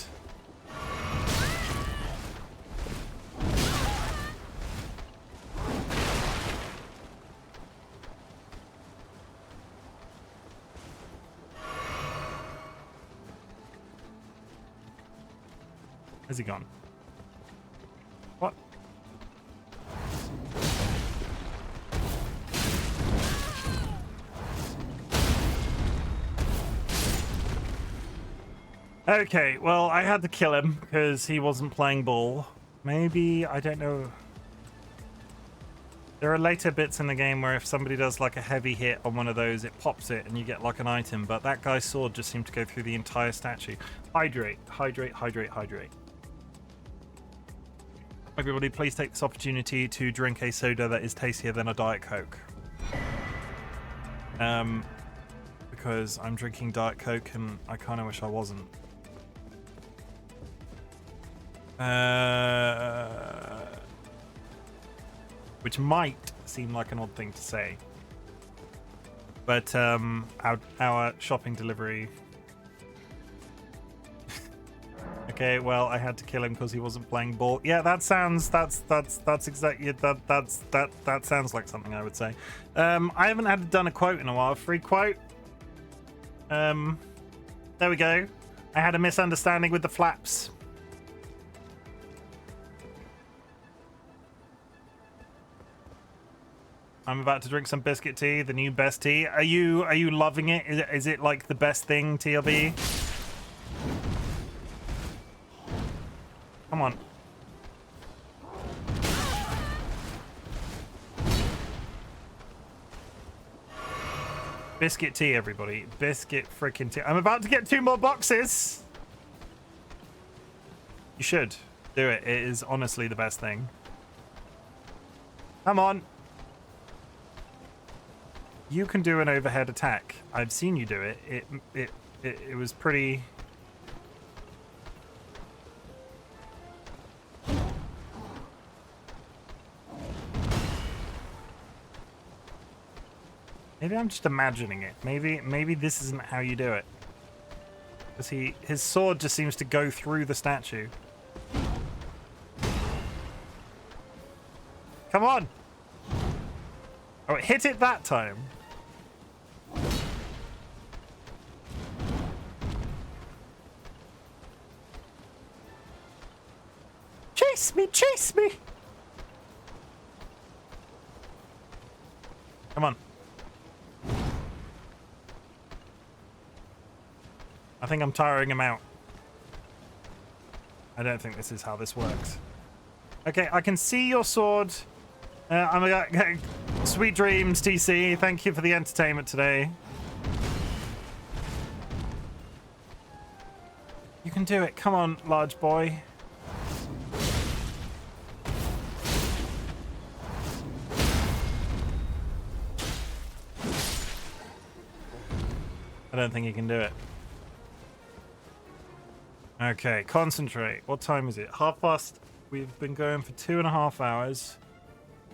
Where's he gone? What? Okay, well, I had to kill him because he wasn't playing ball. Maybe, I don't know. There are later bits in the game where if somebody does like a heavy hit on one of those, it pops it and you get like an item, but that guy's sword just seemed to go through the entire statue. Hydrate, hydrate, hydrate, hydrate. Everybody, please take this opportunity to drink a soda that is tastier than a Diet Coke. Because I'm drinking Diet Coke and I kind of wish I wasn't. Which might seem like an odd thing to say. But our shopping delivery. Okay, well, I had to kill him because he wasn't playing ball. Yeah, that sounds that's exactly that sounds like something I would say. I haven't done a quote in a while. Free quote. There we go. I had a misunderstanding with the flaps. I'm about to drink some biscuit tea, the new best tea. Are you loving it? Is it like the best thing, TLB? Come on. Biscuit tea, everybody. Biscuit freaking tea. I'm about to get 2 more boxes. You should do it. It is honestly the best thing. Come on. You can do an overhead attack. I've seen you do it. It was pretty. Maybe I'm just imagining it. Maybe this isn't how you do it. Because his sword just seems to go through the statue. Come on! Oh, it hit it that time. Chase me! Chase me! Come on. I think I'm tiring him out. I don't think this is how this works. Okay, I can see your sword. Sweet dreams, TC. Thank you for the entertainment today. You can do it. Come on, large boy. I don't think you can do it. Okay, concentrate. What time is it? 1:30. We've been going for 2.5 hours.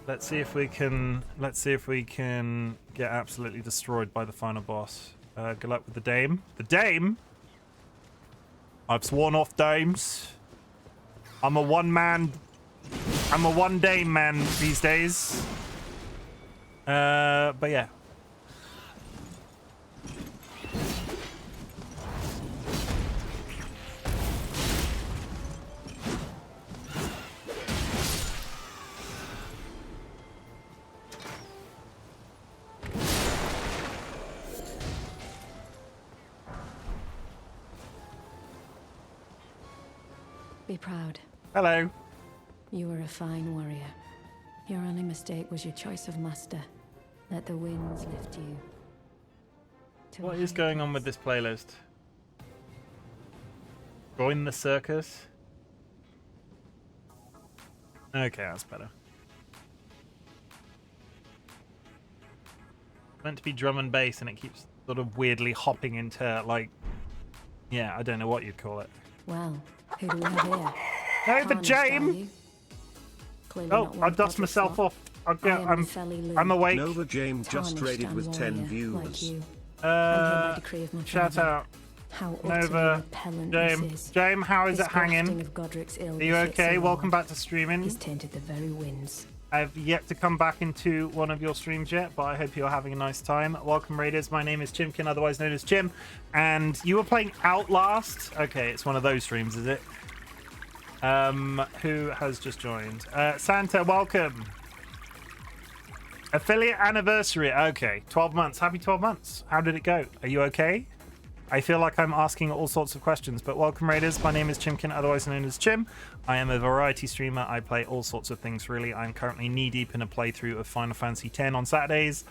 Let's see if we can. Let's see if we can get absolutely destroyed by the final boss. Good luck with the dame. The dame. I've sworn off dames. I'm a one-dame man these days. But yeah. Be proud. Hello. You were a fine warrior. Your only mistake was your choice of master. Let the winds lift you. What is going on with this playlist? Join the circus. Okay, that's better. Meant to be drum and bass, and it keeps sort of weirdly hopping into, like, yeah, I don't know what you'd call it. Well, who do we have here? Over, Tarnished, James! are you? Clearly Oh, not one I of dust Godric's myself lot. off. I'm awake. Nova James just Tarnished raided and with 10 warrior, views. Like you. I'm here by Uh, decree of my shout father. out. How Nova, utterly repellent this James. is. James, how is This it hanging? grafting of Godric's ill Are you befits okay? a Welcome lord. back to streaming. He's tainted the very winds. I've yet to come back into one of your streams yet, but I hope you're having a nice time. Welcome, Raiders. My name is Chimken, otherwise known as Chim, and you were playing Outlast. Okay, it's one of those streams, is it? Who has just joined? Santa, welcome. Affiliate anniversary. Okay, 12 months. Happy 12 months. How did it go? Are you okay? I feel like I'm asking all sorts of questions, but welcome, Raiders. My name is Chimken, otherwise known as Chim. I am a variety streamer. I play all sorts of things, really. I'm currently knee-deep in a playthrough of Final Fantasy X on Saturdays.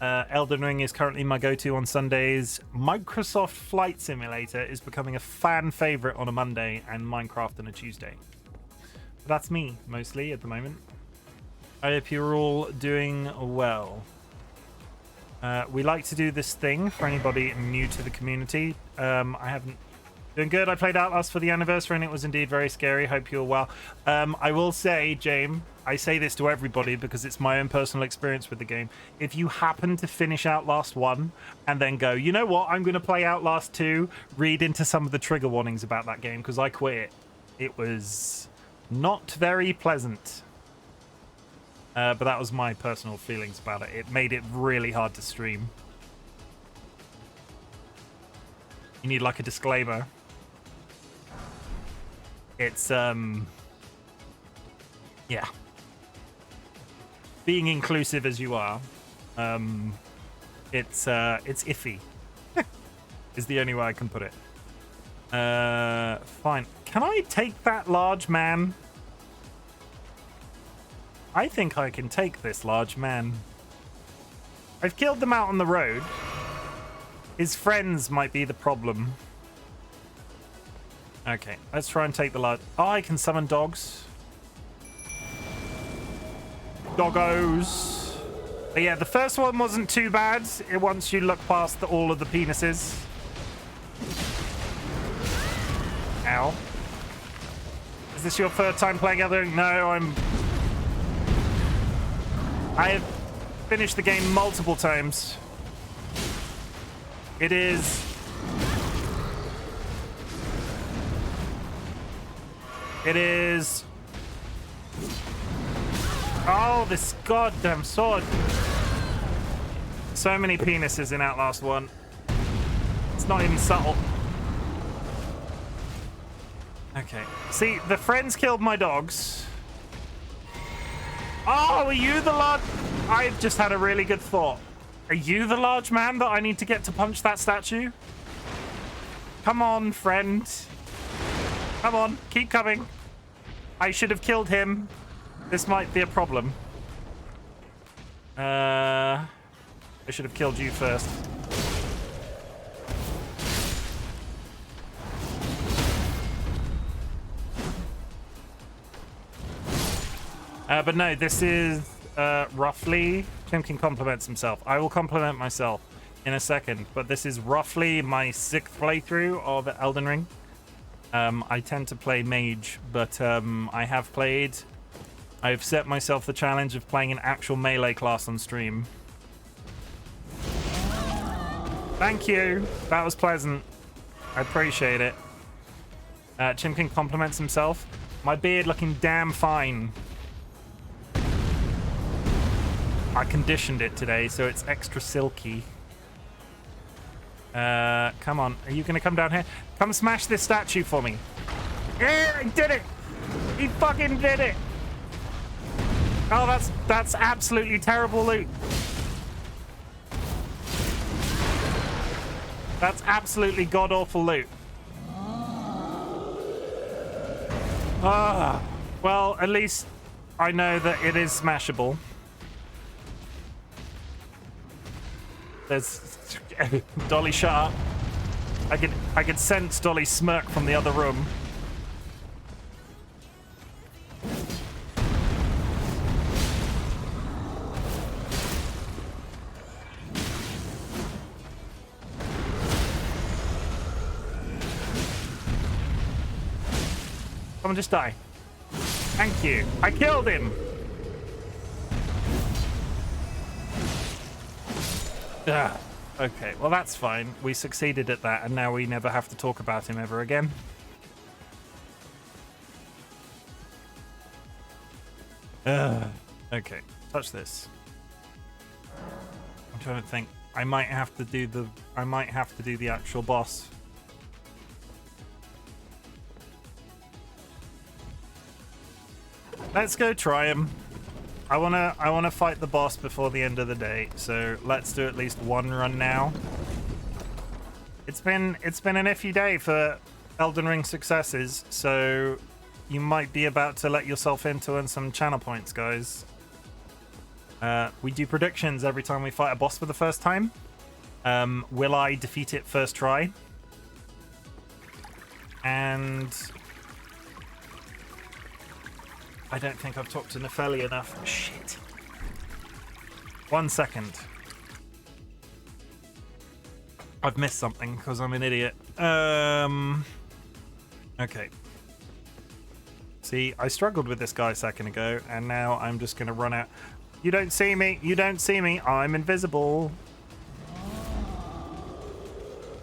Elden Ring is currently my go-to on Sundays. Microsoft Flight Simulator is becoming a fan favorite on a Monday, and Minecraft on a Tuesday. But that's me, mostly, at the moment. I hope you're all doing well. We like to do this thing for anybody new to the community. I haven't doing good. I played Outlast for the anniversary and it was indeed very scary. Hope you're well. I will say, James, I say this to everybody because it's my own personal experience with the game. If you happen to finish Outlast 1 and then go, you know what, I'm going to play Outlast 2, read into some of the trigger warnings about that game because I quit it. It was not very pleasant. But that was my personal feelings about it. It made it really hard to stream. You need like a disclaimer. It's yeah. Being inclusive as you are, it's iffy. Is the only way I can put it. Fine. Can I take that large man? I think I can take this large man. I've killed them out on the road. His friends might be the problem. Okay, let's try and take the large... Oh, I can summon dogs. Doggos. But yeah, the first one wasn't too bad. Once you look past all of the penises. Ow. Is this your third time playing Elden? No, I have finished the game multiple times. It is... Oh, this goddamn sword. So many penises in Outlast 1. It's not even subtle. Okay. See, the friends killed my dogs. Oh, are you the large... I've just had a really good thought. Are you the large man that I need to get to punch that statue? Come on, friend. Come on, keep coming. I should have killed him. This might be a problem. I should have killed you first. But no, this is roughly... Chimken compliments himself. I will compliment myself in a second, but this is roughly my 6th playthrough of Elden Ring. I tend to play mage, but I've set myself the challenge of playing an actual melee class on stream. Thank you. That was pleasant. I appreciate it. Chimken compliments himself. My beard looking damn fine. I conditioned it today, so it's extra silky. Come on. Are you going to come down here? Come smash this statue for me. Yeah, he did it! He fucking did it! Oh, that's absolutely terrible loot. That's absolutely god-awful loot. Ah, well, at least I know that it is smashable. There's... Dolly, shut up. I could sense Dolly's smirk from the other room. Come on, just die. Thank you. I killed him. Ugh. Okay, well that's fine. We succeeded at that, and now we never have to talk about him ever again. Okay, touch this. I'm trying to think. I might have to do the actual boss. Let's go try him. I wanna fight the boss before the end of the day, so let's do at least one run now. It's been an iffy day for Elden Ring successes, so you might be about to let yourself in to earn some channel points, guys. We do predictions every time we fight a boss for the first time. Will I defeat it first try? And I don't think I've talked to Nefeli enough. Shit. 1 second. I've missed something because I'm an idiot. Okay. See, I struggled with this guy a second ago, and now I'm just going to run out. You don't see me. You don't see me. I'm invisible.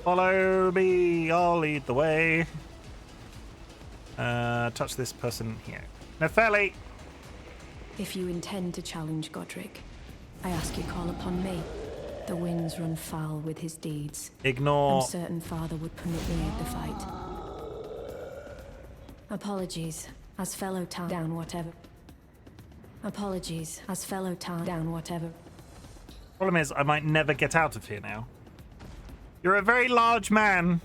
Follow me. I'll lead the way. Touch this person here. Nefeli! If you intend to challenge Godric, I ask you call upon me. The winds run foul with his deeds. Ignore. I'm certain father would permit me aid the fight. Apologies, as fellow down whatever. Apologies, as fellow down whatever. Problem is, I might never get out of here now. You're a very large man.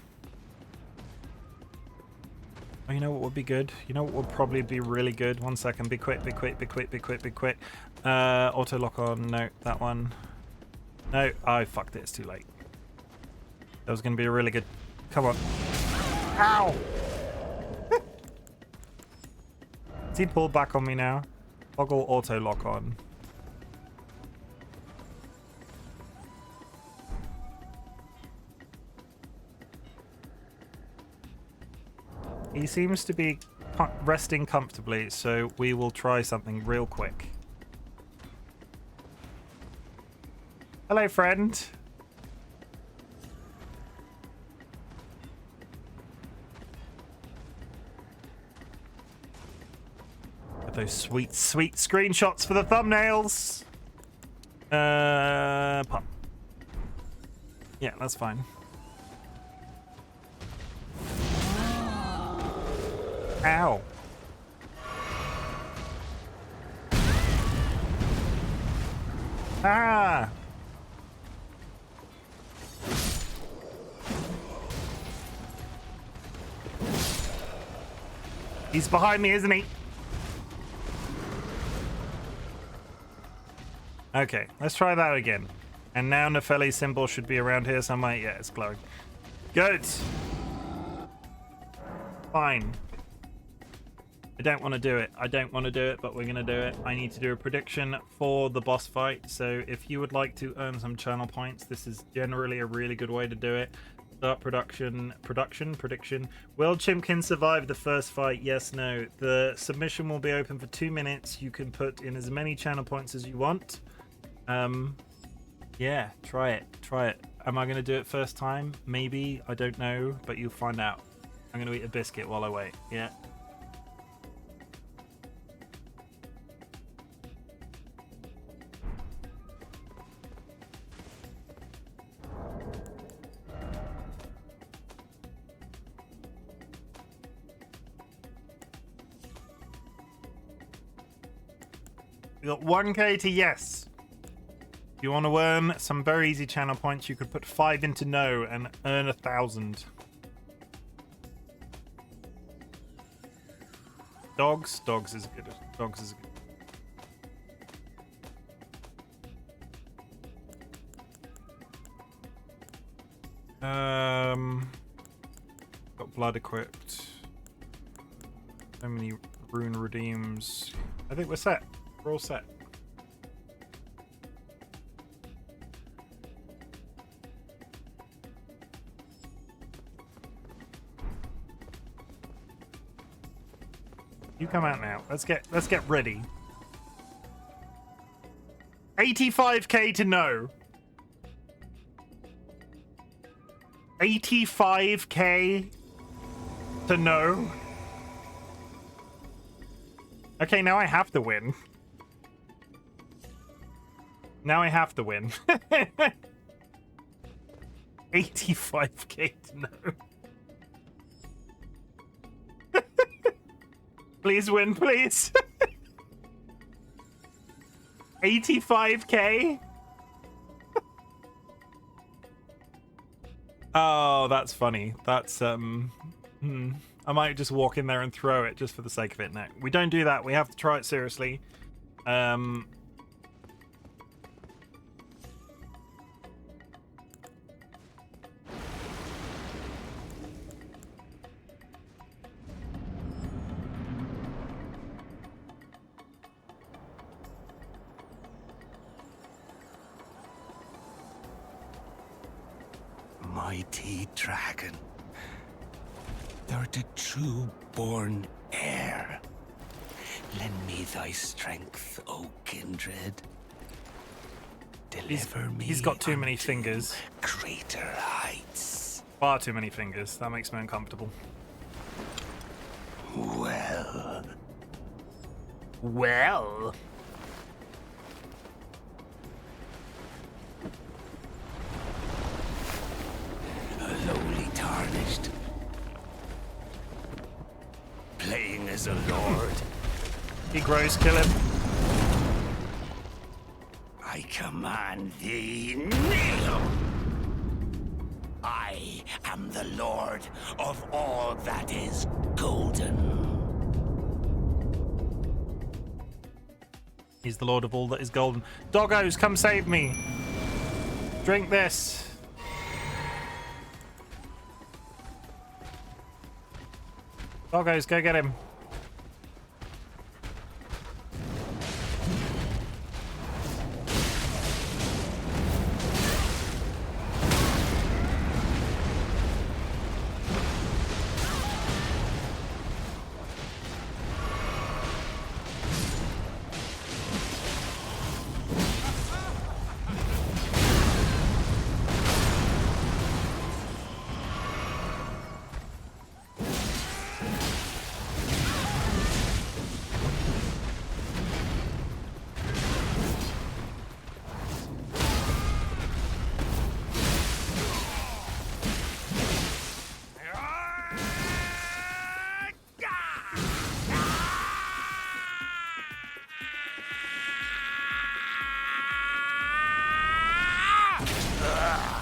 Oh, you know what would be good? You know what would probably be really good? 1 second. Be quick, be quick, be quick, be quick, be quick. Auto lock on. No, that one. No, I fucked it. It's too late. That was going to be a really good... Come on. Ow! Is he pulled back on me now? Toggle auto lock on. He seems to be resting comfortably, so we will try something real quick. Hello, friend. Those sweet, sweet screenshots for the thumbnails. Pop. Yeah, that's fine. Ow. Ah. He's behind me, isn't he? Okay, let's try that again. And now Nefeli's symbol should be around here somewhere. Yeah, it's glowing. Good. Fine. I don't want to do it. I don't want to do it, but we're going to do it. I need to do a prediction for the boss fight. So if you would like to earn some channel points, this is generally a really good way to do it. Start prediction. Will Chimken survive the first fight? Yes, no. The submission will be open for 2 minutes. You can put in as many channel points as you want. Yeah, try it. Am I going to do it first time? Maybe. I don't know, but you'll find out. I'm going to eat a biscuit while I wait. Yeah. We got 1k to yes. If you want to earn some very easy channel points, you could put 5 into no and earn 1,000. Dogs is good. Dogs is good. blood equipped. So many rune redeems. I think we're set. We're all set. You come out now. Let's get ready. 85k to know. 85k to know. Okay, now I have to win. Now I have to win. 85k to know. Please win, please. 85k? Oh, that's funny. That's, I might just walk in there and throw it just for the sake of it. No, we don't do that. We have to try it seriously. Mighty dragon, thou the true-born heir. Lend me thy strength, O kindred. Deliver me. He's got too many fingers. Greater heights. Far too many fingers. That makes me uncomfortable. Well. Well. Lowly tarnished, playing as a lord. He grows, kill him. I command thee, kneel! I am the lord of all that is golden. He's the lord of all that is golden. Doggos, come save me. Drink this. Doggos, go get him.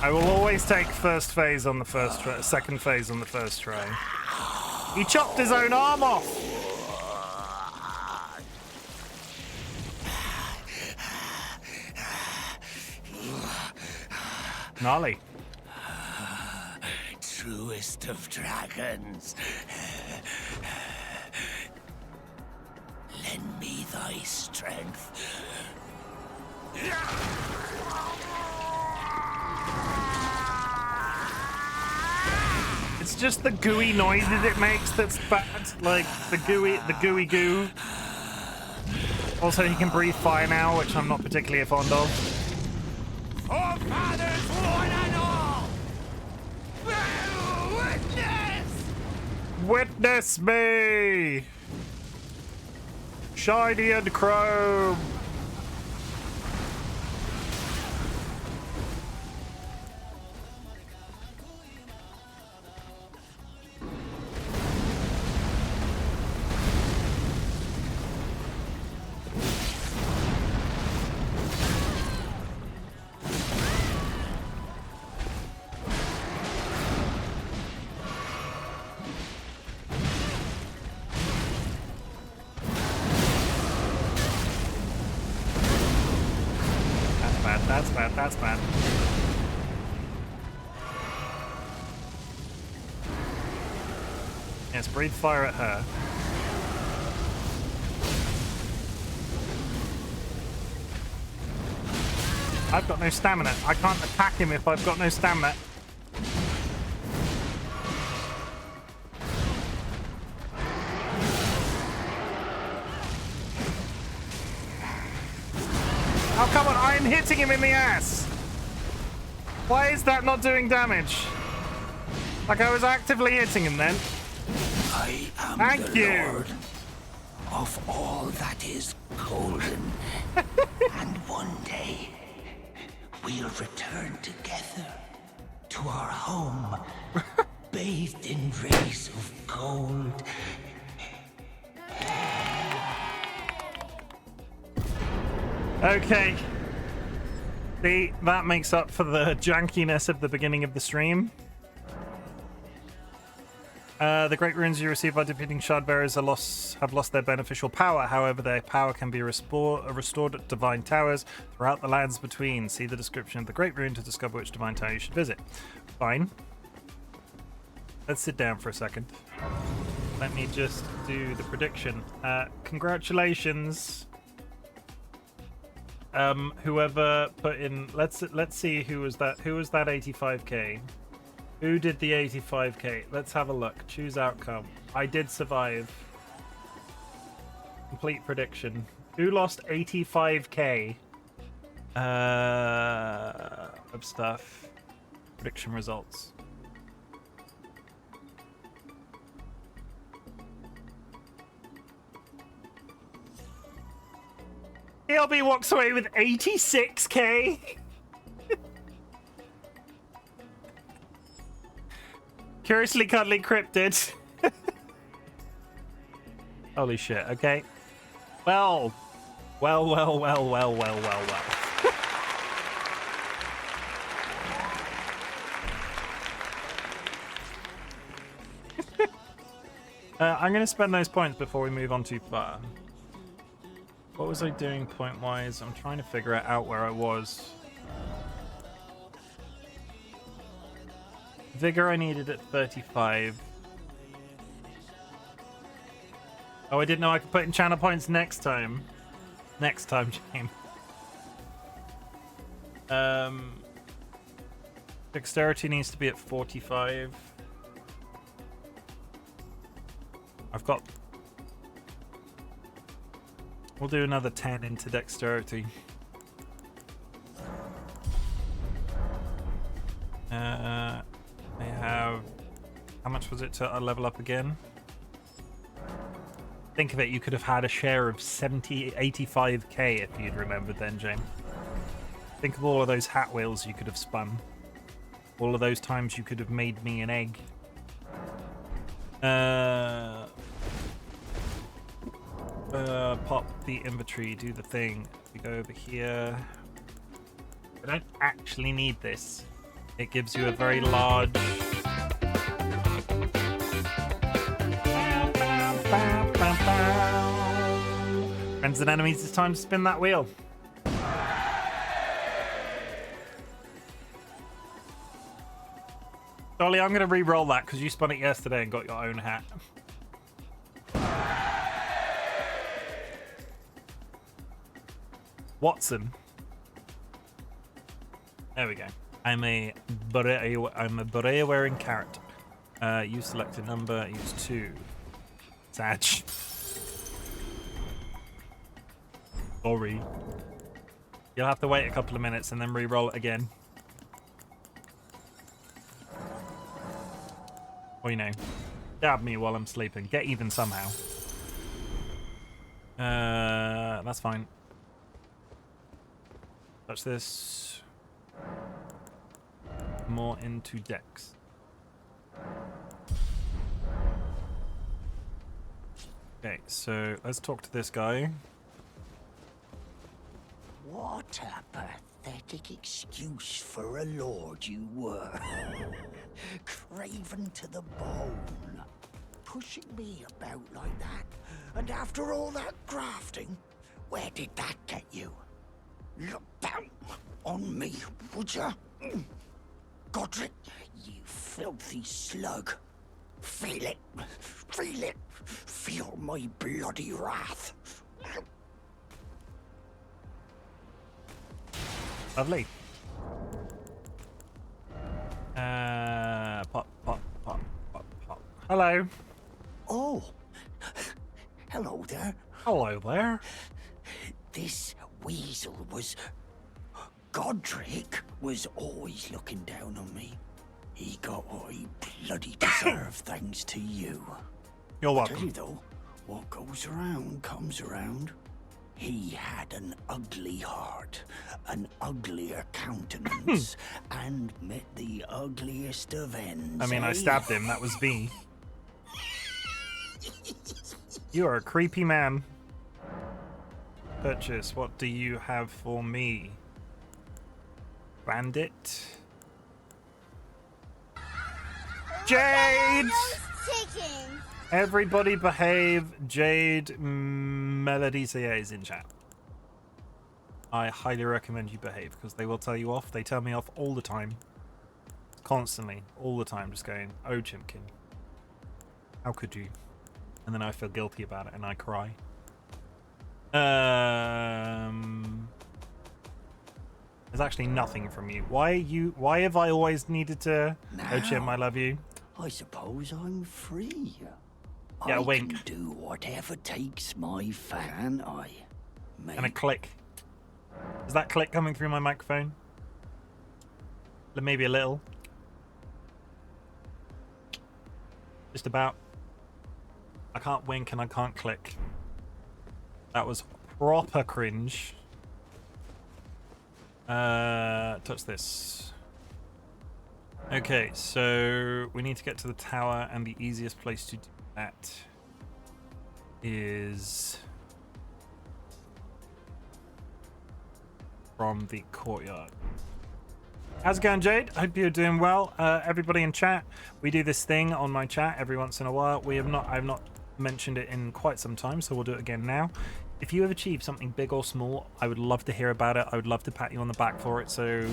I will always take first phase on the first try, second phase on the first try. He chopped his own arm off. Gnarly. Truest of dragons. Lend me thy strength. It's just the gooey noises it makes that's bad. Like the gooey goo. Also, he can breathe fire now, which I'm not particularly fond of. Forefathers, one and all! Witness! Witness me! Shiny and chrome! That's bad, that's bad. Yes, breathe fire at her. I've got no stamina. I can't attack him if I've got no stamina. Oh, come on. I'm hitting him in the ass. Why is that not doing damage? Like, I was actively hitting him then. I am Thank the you. Lord of all that is golden. And one day, we'll return together to our home, bathed in rays of gold. Okay. See, that makes up for the jankiness of the beginning of the stream. The great runes you receive by defeating shard bearers have lost their beneficial power. However, their power can be restored at divine towers throughout the lands between. See the description of the great rune to discover which divine tower you should visit. Fine. Let's sit down for a second. Let me just do the prediction. Congratulations. Whoever put in, let's see who was that 85k. Who did the 85k? Let's have a look. Choose outcome. I did survive. Complete prediction. Who lost 85k of stuff? Prediction results. ELB walks away with 86k. Curiously cuddly cryptid. Holy shit, okay. Well. I'm going to spend those points before we move on too far. What was I doing point-wise? I'm trying to figure out where I was. Vigor I needed at 35. Oh, I didn't know I could put in channel points next time. Next time, Chim. Dexterity needs to be at 45. I've got... We'll do another 10 into dexterity. I have... How much was it to level up again? Think of it, you could have had a share of 85k if you'd remembered then, James. Think of all of those hat wheels you could have spun. All of those times you could have made me an egg. Pop the inventory, do the thing. We go over here. I don't actually need this. It gives you a very large... Friends and enemies, it's time to spin that wheel. Dolly, I'm going to re-roll that because you spun it yesterday and got your own hat. Watson. There we go. I'm a beret wearing carrot. You select a number, use 2. Sag. Sorry. You'll have to wait a couple of minutes and then re-roll it again. Or, you know, stab me while I'm sleeping. Get even somehow. That's fine. Touch this. More into Dex. Okay, so let's talk to this guy. What a pathetic excuse for a lord you were. Craven to the bone. Pushing me about like that. And after all that grafting, where did that get you? Look down on me, would ya? Godric, you filthy slug. Feel it. Feel it. Feel my bloody wrath. Lovely. Pop, pop, pop, pop, pop. Hello. Oh. Hello there. Hello there. This weasel was... Godric was always looking down on me. He got what he bloody deserved thanks to you. You're I tell welcome. you though, what goes around comes around. He had an ugly heart, an uglier countenance, and met the ugliest of ends. I mean, I stabbed him. That was me. You are a creepy man. Purchase. What do you have for me? Bandit. Jade! Everybody behave. Jade Melodicia is in chat. I highly recommend you behave because they will tell you off. They tell me off all the time. Constantly. All the time. Just going, oh, Chimken. How could you? And then I feel guilty about it and I cry. There's actually nothing from you. Why have I always needed to... Oh, Chim, I love you. I suppose I'm free. Yeah, I wink. can do whatever takes my fan, I. Mate. And a click. Is that click coming through my microphone? Maybe a little. Just about. I can't wink and I can't click. That was proper cringe. Touch this. Okay, so we need to get to the tower, and the easiest place to do that is from the courtyard. How's it going, Jade? Hope you're doing well. Everybody in chat, we do this thing on my chat every once in a while. I've not mentioned it in quite some time, so we'll do it again now. If you have achieved something big or small, I would love to hear about it. I would love to pat you on the back for it. So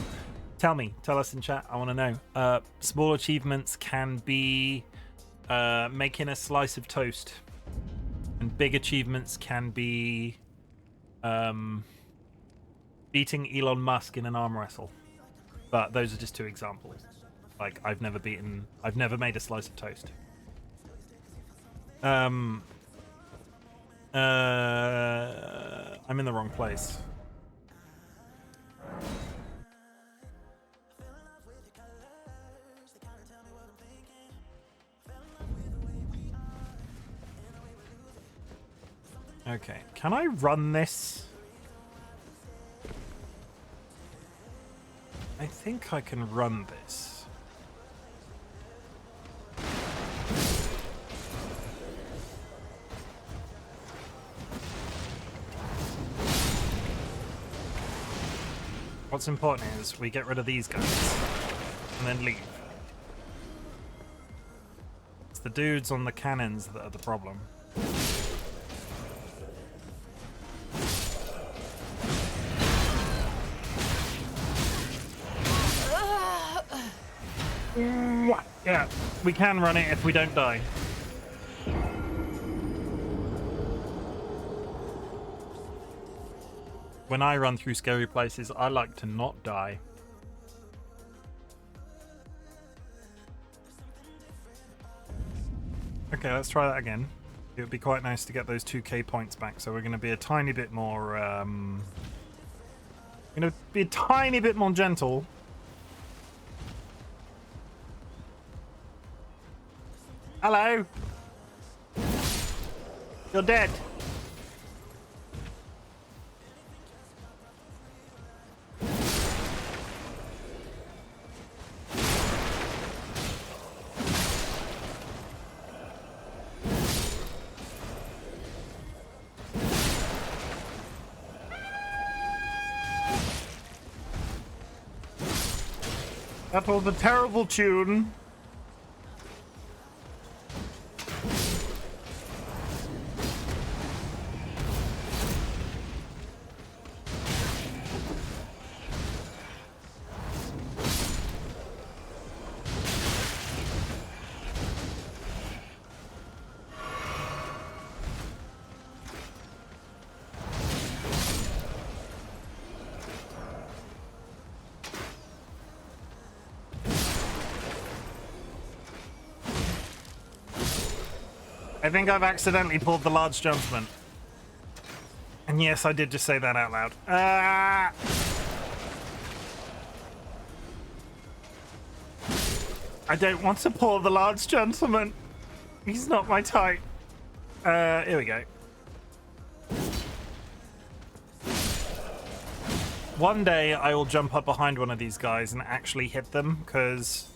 tell us in chat. I want to know. Small achievements can be making a slice of toast, and big achievements can be beating Elon Musk in an arm wrestle. But those are just two examples. Like, I've never made a slice of toast. I'm in the wrong place. Okay, can I run this? I think I can run this. What's important is we get rid of these guys and then leave. It's the dudes on the cannons that are the problem. Yeah, we can run it if we don't die. When I run through scary places, I like to not die. Okay, let's try that again. It would be quite nice to get those 2k points back, so we're going to be a tiny bit more... going to be a tiny bit more gentle. Hello! You're dead. That was a terrible tune. I think I've accidentally pulled the large gentleman. And yes, I did just say that out loud. I don't want to pull the large gentleman. He's not my type. Here we go. One day I will jump up behind one of these guys and actually hit them, because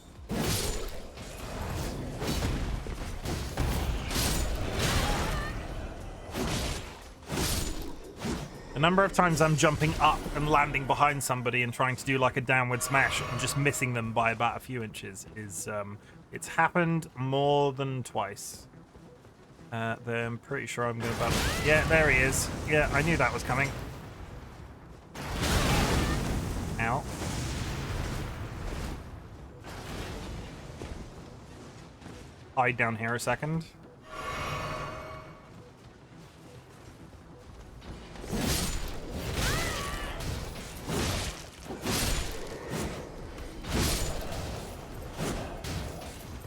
the number of times I'm jumping up and landing behind somebody and trying to do like a downward smash and just missing them by about a few inches is it's happened more than twice. Then I'm pretty sure I'm gonna battle. Yeah, there he is. Yeah, I knew that was coming. Ow. Hide down here a second.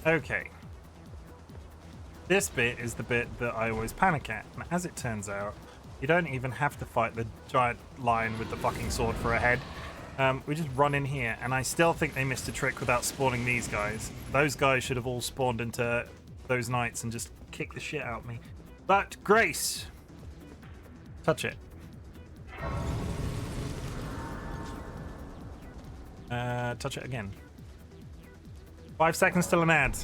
Okay. This bit is the bit that I always panic at, and as it turns out, you don't even have to fight the giant lion with the fucking sword for a head. We just run in here, and I still think they missed a trick without spawning these guys. Those guys should have all spawned into those knights and just kicked the shit out of me. But Grace, touch it. Touch it again. 5 seconds till an ad.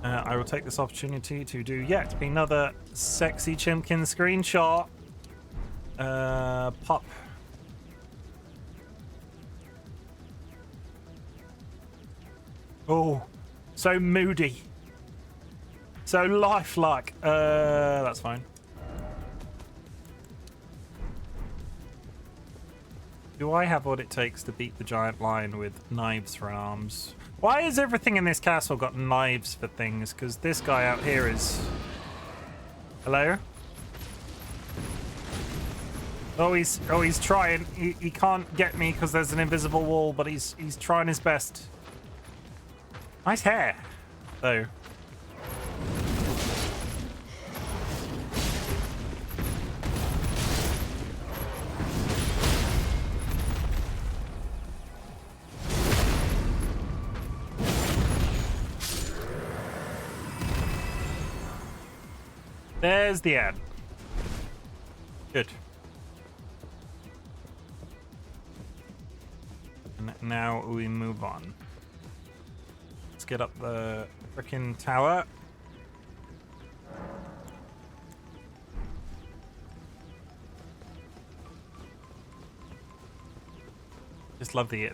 I will take this opportunity to do yet another sexy Chimken screenshot. Pop. Oh, so moody. So lifelike. That's fine. Do I have what it takes to beat the giant lion with knives for arms? Why has everything in this castle got knives for things? Because this guy out here is... Hello? Oh, he's trying. He can't get me because there's an invisible wall, but he's trying his best. Nice hair, though. There's the ad. Good. And now we move on. Let's get up the frickin' tower. Just love the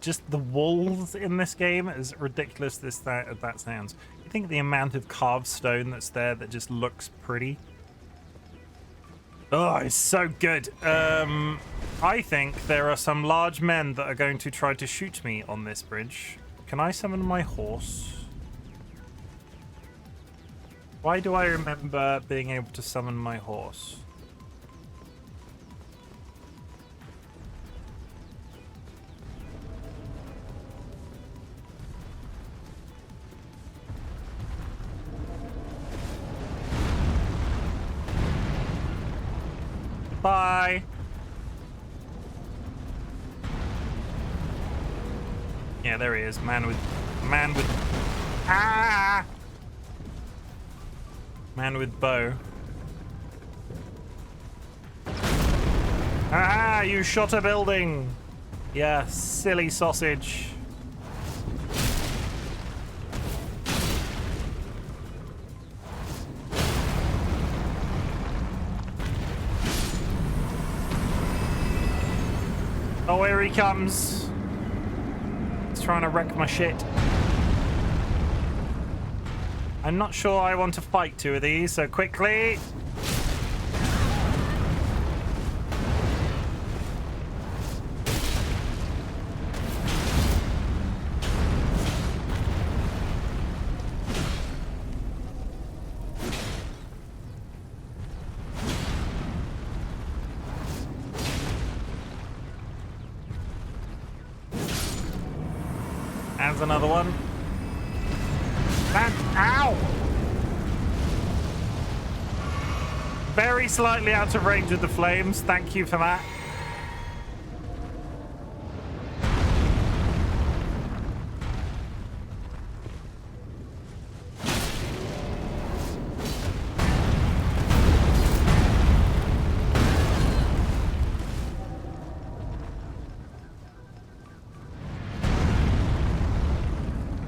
just the walls in this game, as ridiculous that sounds. You think the amount of carved stone that's there that just looks pretty. Oh, it's so good. I think there are some large men that are going to try to shoot me on this bridge. Can I summon my horse? Why do I remember being able to summon my horse? Bye. Yeah, there he is. Man with bow. Ah, you shot a building. Yeah, silly sausage. Oh, here he comes. He's trying to wreck my shit. I'm not sure I want to fight two of these, so quickly. There's another one. Ow! Very slightly out of range of the flames. Thank you for that.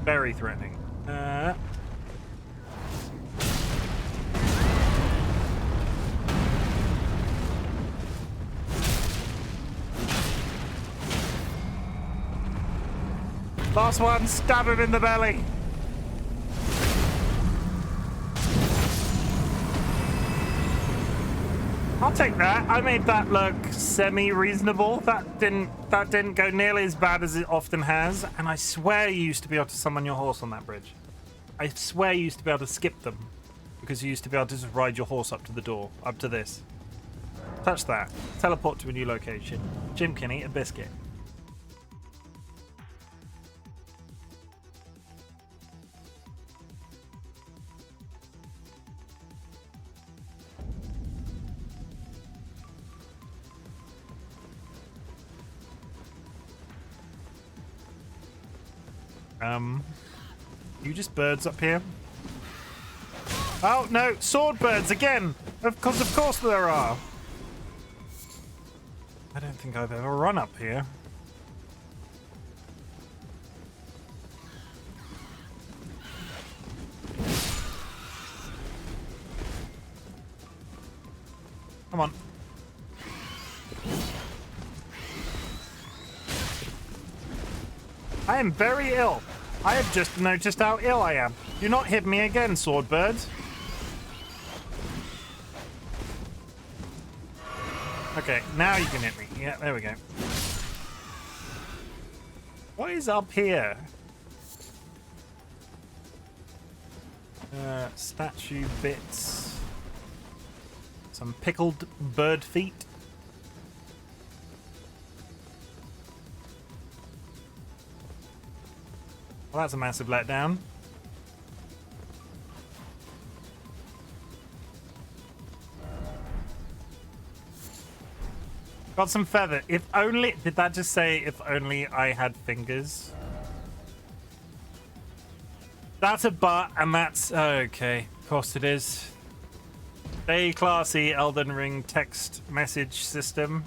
Very threatening. Last one, stab him in the belly. I'll take that. I made that look semi-reasonable. That didn't go nearly as bad as it often has. And I swear you used to be able to summon your horse on that bridge. I swear you used to be able to skip them because you used to be able to just ride your horse up to the door, up to this. Touch that. Teleport to a new location. Chim can eat a biscuit. You just birds up here? Oh, no, sword birds again! Of course there are! I don't think I've ever run up here. Come on. I am very ill. I have just noticed how ill I am. Do not hit me again, sword birds. Okay, now you can hit me. Yeah, there we go. What is up here? Statue bits. Some pickled bird feet. Well, that's a massive letdown. Got some feather. If only... Did that just say, if only I had fingers? That's a butt, and that's... Okay, of course it is. Very classy Elden Ring text message system.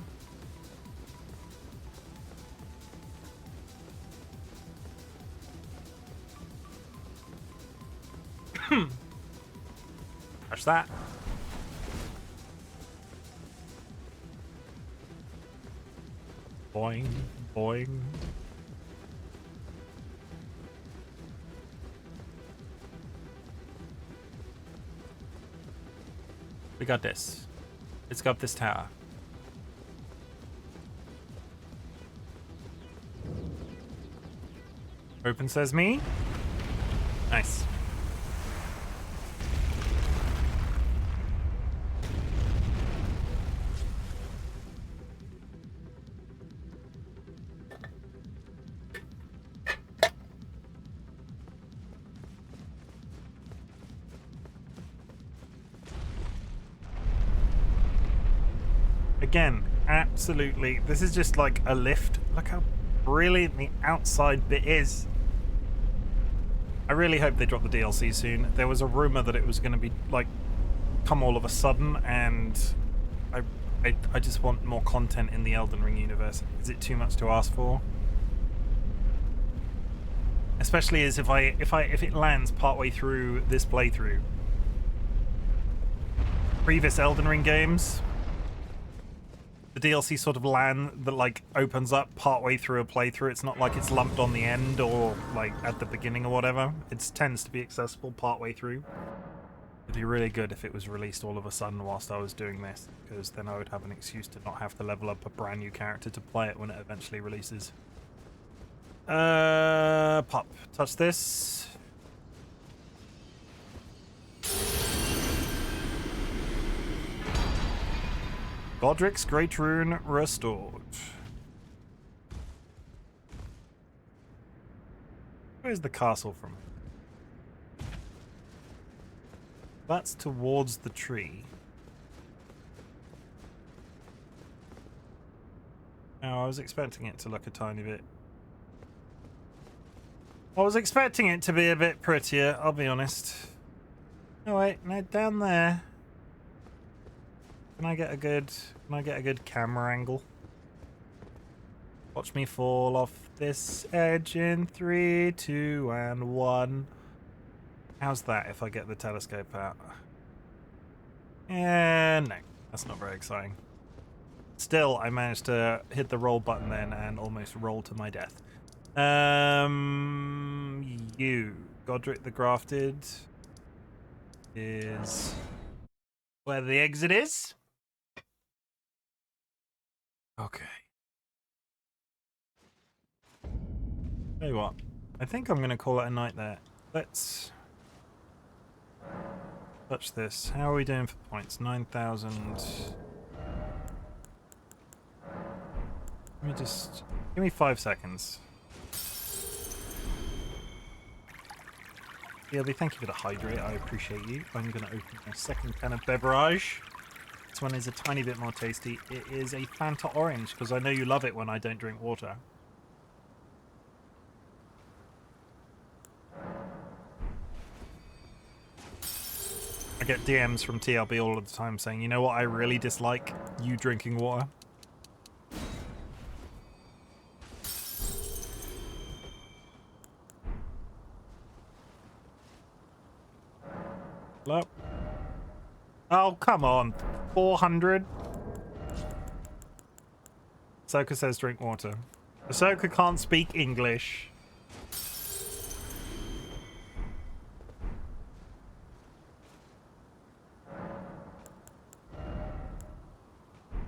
Touch that. Boing, boing. We got this. Let's go up this tower. Open says me. Nice. Again, absolutely. This is just like a lift. Look how brilliant the outside bit is. I really hope they drop the DLC soon. There was a rumor that it was going to be like come all of a sudden, and I just want more content in the Elden Ring universe. Is it too much to ask for? Especially as if it lands partway through this playthrough. Previous Elden Ring games, the DLC sort of opens up partway through a playthrough. It's not like it's lumped on the end or like at the beginning or whatever. It tends to be accessible partway through. It'd be really good if it was released all of a sudden whilst I was doing this, because then I would have an excuse to not have to level up a brand new character to play it when it eventually releases. Pop. Touch this. Godric's Great Rune restored. Where's the castle from? That's towards the tree. Oh, I was expecting it to look a tiny bit. I was expecting it to be a bit prettier, I'll be honest. Oh wait, no, down there. Can I get a good camera angle? Watch me fall off this edge in 3, 2, and 1. How's that if I get the telescope out? No, that's not very exciting. Still, I managed to hit the roll button then and almost roll to my death. You, Godric the Grafted, is where the exit is. Okay. Tell you what, I think I'm going to call it a night there. Let's touch this. How are we doing for points? 9,000. Let me just... Give me 5 seconds. DLB, thank you for the hydrate. I appreciate you. I'm going to open my second can of beverage. This one is a tiny bit more tasty. It is a Fanta Orange, because I know you love it when I don't drink water. I get DMs from TLB all of the time saying, you know what I really dislike? You drinking water. Hello? Oh, come on. 400? Ahsoka says drink water. Ahsoka can't speak English.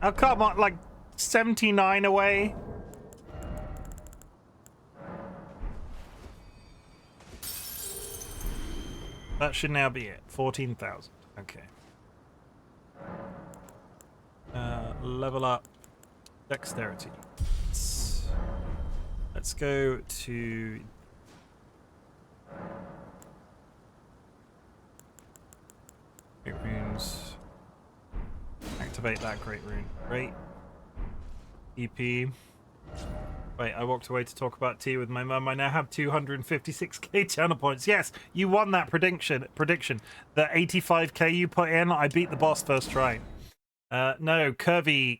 Oh, come on, like 79 away. That should now be it. 14,000. Okay. Level up dexterity. Let's go to great runes. Activate that great rune. Great. EP. Wait, I walked away to talk about tea with my mum. I now have 256k channel points. Yes, you won that prediction. The 85k you put in, I beat the boss first try. No, Curvy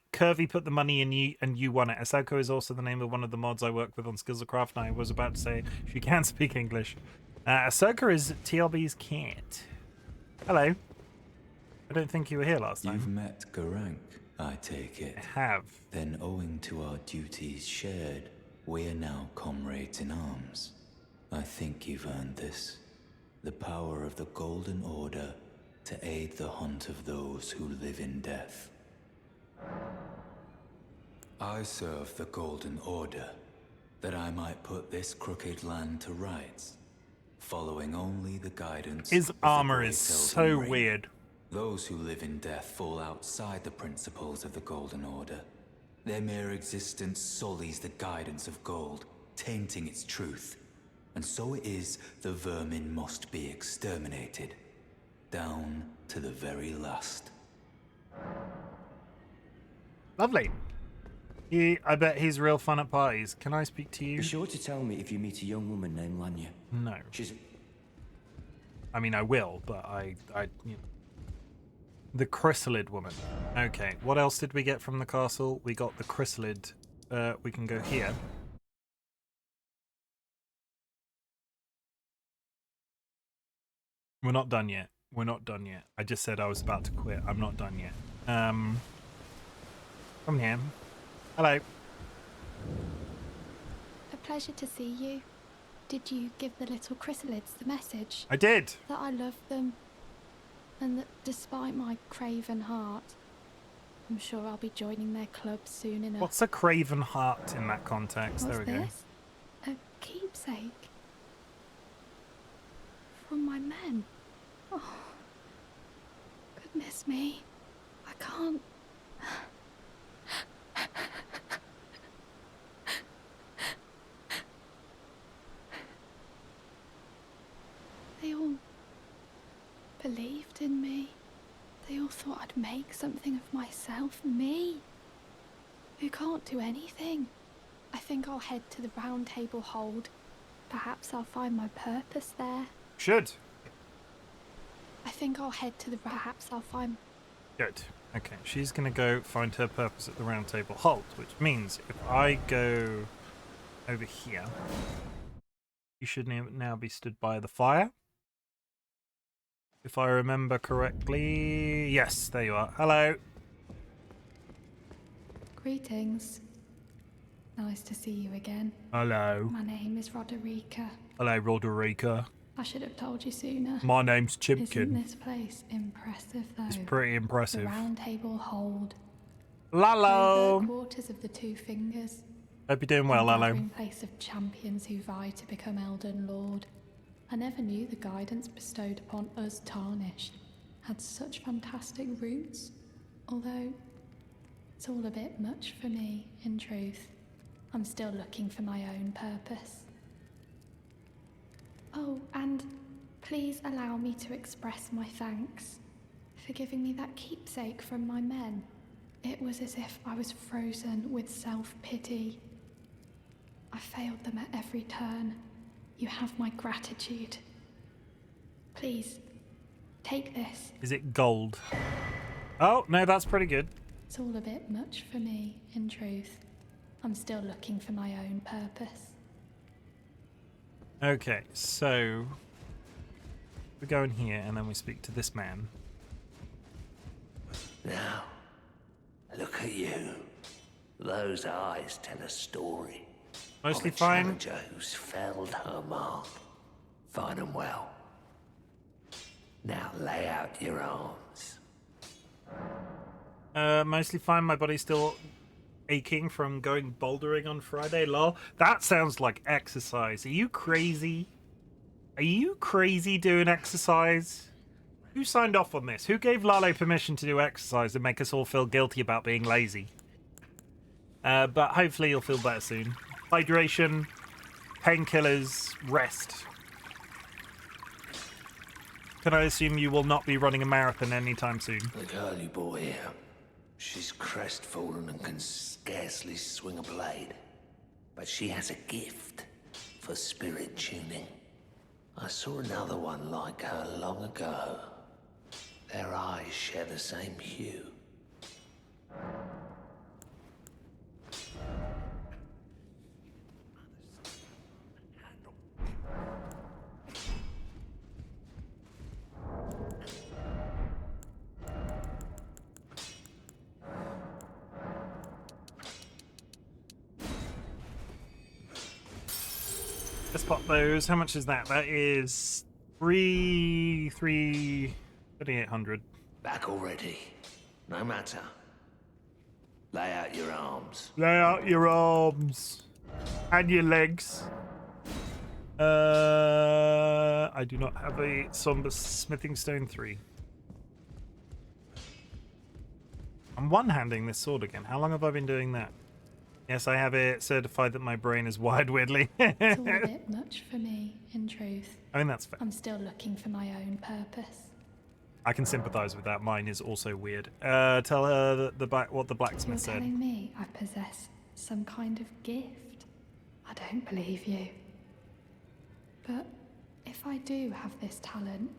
put the money in and you won it. Asako is also the name of one of the mods I work with on Skills of Craft, and I was about to say she can speak English. Ahsoka is TLB's cat. Hello. I don't think you were here last time. You've met Garank, I take it. I have. Then owing to our duties shared, we're now comrades in arms. I think you've earned this. The power of the Golden Order to aid the hunt of those who live in death. I serve the Golden Order, that I might put this crooked land to rights, following only the guidance His of the armor great is so Elden Ring. weird. Those who live in death fall outside the principles of the Golden Order. Their mere existence sullies the guidance of gold, tainting its truth. And so it is the vermin must be exterminated, down to the very last. Lovely. I bet he's real fun at parties. Can I speak to you? Be sure to tell me if you meet a young woman named Lanya. No. She's... I mean, I will, but you know. The chrysalid woman. Okay, what else did we get from the castle? We got the chrysalid. We can go here. We're not done yet. We're not done yet. I just said I was about to quit. I'm not done yet. Come here. Hello. A pleasure to see you. Did you give the little chrysalids the message? I did. That I love them. And that despite my craven heart, I'm sure I'll be joining their club soon enough. What's a craven heart in that context? What's There we this? A keepsake? From my men? Oh, goodness me. I can't... They all believed in me. They all thought I'd make something of myself. Me, who can't do anything. I think I'll head to the round table hold. Perhaps I'll find my purpose there. Should. I think I'll head to the... Perhaps I'll find... Good. Okay, she's going to go find her purpose at the round table hold, which means if I go over here, you should now be stood by the fire. If I remember correctly. Yes, there you are. Hello. Greetings. Nice to see you again. Hello. My name is Roderica. Hello, Roderica. I should have told you sooner. My name's Isn't Chimken. this place impressive, though? It's pretty impressive. The round table hold. Lalo. The quarters of the two fingers. Hope you're doing well, A Lalo. gathering place of champions who vie to become Elden Lord. I never knew the guidance bestowed upon us tarnished had such fantastic roots. Although, it's all a bit much for me, in truth. I'm still looking for my own purpose. Oh, and please allow me to express my thanks for giving me that keepsake from my men. It was as if I was frozen with self-pity. I failed them at every turn. You have my gratitude. Please, take this. Is it gold? Oh, no, that's pretty good. It's all a bit much for me, in truth. I'm still looking for my own purpose. Okay, so we go in here and then we speak to this man. Now, look at you. Those eyes tell a story. Mostly of a fine. challenger who's felled her mark. Fine and well. Now lay out your arms. Mostly fine. My body's still aching from going bouldering on Friday. Lol. That sounds like exercise. Are you crazy? Are you crazy doing exercise? Who signed off on this? Who gave Lalo permission to do exercise and make us all feel guilty about being lazy? But hopefully you'll feel better soon. Hydration, painkillers, rest. Can I assume you will not be running a marathon anytime soon? The girly boy here. She's crestfallen and can scarcely swing a blade. But she has a gift for spirit tuning. I saw another one like her long ago. Their eyes share the same hue. Let's pop those. How much is that? That is 3,800. Back already. No matter. Lay out your arms. Lay out your arms and your legs. I do not have a somber smithing stone 3. I'm one-handing this sword again. How long have I been doing that? Yes, I have it certified that my brain is wired weirdly. It's all a bit much for me, in truth. I mean, that's fair. I'm still looking for my own purpose. I can sympathize with that. Mine is also weird. Tell her what the blacksmith You're said. telling me I possess some kind of gift? I don't believe you. But if I do have this talent,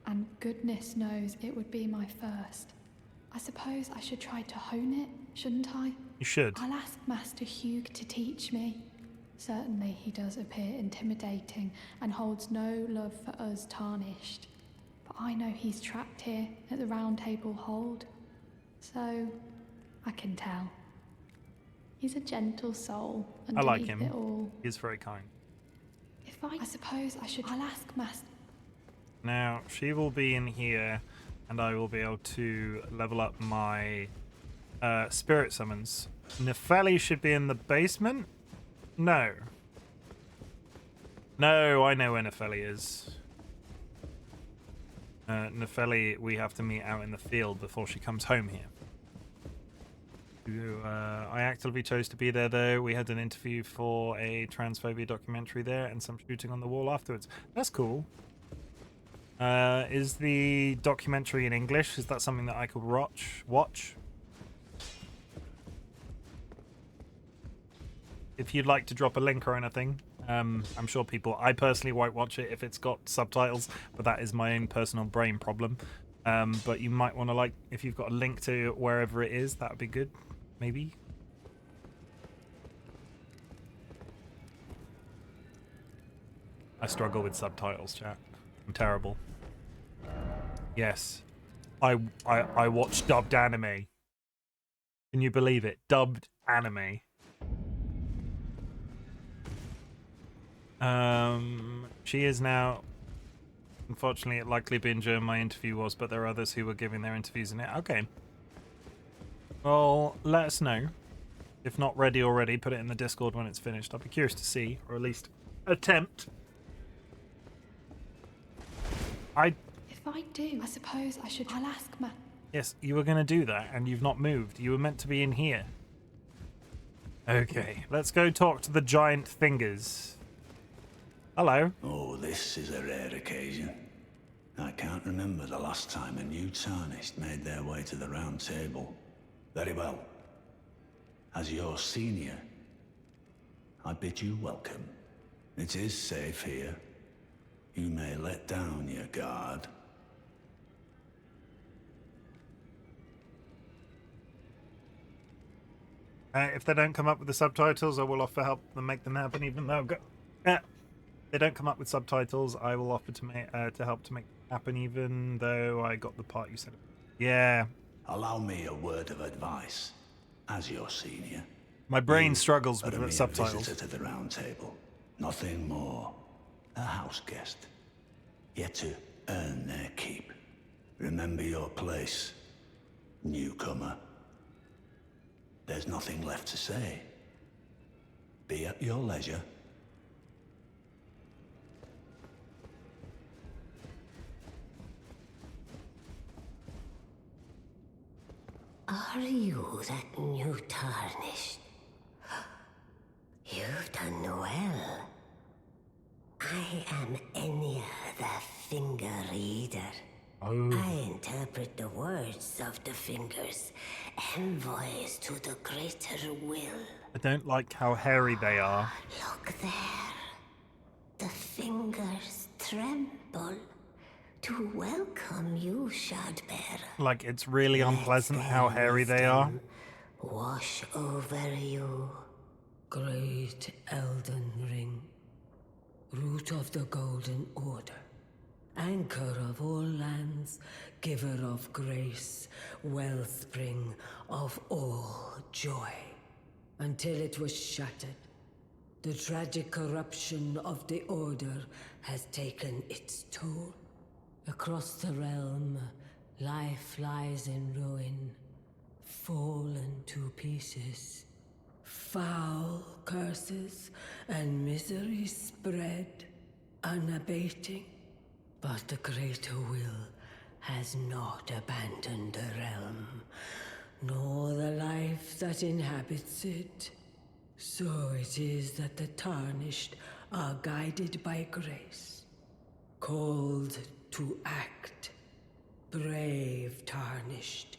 and goodness knows it would be my first, I suppose I should try to hone it, shouldn't I? You should. I'll ask Master Hugh to teach me. Certainly he does appear intimidating and holds no love for us tarnished. But I know he's trapped here at the round table hold. So, I can tell. He's a gentle soul I like underneath him. it all. He's very kind. I suppose I should... I'll ask Master... Now, she will be in here, and I will be able to level up my spirit summons. Nefeli should be in the basement? No. No, I know where Nefeli is. Nefeli, we have to meet out in the field before she comes home here. I actively chose to be there, though. We had an interview for a transphobia documentary there and some shooting on the wall afterwards. That's cool. Is the documentary in English? Is that something that I could watch? If you'd like to drop a link or anything, I'm sure people... I personally won't watch it if it's got subtitles, but that is my own personal brain problem. But you might want to, like, if you've got a link to wherever it is, that would be good, maybe. I struggle with subtitles, chat. I'm terrible. Yes. I watch dubbed anime. Can you believe it? Dubbed anime. She is now... Unfortunately, it likely binge my interview was, but there are others who were giving their interviews in it. Okay. Well, let us know. If not ready already, put it in the Discord when it's finished. I'll be curious to see, or at least attempt. If I do, I suppose I'll ask Ma. Yes, you were going to do that, and you've not moved. You were meant to be in here. Okay, let's go talk to the giant fingers. Hello. Oh, this is a rare occasion. I can't remember the last time a new Tarnished made their way to the round table. Very well. As your senior, I bid you welcome. It is safe here. You may let down your guard. If they don't come up with the subtitles, I will offer help and make them happen, even though... they don't come up with subtitles, I will offer to help to make it happen, even though I got the part you said. Yeah. Allow me a word of advice. As your senior, my brain struggles with the subtitles. Visitor to the round table, nothing more. A house guest, yet to earn their keep. Remember your place, newcomer. There's nothing left to say. Be at your leisure. Are you that new Tarnished? You've done well. I am Enya, the Finger Reader. Oh. I interpret the words of the fingers, envoys to the greater will. I don't like how hairy they are. Look there. The fingers tremble to welcome you, Shardbearer. Like, it's really unpleasant how hairy they are. Wash over you. Great Elden Ring, root of the Golden Order, anchor of all lands, giver of grace, wellspring of all joy. Until it was shattered, the tragic corruption of the Order has taken its toll. Across the realm, life lies in ruin, fallen to pieces. Foul curses and misery spread, unabating. But the greater will has not abandoned the realm, nor the life that inhabits it. So it is that the Tarnished are guided by grace, called to act. Brave Tarnished,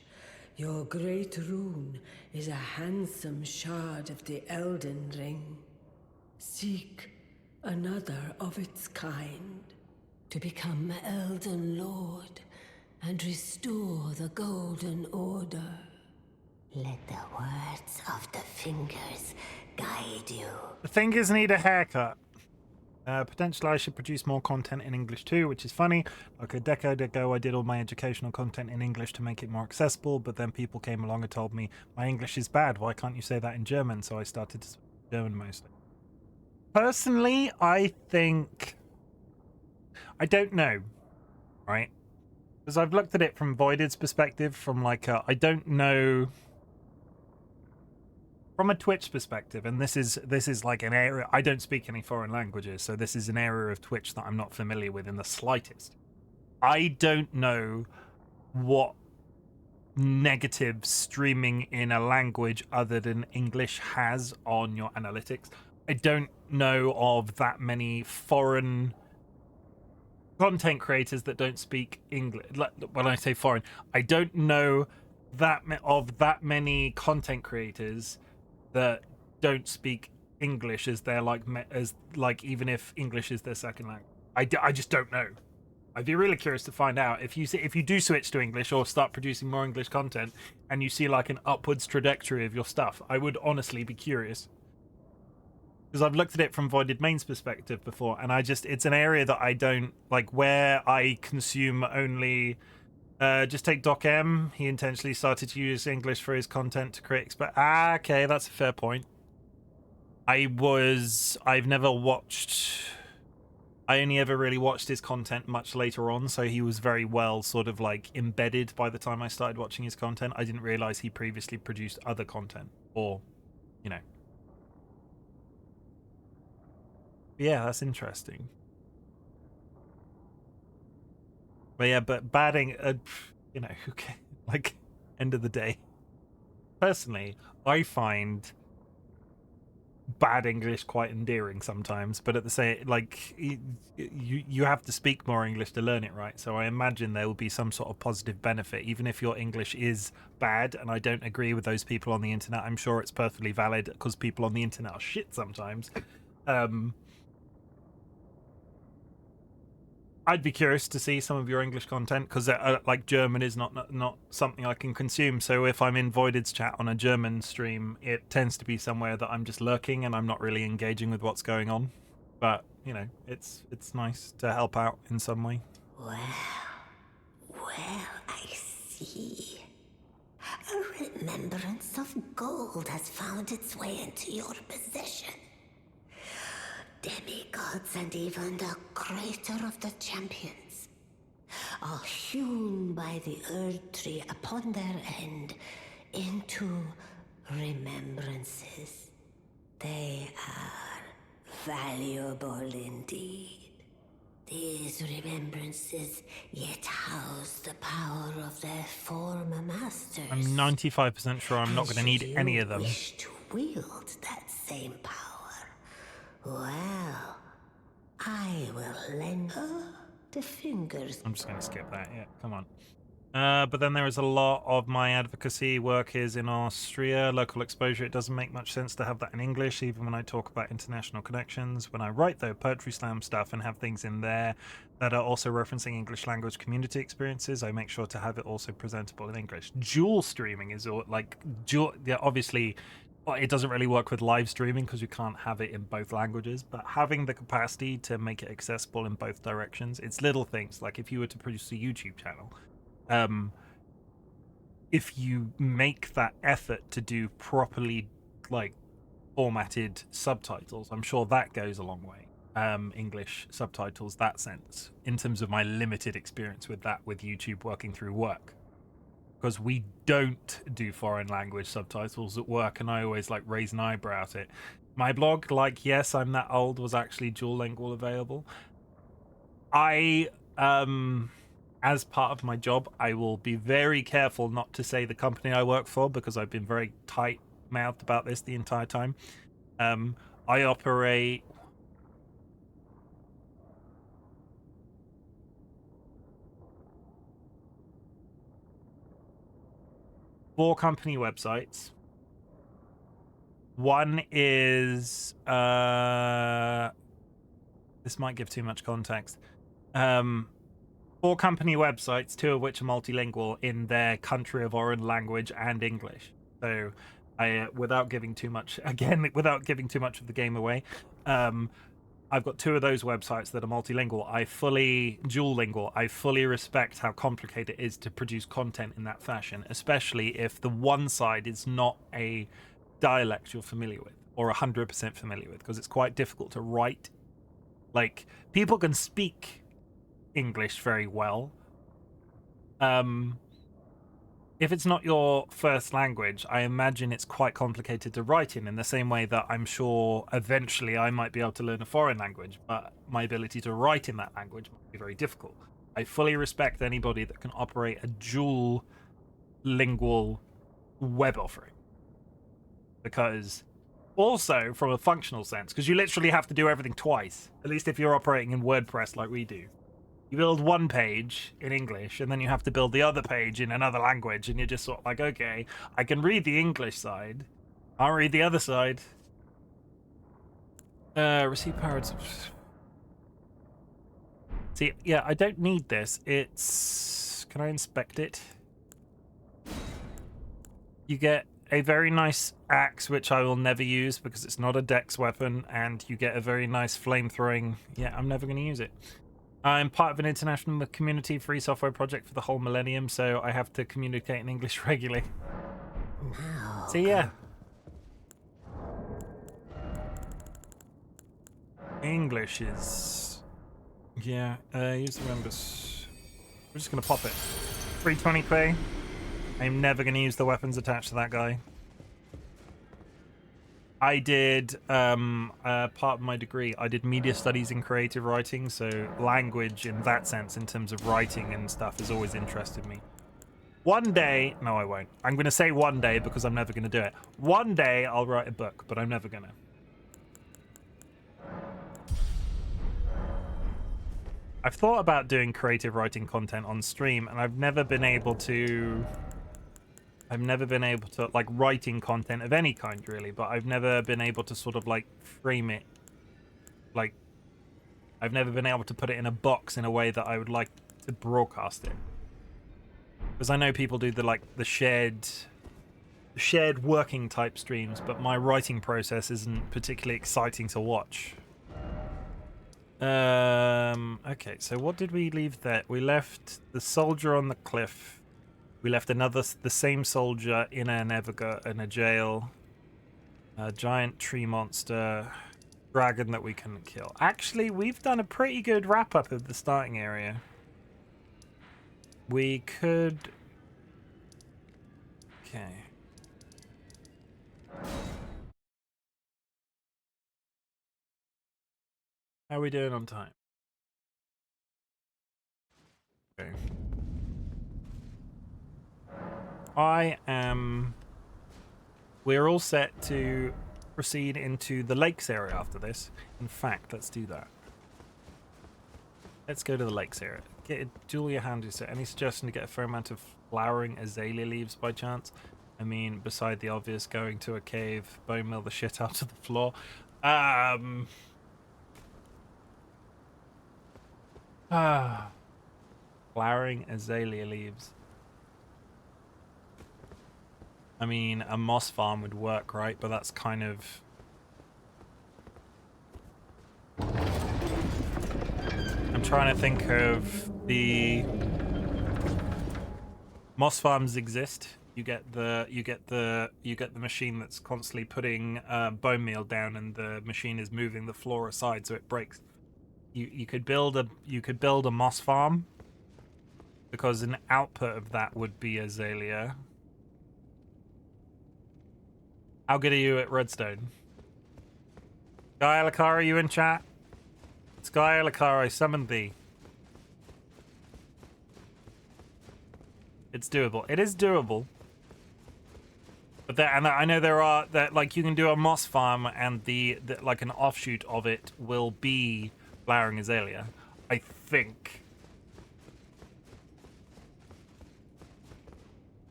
your great rune is a handsome shard of the Elden Ring. Seek another of its kind to become Elden Lord and restore the Golden Order. Let the words of the fingers guide you. The fingers need a haircut. Potentially I should produce more content in English too, which is funny. Like a decade ago I did all my educational content in English to make it more accessible, but then people came along and told me my English is bad, why can't you say that in German? So I started to speak German mostly. Personally, I think... I don't know, right? Because I've looked at it from Voided's perspective, from like I don't know... From a Twitch perspective, and this is like an area, I don't speak any foreign languages, so this is an area of Twitch that I'm not familiar with in the slightest. I don't know what negative streaming in a language other than English has on your analytics. I don't know of that many foreign content creators that don't speak English. When I say foreign, I don't know that many content creators that don't speak English as they're like even if English is their second language. I just don't know. I'd be really curious to find out if you do switch to English or start producing more English content and you see like an upwards trajectory of your stuff. I would honestly be curious. Because I've looked at it from Voided Main's perspective before, and it's an area that I don't like, where I consume only. Just take Doc M. He intentionally started to use English for his content to create. Okay, that's a fair point. I've never watched. I only ever really watched his content much later on, so he was very well sort of like embedded by the time I started watching his content. I didn't realize he previously produced other content, or, you know. Yeah, that's interesting. But yeah, but batting, you know, like, end of the day. Personally, I find bad English quite endearing sometimes, but at the same, like, you have to speak more English to learn it, right? So I imagine there will be some sort of positive benefit, even if your English is bad, and I don't agree with those people on the internet. I'm sure it's perfectly valid, because people on the internet are shit sometimes. I'd be curious to see some of your English content, because like German is not something I can consume. So if I'm in Voided's chat on a German stream, it tends to be somewhere that I'm just lurking and I'm not really engaging with what's going on. But you know, it's nice to help out in some way. Well, I see. A remembrance of gold has found its way into your possession. Demigods and even the creator of the champions are hewn by the Earth Tree upon their end into remembrances. They are valuable indeed. These remembrances yet house the power of their former masters. I'm 95% sure I'm not going to need any of them. Wish to wield that same power. Well, I will lend her the fingers. I'm just going to skip that. Yeah, come on. But then there is a lot of my advocacy work is in Austria, local exposure. It doesn't make much sense to have that in English, even when I talk about international connections. When I write, though, poetry slam stuff and have things in there that are also referencing English language community experiences, I make sure to have it also presentable in English. Dual streaming is like, yeah, obviously. Well, it doesn't really work with live streaming because you can't have it in both languages, but having the capacity to make it accessible in both directions, it's little things. Like if you were to produce a YouTube channel, if you make that effort to do properly like formatted subtitles, I'm sure that goes a long way. English subtitles, that sense, in terms of my limited experience with that with YouTube working through work. Because we don't do foreign language subtitles at work, and I always like raise an eyebrow at it. My blog, like Yes, I'm That Old, was actually dual lingual available. I, as part of my job, I will be very careful not to say the company I work for, because I've been very tight-mouthed about this the entire time. I operate... four company websites. One is this might give too much context. 4 company websites, 2 of which are multilingual in their country of origin language and English. So I without giving too much of the game away, I've got 2 of those websites that are multilingual. Dual-lingual. I fully respect how complicated it is to produce content in that fashion, especially if the one side is not a dialect you're familiar with or 100% familiar with, because it's quite difficult to write. Like, people can speak English very well. If it's not your first language, I imagine it's quite complicated to write in the same way that I'm sure eventually I might be able to learn a foreign language, but my ability to write in that language might be very difficult. I fully respect anybody that can operate a dual lingual web offering. Because also from a functional sense, because you literally have to do everything twice, at least if you're operating in WordPress like we do. You build one page in English, and then you have to build the other page in another language, and you're just sort of like, okay, I can read the English side. I'll read the other side. Receive pirates. See, yeah, I don't need this. It's... Can I inspect it? You get a very nice axe, which I will never use because it's not a dex weapon, and you get a very nice flame-throwing... Yeah, I'm never going to use it. I'm part of an international community free software project for the whole millennium, so I have to communicate in English regularly. So yeah. English is... Yeah, use the members. We're just going to pop it. 320p. I'm never going to use the weapons attached to that guy. I did, part of my degree, I did media studies in creative writing, so language in that sense, in terms of writing and stuff, has always interested me. One day, no I won't. I'm going to say one day because I'm never going to do it. One day I'll write a book, but I'm never going to. I've thought about doing creative writing content on stream, and I've never been able to, like, writing content of any kind, really, but I've never been able to sort of, like, frame it. Like, I've never been able to put it in a box in a way that I would like to broadcast it. Because I know people do the shared working type streams, but my writing process isn't particularly exciting to watch. Okay, so what did we leave there? We left the soldier on the cliff. We left the same soldier in a jail. A giant tree monster. Dragon that we couldn't kill. Actually, we've done a pretty good wrap-up of the starting area. We could... Okay. How are we doing on time? Okay. We're all set to proceed into the lakes area after this. In fact, let's do that. Let's go to the lakes area. Duel your hand. Is there any suggestion to get a fair amount of flowering azalea leaves by chance? I mean, beside the obvious, going to a cave, bone meal the shit out of the floor. Flowering azalea leaves. I mean, a moss farm would work, right? But that's kind of... I'm trying to think of the... Moss farms exist. You get the machine that's constantly putting bone meal down, and the machine is moving the floor aside so it breaks. You could build a moss farm, because an output of that would be azalea. How good are you at redstone? Sky Alakara, you in chat? Sky Alakara, I summoned thee. It's doable. It is doable. But there, and I know there are that, like, you can do a moss farm, and the like an offshoot of it will be flowering azalea. I think.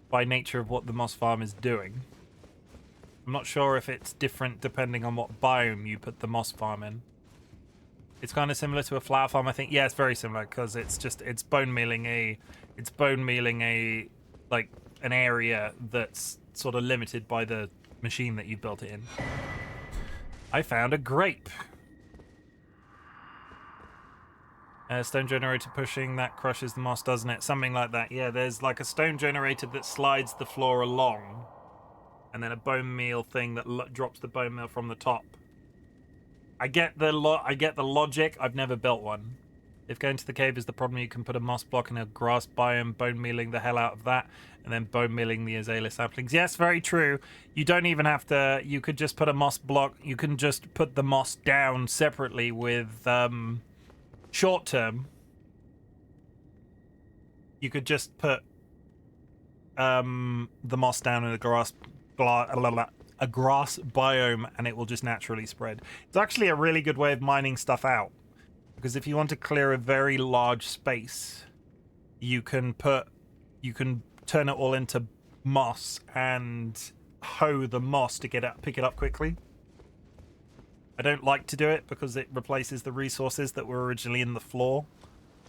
By nature of what the moss farm is doing. I'm not sure if it's different depending on what biome you put the moss farm in. It's kind of similar to a flower farm, I think. Yeah, it's very similar because it's bone mealing a like an area that's sort of limited by the machine that you built it in. I found a grape. Stone generator pushing, that crushes the moss, doesn't it? Something like that. Yeah, there's like a stone generator that slides the floor along, and then a bone meal thing that drops the bone meal from the top. I get the logic. I've never built one. If going to the cave is the problem, you can put a moss block in a grass biome, bone mealing the hell out of that, and then bone mealing the azalea saplings. Yes, very true. You don't even have to. You could just put a moss block. You can just put the moss down separately with short term. You could just put the moss down in a grass biome, and it will just naturally spread. It's actually a really good way of mining stuff out, because if you want to clear a very large space, you can turn it all into moss and hoe the moss to pick it up quickly. I don't like to do it because it replaces the resources that were originally in the floor,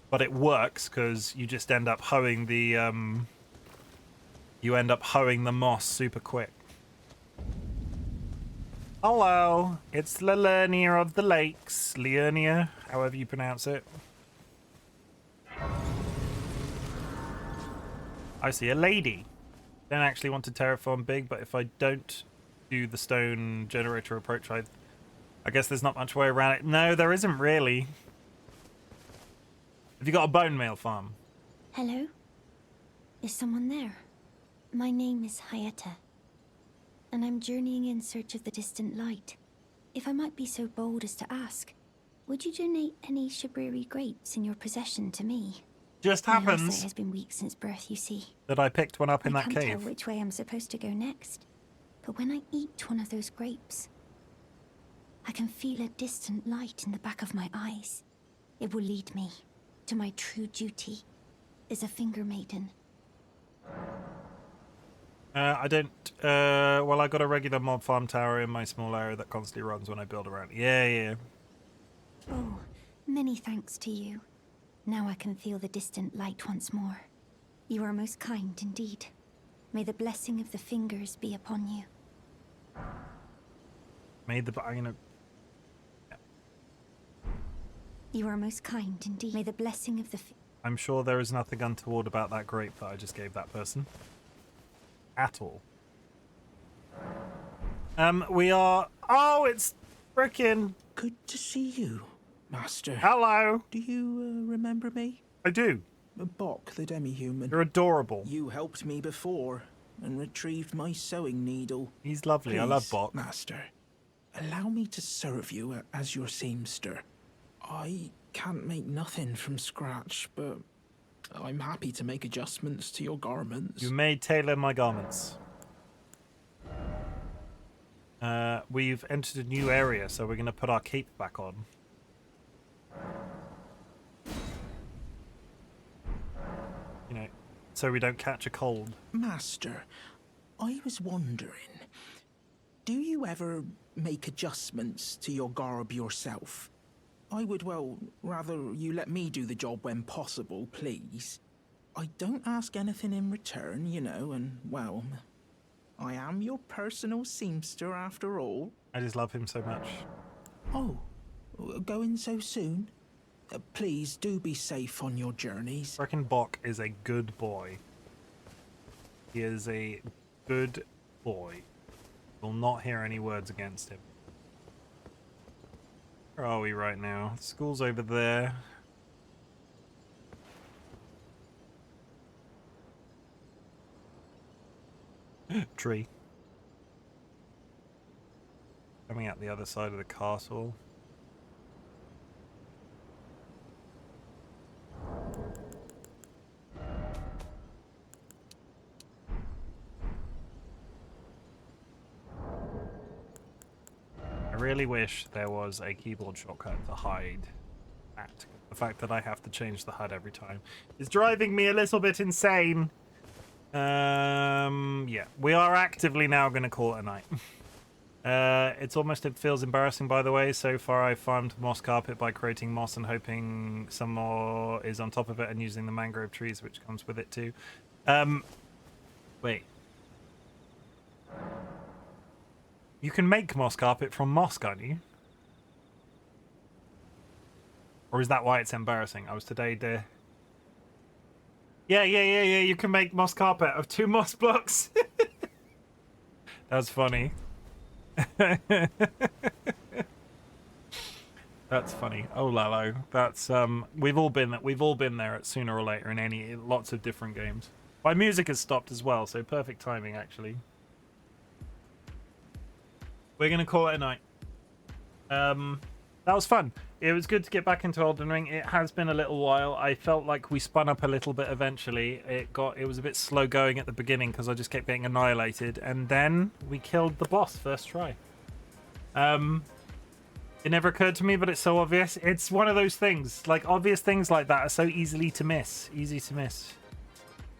but it works because you just end up hoeing the moss super quick. Hello, it's Liurnia of the Lakes. Liurnia, however you pronounce it. I see a lady. Don't actually want to terraform big, but if I don't do the stone generator approach, I guess there's not much way around it. No, there isn't really. Have you got a bone meal farm? Hello? Is someone there? My name is Hayata, and I'm journeying in search of the distant light. If I might be so bold as to ask, would you donate any Shabriri grapes in your possession to me? Just My happens eyesight has been weak since birth, you see. that I picked one up in that I can't cave. tell which way I'm supposed to go next, but when I eat one of those grapes, I can feel a distant light in the back of my eyes. It will lead me to my true duty as a finger maiden. I don't. Well, I got a regular mob farm tower in my small area that constantly runs when I build around. Yeah. Oh, many thanks to you. Now I can feel the distant light once more. You are most kind indeed. May the blessing of the fingers be upon you. I'm gonna. You are most kind indeed. May the blessing of the. I'm sure there is nothing untoward about that grape that I just gave that person. At all. We are. Oh, it's frickin'. Good to see you, Master. Hello. Do you remember me? I do. Bok, the demi-human. You're adorable. You helped me before and retrieved my sewing needle. He's lovely. Please, I love Bok. Master, allow me to serve you as your seamster. I can't make nothing from scratch, but I'm happy to make adjustments to your garments. You may tailor my garments. We've entered a new area, so we're going to put our cape back on. You know, so we don't catch a cold. Master, I was wondering, do you ever make adjustments to your garb yourself? I would, well, rather you let me do the job when possible, please. I don't ask anything in return, you know, and, well, I am your personal seamster after all. I just love him so much. Oh, going so soon? Please do be safe on your journeys. I reckon Bok is a good boy. He is a good boy. Will not hear any words against him. Where are we right now? School's over there. Tree. Coming out the other side of the castle. I really wish there was a keyboard shortcut to hide that. The fact that I have to change the HUD every time is driving me a little bit insane. Yeah, we are actively now going to call it a night. It feels embarrassing, by the way. So far I farmed moss carpet by creating moss and hoping some more is on top of it and using the mangrove trees which comes with it too. Wait. You can make moss carpet from moss, can't you? Or is that why it's embarrassing? I was today there. Yeah, you can make moss carpet of 2 moss blocks. That's funny. That's funny. Oh Lalo. That's we've all been there at sooner or later in lots of different games. My music has stopped as well, so perfect timing actually. We're gonna call it a night. That was fun. It was good to get back into Elden Ring. It has been a little while. I felt like we spun up a little bit eventually. It was a bit slow going at the beginning because I just kept getting annihilated, and then we killed the boss first try. It never occurred to me, but it's so obvious. It's one of those things. Like, obvious things like that are so easily to miss. Easy to miss.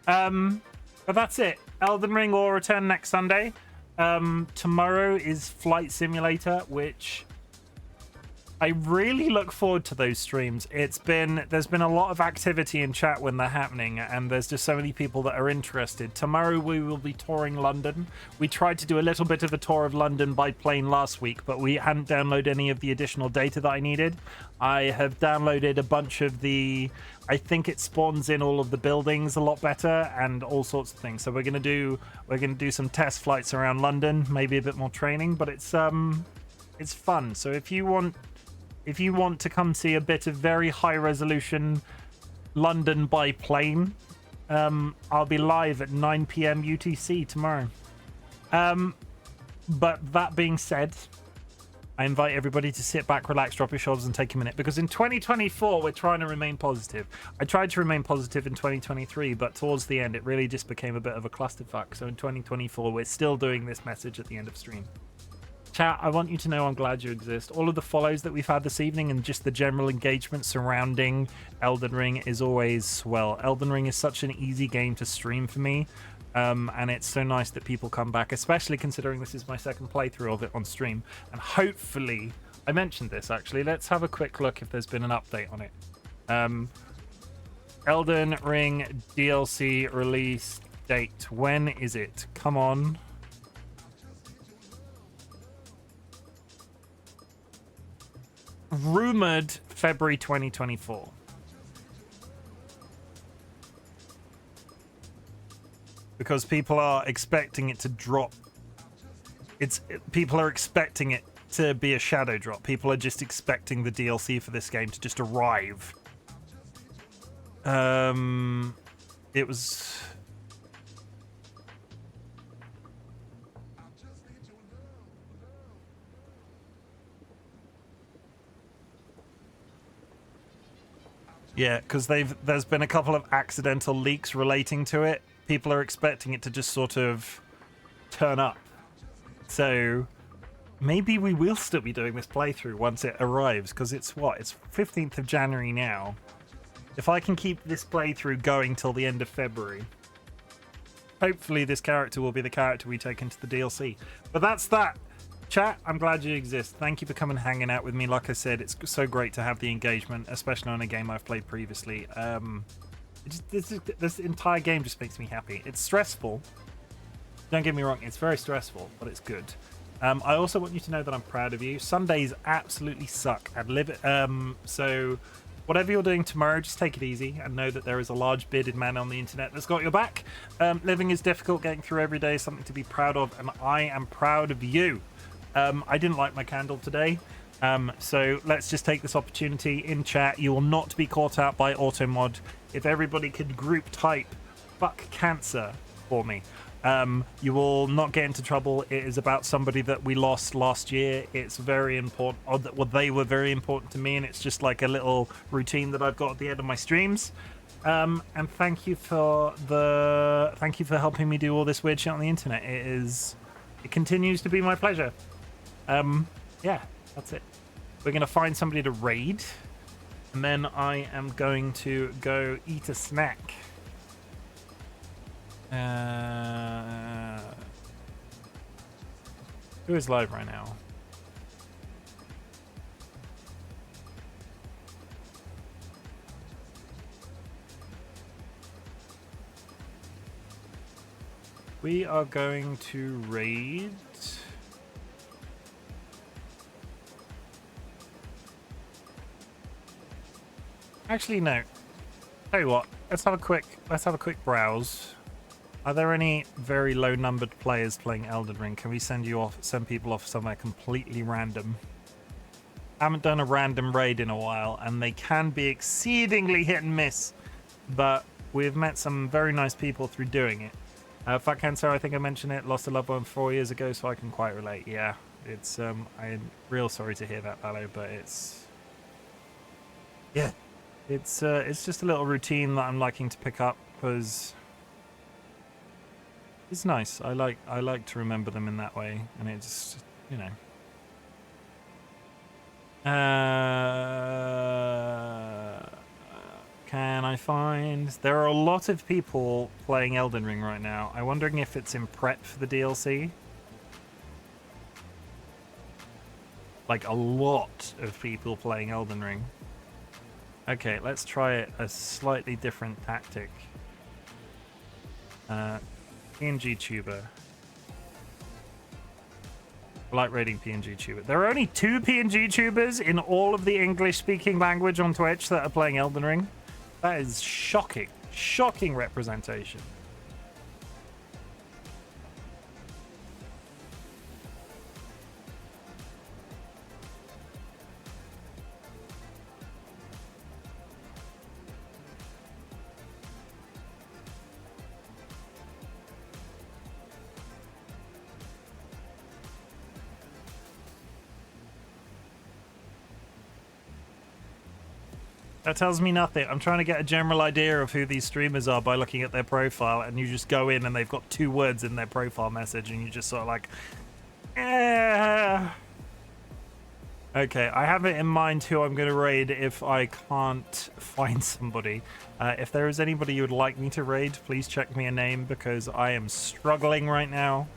But that's it. Elden Ring will return next Sunday. Tomorrow is Flight Simulator, which I really look forward to those streams. There's been a lot of activity in chat when they're happening, and there's just so many people that are interested. Tomorrow we will be touring London. We tried to do a little bit of a tour of London by plane last week, but we hadn't downloaded any of the additional data that I needed. I have downloaded a bunch of I think it spawns in all of the buildings a lot better and all sorts of things. So we're gonna do some test flights around London, maybe a bit more training, but it's fun. So if you want to come see a bit of very high resolution London by plane, I'll be live at 9 p.m. UTC tomorrow. But that being said, I invite everybody to sit back, relax, drop your shoulders and take a minute, because in 2024 we're trying to remain positive. I tried to remain positive in 2023, but towards the end it really just became a bit of a clusterfuck. So in 2024 we're still doing this message at the end of stream. Chat, I want you to know I'm glad you exist. All of the follows that we've had this evening and just the general engagement surrounding Elden Ring is always swell. Elden Ring is such an easy game to stream for me, and it's so nice that people come back, especially considering this is my second playthrough of it on stream. And hopefully, I mentioned this actually, let's have a quick look if there's been an update on it. Elden Ring DLC release date. When is it? Come on. Rumored February 2024. Because people are expecting it to drop. People are expecting it to be a shadow drop. People are just expecting the DLC for this game to just arrive. It was... Yeah, because there's been a couple of accidental leaks relating to it. People are expecting it to just sort of turn up. So maybe we will still be doing this playthrough once it arrives, because it's 15th of January now. If I can keep this playthrough going till the end of February, hopefully this character will be the character we take into the DLC. But that's that. Chat, I'm glad you exist. Thank you for coming and hanging out with me. Like I said, it's so great to have the engagement, especially on a game I've played previously. This entire game just makes me happy. It's stressful. Don't get me wrong, it's very stressful, but it's good. I also want you to know that I'm proud of you. Sundays absolutely suck. So whatever you're doing tomorrow, just take it easy and know that there is a large bearded man on the internet that's got your back. Living is difficult. Getting through every day is something to be proud of, and I am proud of you. I didn't light my candle today, so let's just take this opportunity in chat. You will not be caught out by automod. If everybody could group type "fuck cancer" for me, you will not get into trouble. It is about somebody that we lost last year. It's very important, well, they were very important to me, and it's just like a little routine that I've got at the end of my streams. And thank you for helping me do all this weird shit on the internet. It continues to be my pleasure. Yeah, that's it. We're gonna find somebody to raid, and then I am going to go eat a snack. Who is live right now? We are going to raid. Actually, no. Tell you what, let's have a quick browse. Are there any very low-numbered players playing Elden Ring? Can we send people off somewhere completely random? I haven't done a random raid in a while, and they can be exceedingly hit and miss. But we've met some very nice people through doing it. Fat Cancer, I think I mentioned it, lost a loved one 4 years ago, so I can quite relate. Yeah, it's I'm real sorry to hear that, Ballo, but it's just a little routine that I'm liking to pick up because it's nice. I like to remember them in that way, and it's, you know. Can I find... There are a lot of people playing Elden Ring right now. I'm wondering if it's in prep for the DLC. Like, a lot of people playing Elden Ring. Okay, let's try a slightly different tactic. PNG Tuber. I like raiding PNG Tuber. There are only 2 PNG Tubers in all of the English-speaking language on Twitch that are playing Elden Ring. That is shocking. Shocking representation. That tells me nothing. I'm trying to get a general idea of who these streamers are by looking at their profile, and you just go in and they've got 2 words in their profile message, and you just sort of like, Okay, I have it in mind who I'm going to raid if I can't find somebody. If there is anybody you would like me to raid, please check me a name, because I am struggling right now.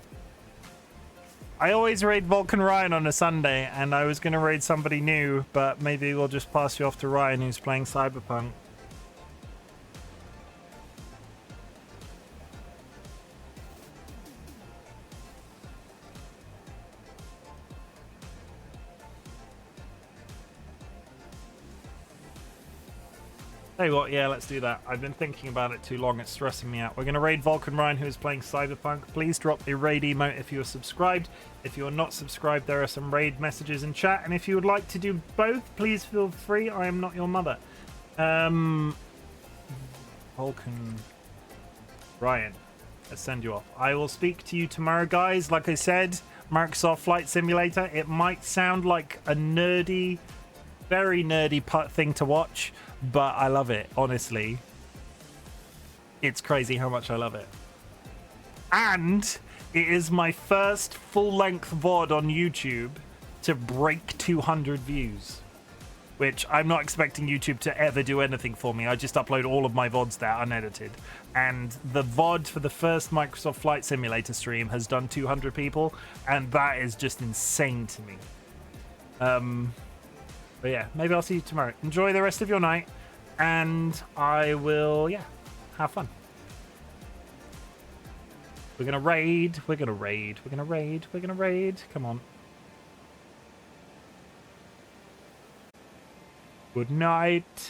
I always raid Vulcan Ryan on a Sunday, and I was going to raid somebody new, but maybe we'll just pass you off to Ryan, who's playing Cyberpunk. Tell you what, yeah, let's do that. I've been thinking about it too long. It's stressing me out. We're going to raid Vulcan Ryan, who is playing Cyberpunk. Please drop a raid emote if you are subscribed. If you are not subscribed, there are some raid messages in chat. And if you would like to do both, please feel free. I am not your mother. Vulcan Ryan, let's send you off. I will speak to you tomorrow, guys. Like I said, Microsoft Flight Simulator. It might sound like a nerdy, very nerdy thing to watch, but I love it, honestly. It's crazy how much I love it. And it is my first full-length VOD on YouTube to break 200 views, which I'm not expecting YouTube to ever do anything for me. I just upload all of my VODs there unedited. And the VOD for the first Microsoft Flight Simulator stream has done 200 people, and that is just insane to me. But yeah, maybe I'll see you tomorrow. Enjoy the rest of your night, and I will, yeah, have fun. We're gonna raid, we're gonna raid, we're gonna raid, we're gonna raid. Come on. Good night.